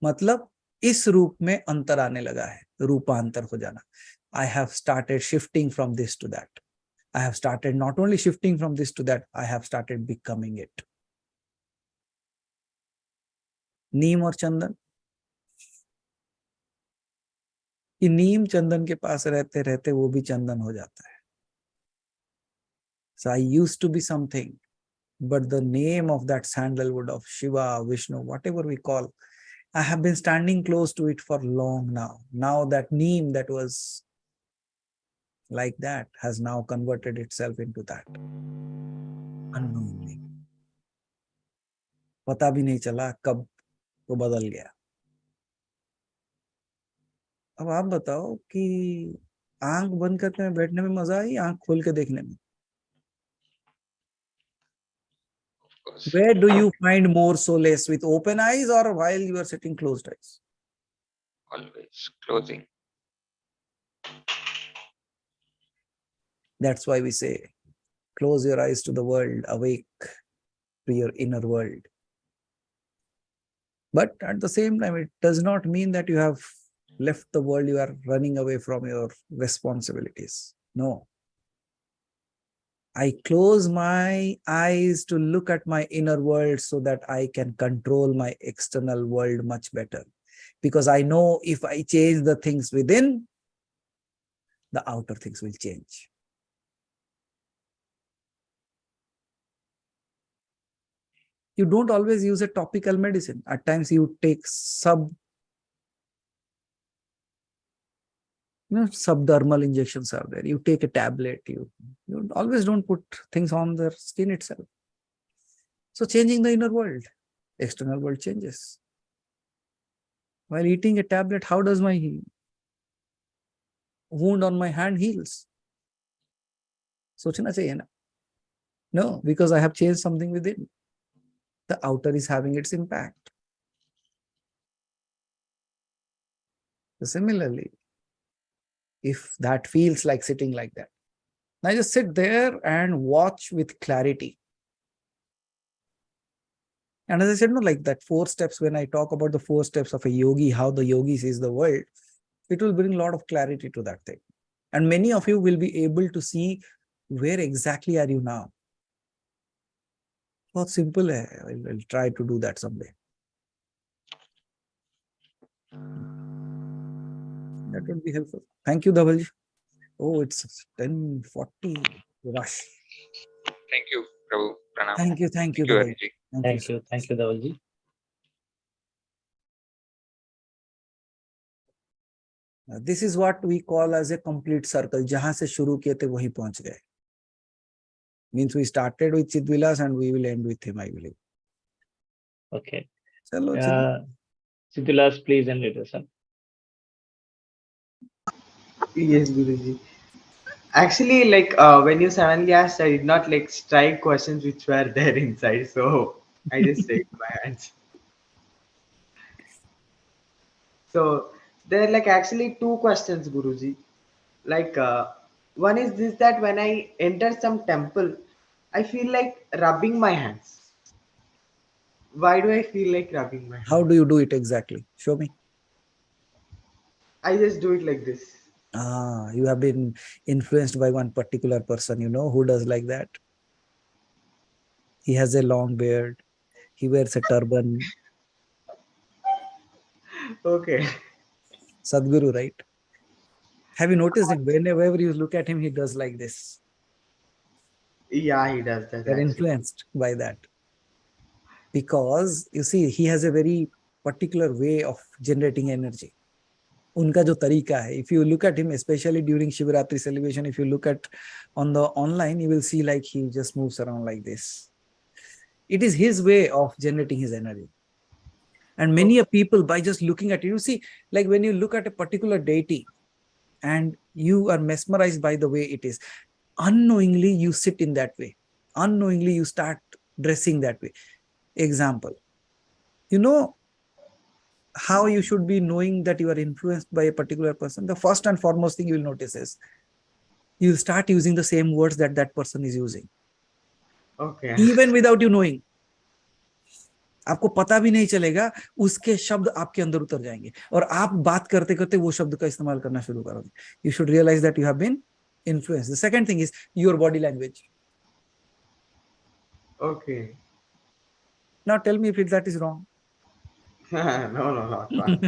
मतलब इस रूप में अंतर आने लगा है, रूपांतर हो जाना. I have started shifting from this to that. I have started not only shifting from this to that, I have started becoming it. नीम और चंदन, कि नीम चंदन के पास रहते रहते वो भी चंदन हो जाता है. So I used to be something, but the name of that sandalwood of Shiva, Vishnu, whatever we call, I have been standing close to it for long now. Now that neem that was like that has now converted itself into that. Unknowingly. पता भी नहीं चला कब वो बदल गया. अब आप बताओ कि आंख बंद करके बैठने में मजा आई, आंख खोल के देखने में? Where do you find more solace, with open eyes or while you are sitting closed eyes? Always closing. That's why we say, close your eyes to the world, awake to your inner world. But at the same time, it does not mean that you have left the world, you are running away from your responsibilities. No. I close my eyes to look at my inner world so that I can control my external world much better. Because I know if I change the things within, the outer things will change. You don't always use a topical medicine. At times you take subdermal injections are there. You take a tablet. You always don't put things on the skin itself. So changing the inner world, external world changes. While eating a tablet, how does my wound on my hand heals? सोचना चाहिए ना? No, because I have changed something within. The outer is having its impact. So similarly, if that feels like sitting like that, now just sit there and watch with clarity. And as I said, no, like that 4 steps, when I talk about the 4 steps of a yogi, how the yogi sees the world, it will bring a lot of clarity to that thing. And many of you will be able to see where exactly are you now. बहुत simple hai. I'll try to do that someday. That would be helpful. Thank you, Dhavalji. Oh, it's 10:40. Rush. Thank you, Prabhu. Pranam. Thank you, Thank you, Dhavalji. Harijit. Thank you, Dhavalji. This is what we call as a complete circle. जहां से शुरू किए थे वहीं पहुंच गए. Means we started with Chidvilas and we will end with him, I believe. Okay. Chalo, Chidvilas, please end it, sir. Yes, Guruji. Actually, like when you suddenly asked, I did not like strike questions which were there inside. So I just say my hands. So there are like actually two questions, Guruji. Like one is this, that when I enter some temple, I feel like rubbing my hands. Why do I feel like rubbing my How hands? do you do it exactly? Show me. I just do it like this. Ah, you have been influenced by one particular person, you know, who does like that. He has a long beard. He wears a turban. Okay. Sadhguru, right? Have you noticed him? Whenever you look at him, he does like this. Yeah, he does that They're actually. influenced by that. Because you see, he has a very particular way of generating energy. उनका जो तरीका है, if you look at him, especially during Shivratri celebration, if you look at on the online, you will see like he just moves around like this. It is his way of generating his energy. And many people, by just looking at it, you see, like when you look at a particular deity and you are mesmerized by the way it is, unknowingly you sit in that way. Unknowingly you start dressing that way. Example, you know how you should be knowing that you are influenced by a particular person? The first and foremost thing you will notice is you'll start using the same words that that person is using, Okay. even without you knowing. आपको पता भी नहीं चलेगा, उसके शब्द आपके अंदर उतर जाएंगे और आप बात करते करते वो शब्द का इस्तेमाल करना शुरू करोगे. You should realize that you have been influenced. The second thing is your body language. Okay. Now tell me if that is wrong. No, not one.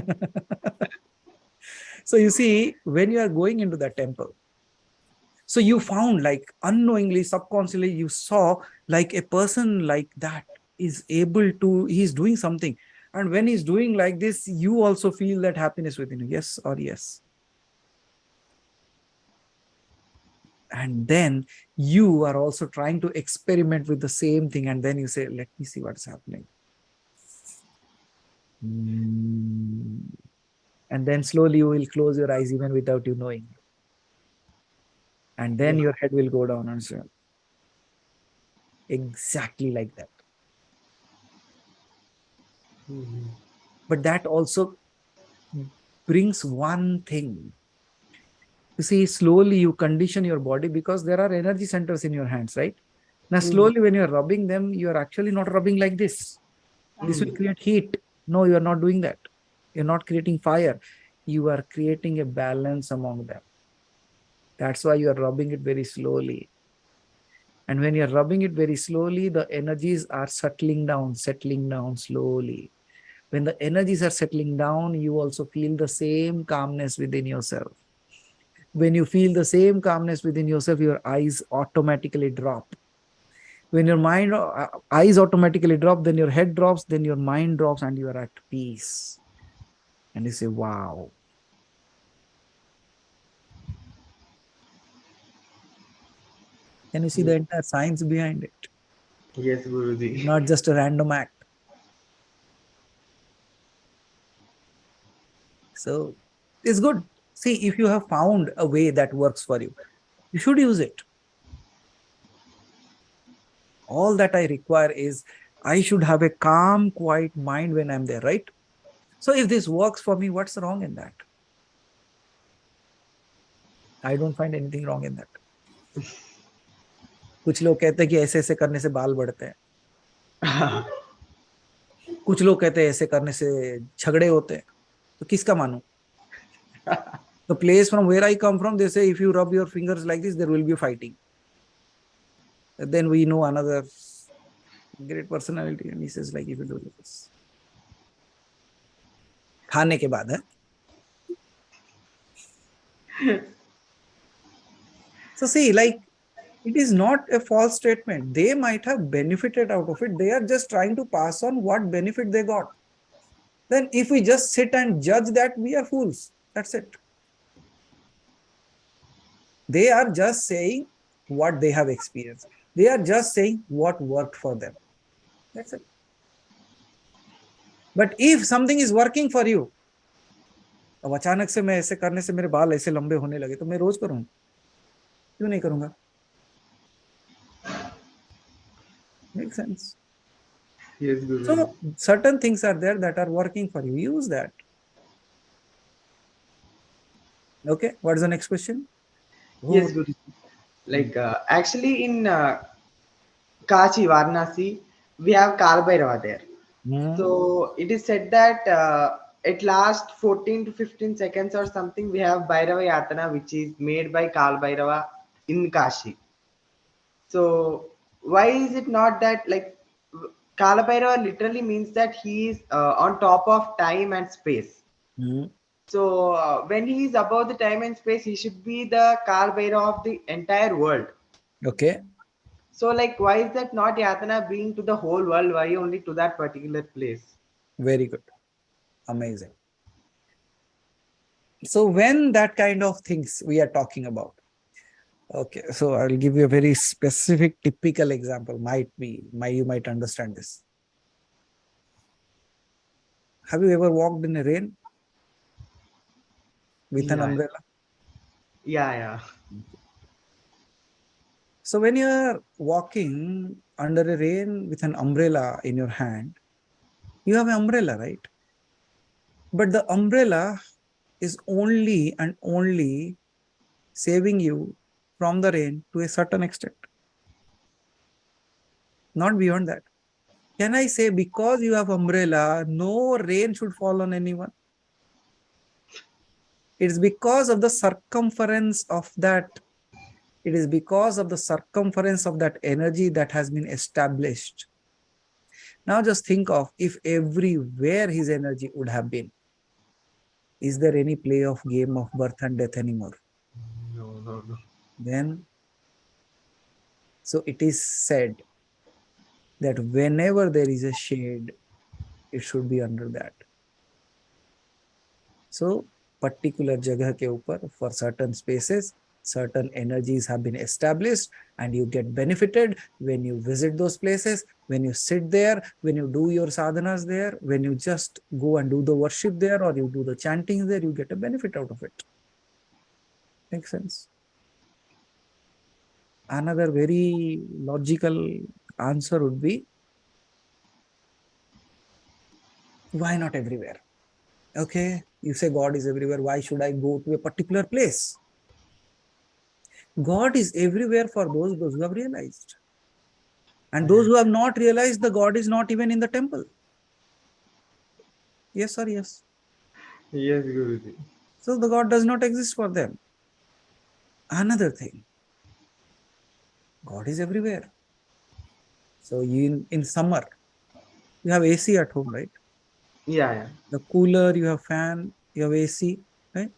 So you see, when you are going into that temple, so you found like unknowingly, subconsciously, you saw like a person like that is able to, he's doing something. And when he's doing like this, you also feel that happiness within you. Yes or yes. And then you are also trying to experiment with the same thing. And then you say, let me see what's happening. And then slowly you will close your eyes even without you knowing. And then your head will go down and so exactly like that. But that also brings one thing. You see, slowly you condition your body because there are energy centers in your hands, right? Now, slowly when you're rubbing them, you are actually not rubbing like this. This will create heat. No, you are not doing that. You're not creating fire. You are creating a balance among them. That's why you are rubbing it very slowly. And when you're rubbing it very slowly, the energies are settling down slowly. When the energies are settling down, you also feel the same calmness within yourself. When you feel the same calmness within yourself, your eyes automatically drop. When your eyes automatically drop, then your head drops, then your mind drops, and you are at peace. And you say, wow. Can you see the entire science behind it? Yes, Guruji. Not just a random act. So it's good. See, if you have found a way that works for you, you should use it. All that I require is I should have a calm, quiet mind when I'm there, right? So if this works for me, what's wrong in that? I don't find anything wrong in that. कुछ लोग कहते हैं कि ऐसे ऐसे करने से बाल बढ़ते हैं. कुछ लोग कहते हैं ऐसे करने से झगड़े होते हैं. तो किसका मानूं? The place from where I come from, they say if you rub your fingers like this, there will be fighting. And then we know another great personality, and he says like if you do this. खाने के बाद है. So see, like it is not a false statement. They might have benefited out of it. They are just trying to pass on what benefit they got. Then if we just sit and judge that, we are fools. That's it. They are just saying what they have experienced. They are just saying what worked for them. That's it. But if something is working for you, अब अचानक से मैं ऐसे करने से मेरे बाल ऐसे लंबे होने लगे तो मैं रोज करूं, क्यों नहीं करूंगा? Makes sense. Yes, Guruji. So certain things are there that are working for you. Use that. Okay. What is the next question? Yes, Oh, Guruji. Like actually in Kashi, Varanasi, we have Kal Bhairava there. So it is said that at last 14 to 15 seconds or something, we have Bhairava Yatana, which is made by Kal Bhairava in Kashi. So why is it not that like Kala Bhairava literally means that he is on top of time and space. Mhm. So when he is above the time and space, he should be the Kal Bhairava of the entire world. Okay. So like why is that not Yatana being to the whole world? Why only to that particular place? Very good. Amazing. So when that kind of things we are talking about. Okay, so I'll give you a very specific, typical example. You might understand this. Have you ever walked in the rain with an Yeah, umbrella? yeah. So when you are walking under a rain with an umbrella in your hand, you have an umbrella, right? But the umbrella is only and only saving you from the rain to a certain extent, not beyond that. Can I say because you have umbrella, no rain should fall on anyone? It is because of the circumference of that. It is because of the circumference of that energy that has been established. Now just think of if everywhere his energy would have been. Is there any play of game of birth and death anymore? No. Then, so it is said that whenever there is a shade, it should be under that. So, particular jagah ke upar, for certain spaces, certain energies have been established and you get benefited when you visit those places, when you sit there, when you do your sadhanas there, when you just go and do the worship there or you do the chanting there, you get a benefit out of it. Makes sense? Another very logical answer would be, why not everywhere? Okay, you say God is everywhere. Why should I go to a particular place? God is everywhere for those who have realized. And those who have not realized, the God is not even in the temple. Yes or yes? Yes, Guruji. So the God does not exist for them. Another thing, God is everywhere. So in summer, you have AC at home, right? Yeah. The cooler, you have fan, you have AC, right?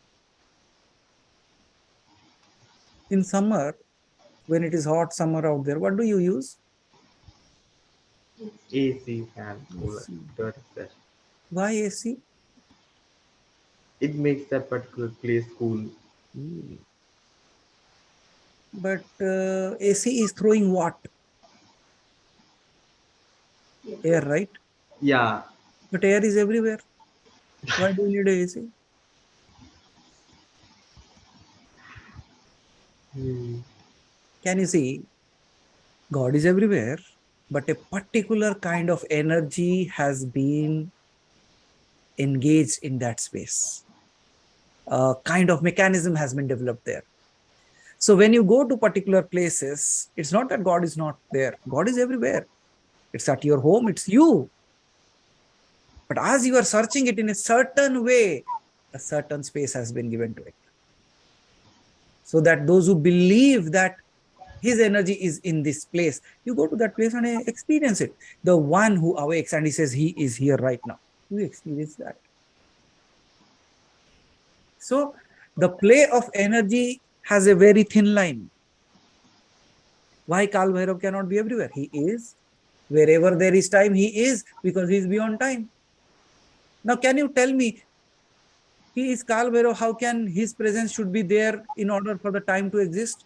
In summer, when it is hot summer out there, what do you use? AC fan cooler. AC. That is that. Why AC? It makes that particular place cool. But AC is throwing what? Air, right? Yeah. But air is everywhere. Why do you need AC? Hmm. Can you see? God is everywhere, but a particular kind of energy has been engaged in that space. A kind of mechanism has been developed there. So when you go to particular places, it's not that God is not there. God is everywhere. It's at your home, it's you. But as you are searching it in a certain way, a certain space has been given to it. So that those who believe that his energy is in this place, you go to that place and experience it. The one who awakes and he says he is here right now, you experience that. So the play of energy has a very thin line. Why Kal Bhairav cannot be everywhere? He is. Wherever there is time, he is, because he is beyond time. Now, can you tell me, he is Kal Bhairav, how can his presence should be there in order for the time to exist?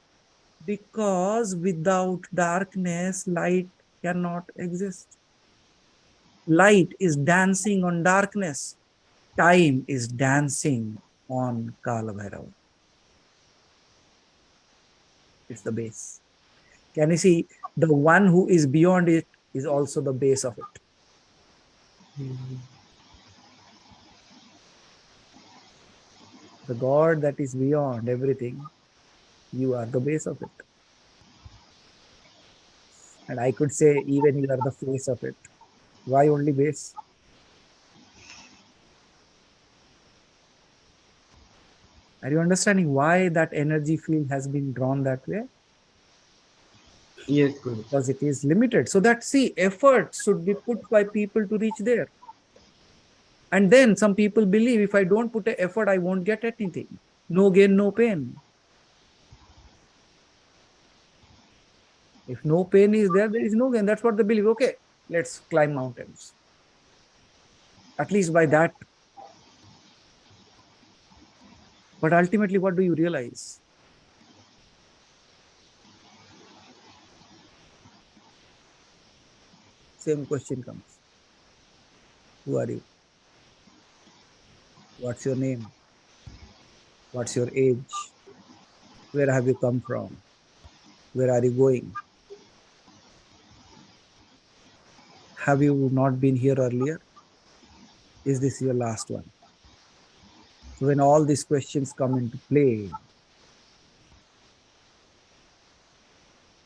Because without darkness, light cannot exist. Light is dancing on darkness. Time is dancing on Kala Bhairava. It's the base. Can you see? The one who is beyond it is also the base of it. Mhm. The God that is beyond everything, you are the base of it. And I could say even you are the face of it. Why only base? Are you understanding why that energy field has been drawn that way? Yes, Guru. Because it is limited. So that, see, effort should be put by people to reach there. And then some people believe if I don't put an effort, I won't get anything. No gain, no pain. If no pain is there, there is no gain. That's what they believe. Okay, let's climb mountains. At least by that. But ultimately, what do you realize? Same question comes. Who are you? What's your name? What's your age? Where have you come from? Where are you going? Have you not been here earlier? Is this your last one? So when all these questions come into play,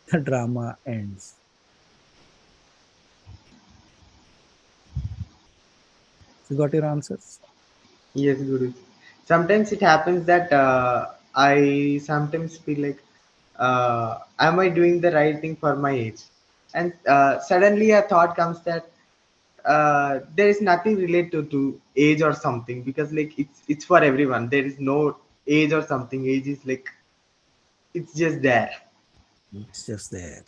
the drama ends. You got your answers? Yes, Guru. Sometimes it happens that I sometimes feel like, am I doing the right thing for my age? And suddenly a thought comes that there is nothing related to age or something, because like it's for everyone. There is no age or something. Age is like, it's just there. It's just there.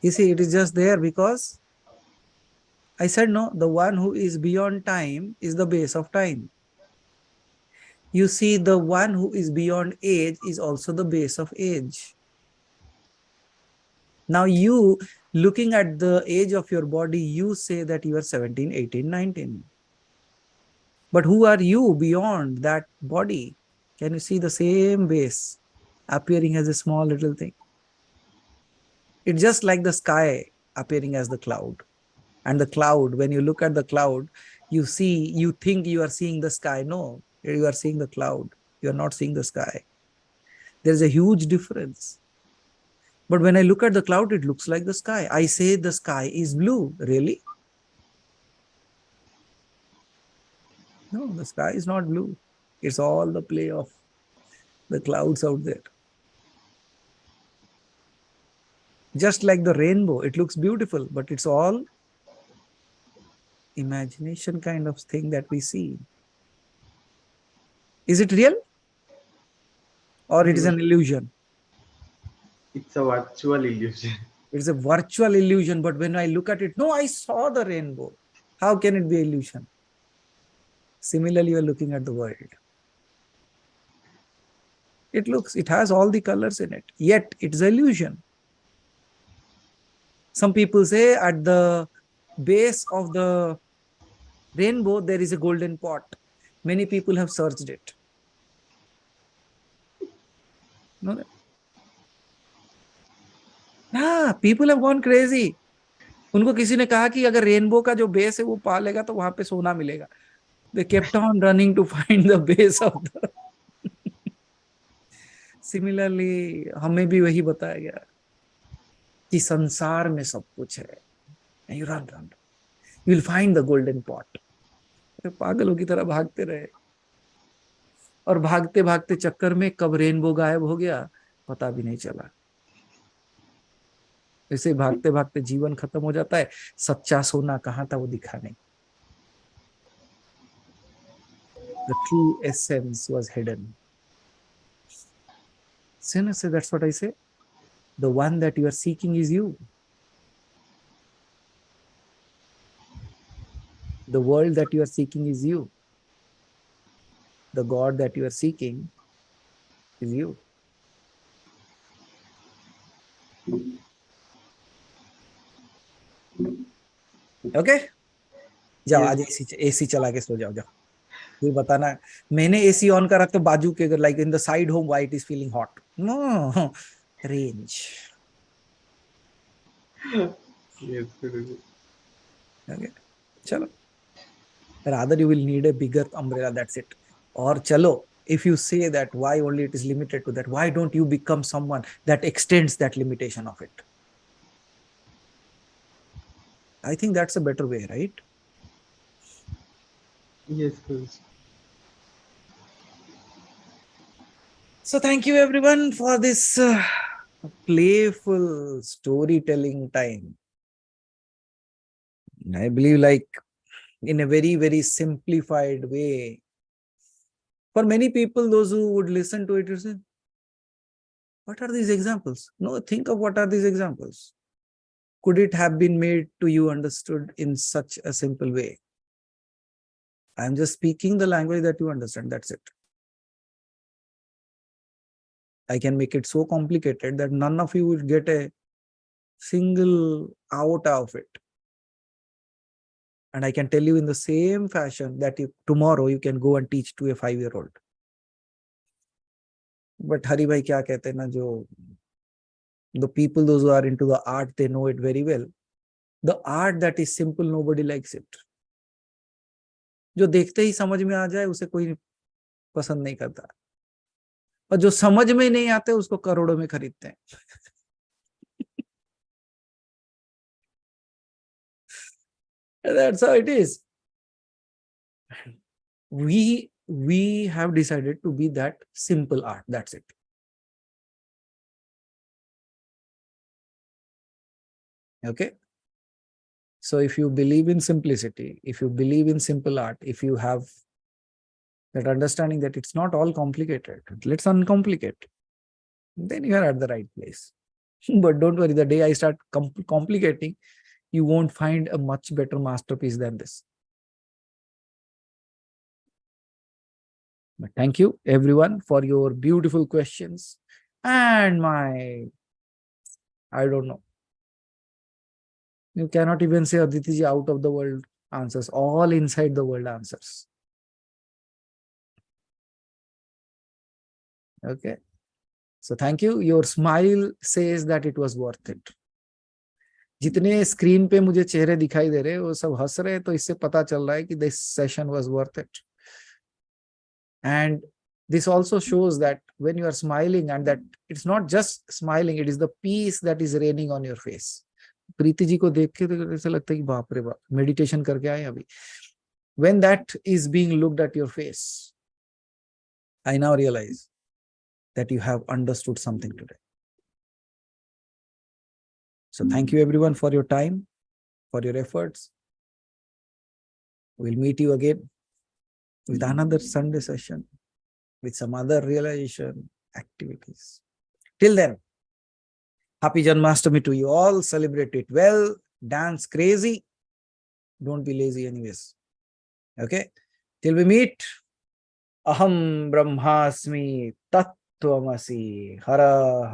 You see, it is just there because I said no, the one who is beyond time is the base of time. You see, the one who is beyond age is also the base of age. Now you, looking at the age of your body, you say that you are 17, 18, 19. But who are you beyond that body? Can you see the same base appearing as a small little thing? It's just like the sky appearing as the cloud. And the cloud, when you look at the cloud, you think you are seeing the sky. No, you are seeing the cloud. You are not seeing the sky. There's a huge difference. But when I look at the cloud, it looks like the sky. I say the sky is blue. Really? No, the sky is not blue. It's all the play of the clouds out there. Just like the rainbow, it looks beautiful, but it's all imagination kind of thing that we see. Is it real? Or it is an illusion? It's a virtual illusion. It's a virtual illusion, but when I look at it, no, I saw the rainbow. How can it be illusion? Similarly, you are looking at the world. It has all the colors in it, yet it's an illusion. Some people say at the base of the rainbow, there is a golden pot. Many people have searched it. No? People have gone crazy. उनको किसी ने कहा कि अगर rainbow का जो base है वो पा लेगा तो वहां पे सोना मिलेगा. They kept on running to find the base of the. Similarly, हमें भी वही बताया गया कि संसार में सब कुछ है. And you run. You will find the golden pot. पागलों की तरह भागते रहे और भागते भागते चक्कर में कब रेनबो गायब हो गया पता भी नहीं चला. ऐसे भागते भागते जीवन खत्म हो जाता है. सच्चा सोना कहाँ था वो दिखा नहीं. The true essence was hidden. Sinner say, that's what I say. The one that you are seeking is you. The world that you are seeking is you. The God that you are seeking is you. Okay? जाओ आज AC चला के सो जाओ. कोई बताना मैंने AC on करा तो बाजू के like in the side home why it is feeling hot. No, range. Yes, Guruji. Okay, चलो. Rather, you will need a bigger umbrella. That's it. Or chalo, if you say that why only it is limited to that, why don't you become someone that extends that limitation of it? I think that's a better way, right? Yes, Guruji. So thank you everyone for this playful storytelling time. I believe like in a very, very simplified way. For many people, those who would listen to it, you say, what are these examples? No, think of what are these examples. Could it have been made to you understood in such a simple way? I'm just speaking the language that you understand. That's it. I can make it so complicated that none of you will get a single iota of it. And I can tell you in the same fashion that tomorrow you can go and teach to a 5-year-old. But Hari Bhai kya kehte hain na, jo the people, those who are into the art, they know it very well. The art that is simple, nobody likes it. जो देखते ही समझ में आ जाए उसे कोई पसंद नहीं करता, और जो समझ में नहीं आते उसको करोड़ों में खरीदते हैं. That's how it is. We have decided to be that simple art. That's it. Okay. So if you believe in simplicity, if you believe in simple art, if you have that understanding that it's not all complicated, let's uncomplicate, then you are at the right place. But don't worry, the day I start complicating, you won't find a much better masterpiece than this. But thank you everyone for your beautiful questions and I don't know. You cannot even say Aditi ji out of the world answers, all inside the world answers. Okay. So thank you. Your smile says that it was worth it. जितने screen पे मुझे चेहरे दिखाई दे रहे हैं वो सब हंस रहे हैं, तो इससे पता चल रहा है कि this session was worth it. And this also shows that when you are smiling, and that it's not just smiling, it is the peace that is raining on your face. Preeti ji को देख के तो ऐसा लगता है कि बाप रे बाप मेडिटेशन करके आए अभी. When that is being looked at your face, I now realize that you have understood something today. So thank you everyone for your time, for your efforts. We'll meet you again with another Sunday session, with some other realization activities. Till then, happy Janmashtami to you all. Celebrate it well. Dance crazy. Don't be lazy anyways. Okay? Till we meet. Aham Brahmasmi Tattvamasi Hara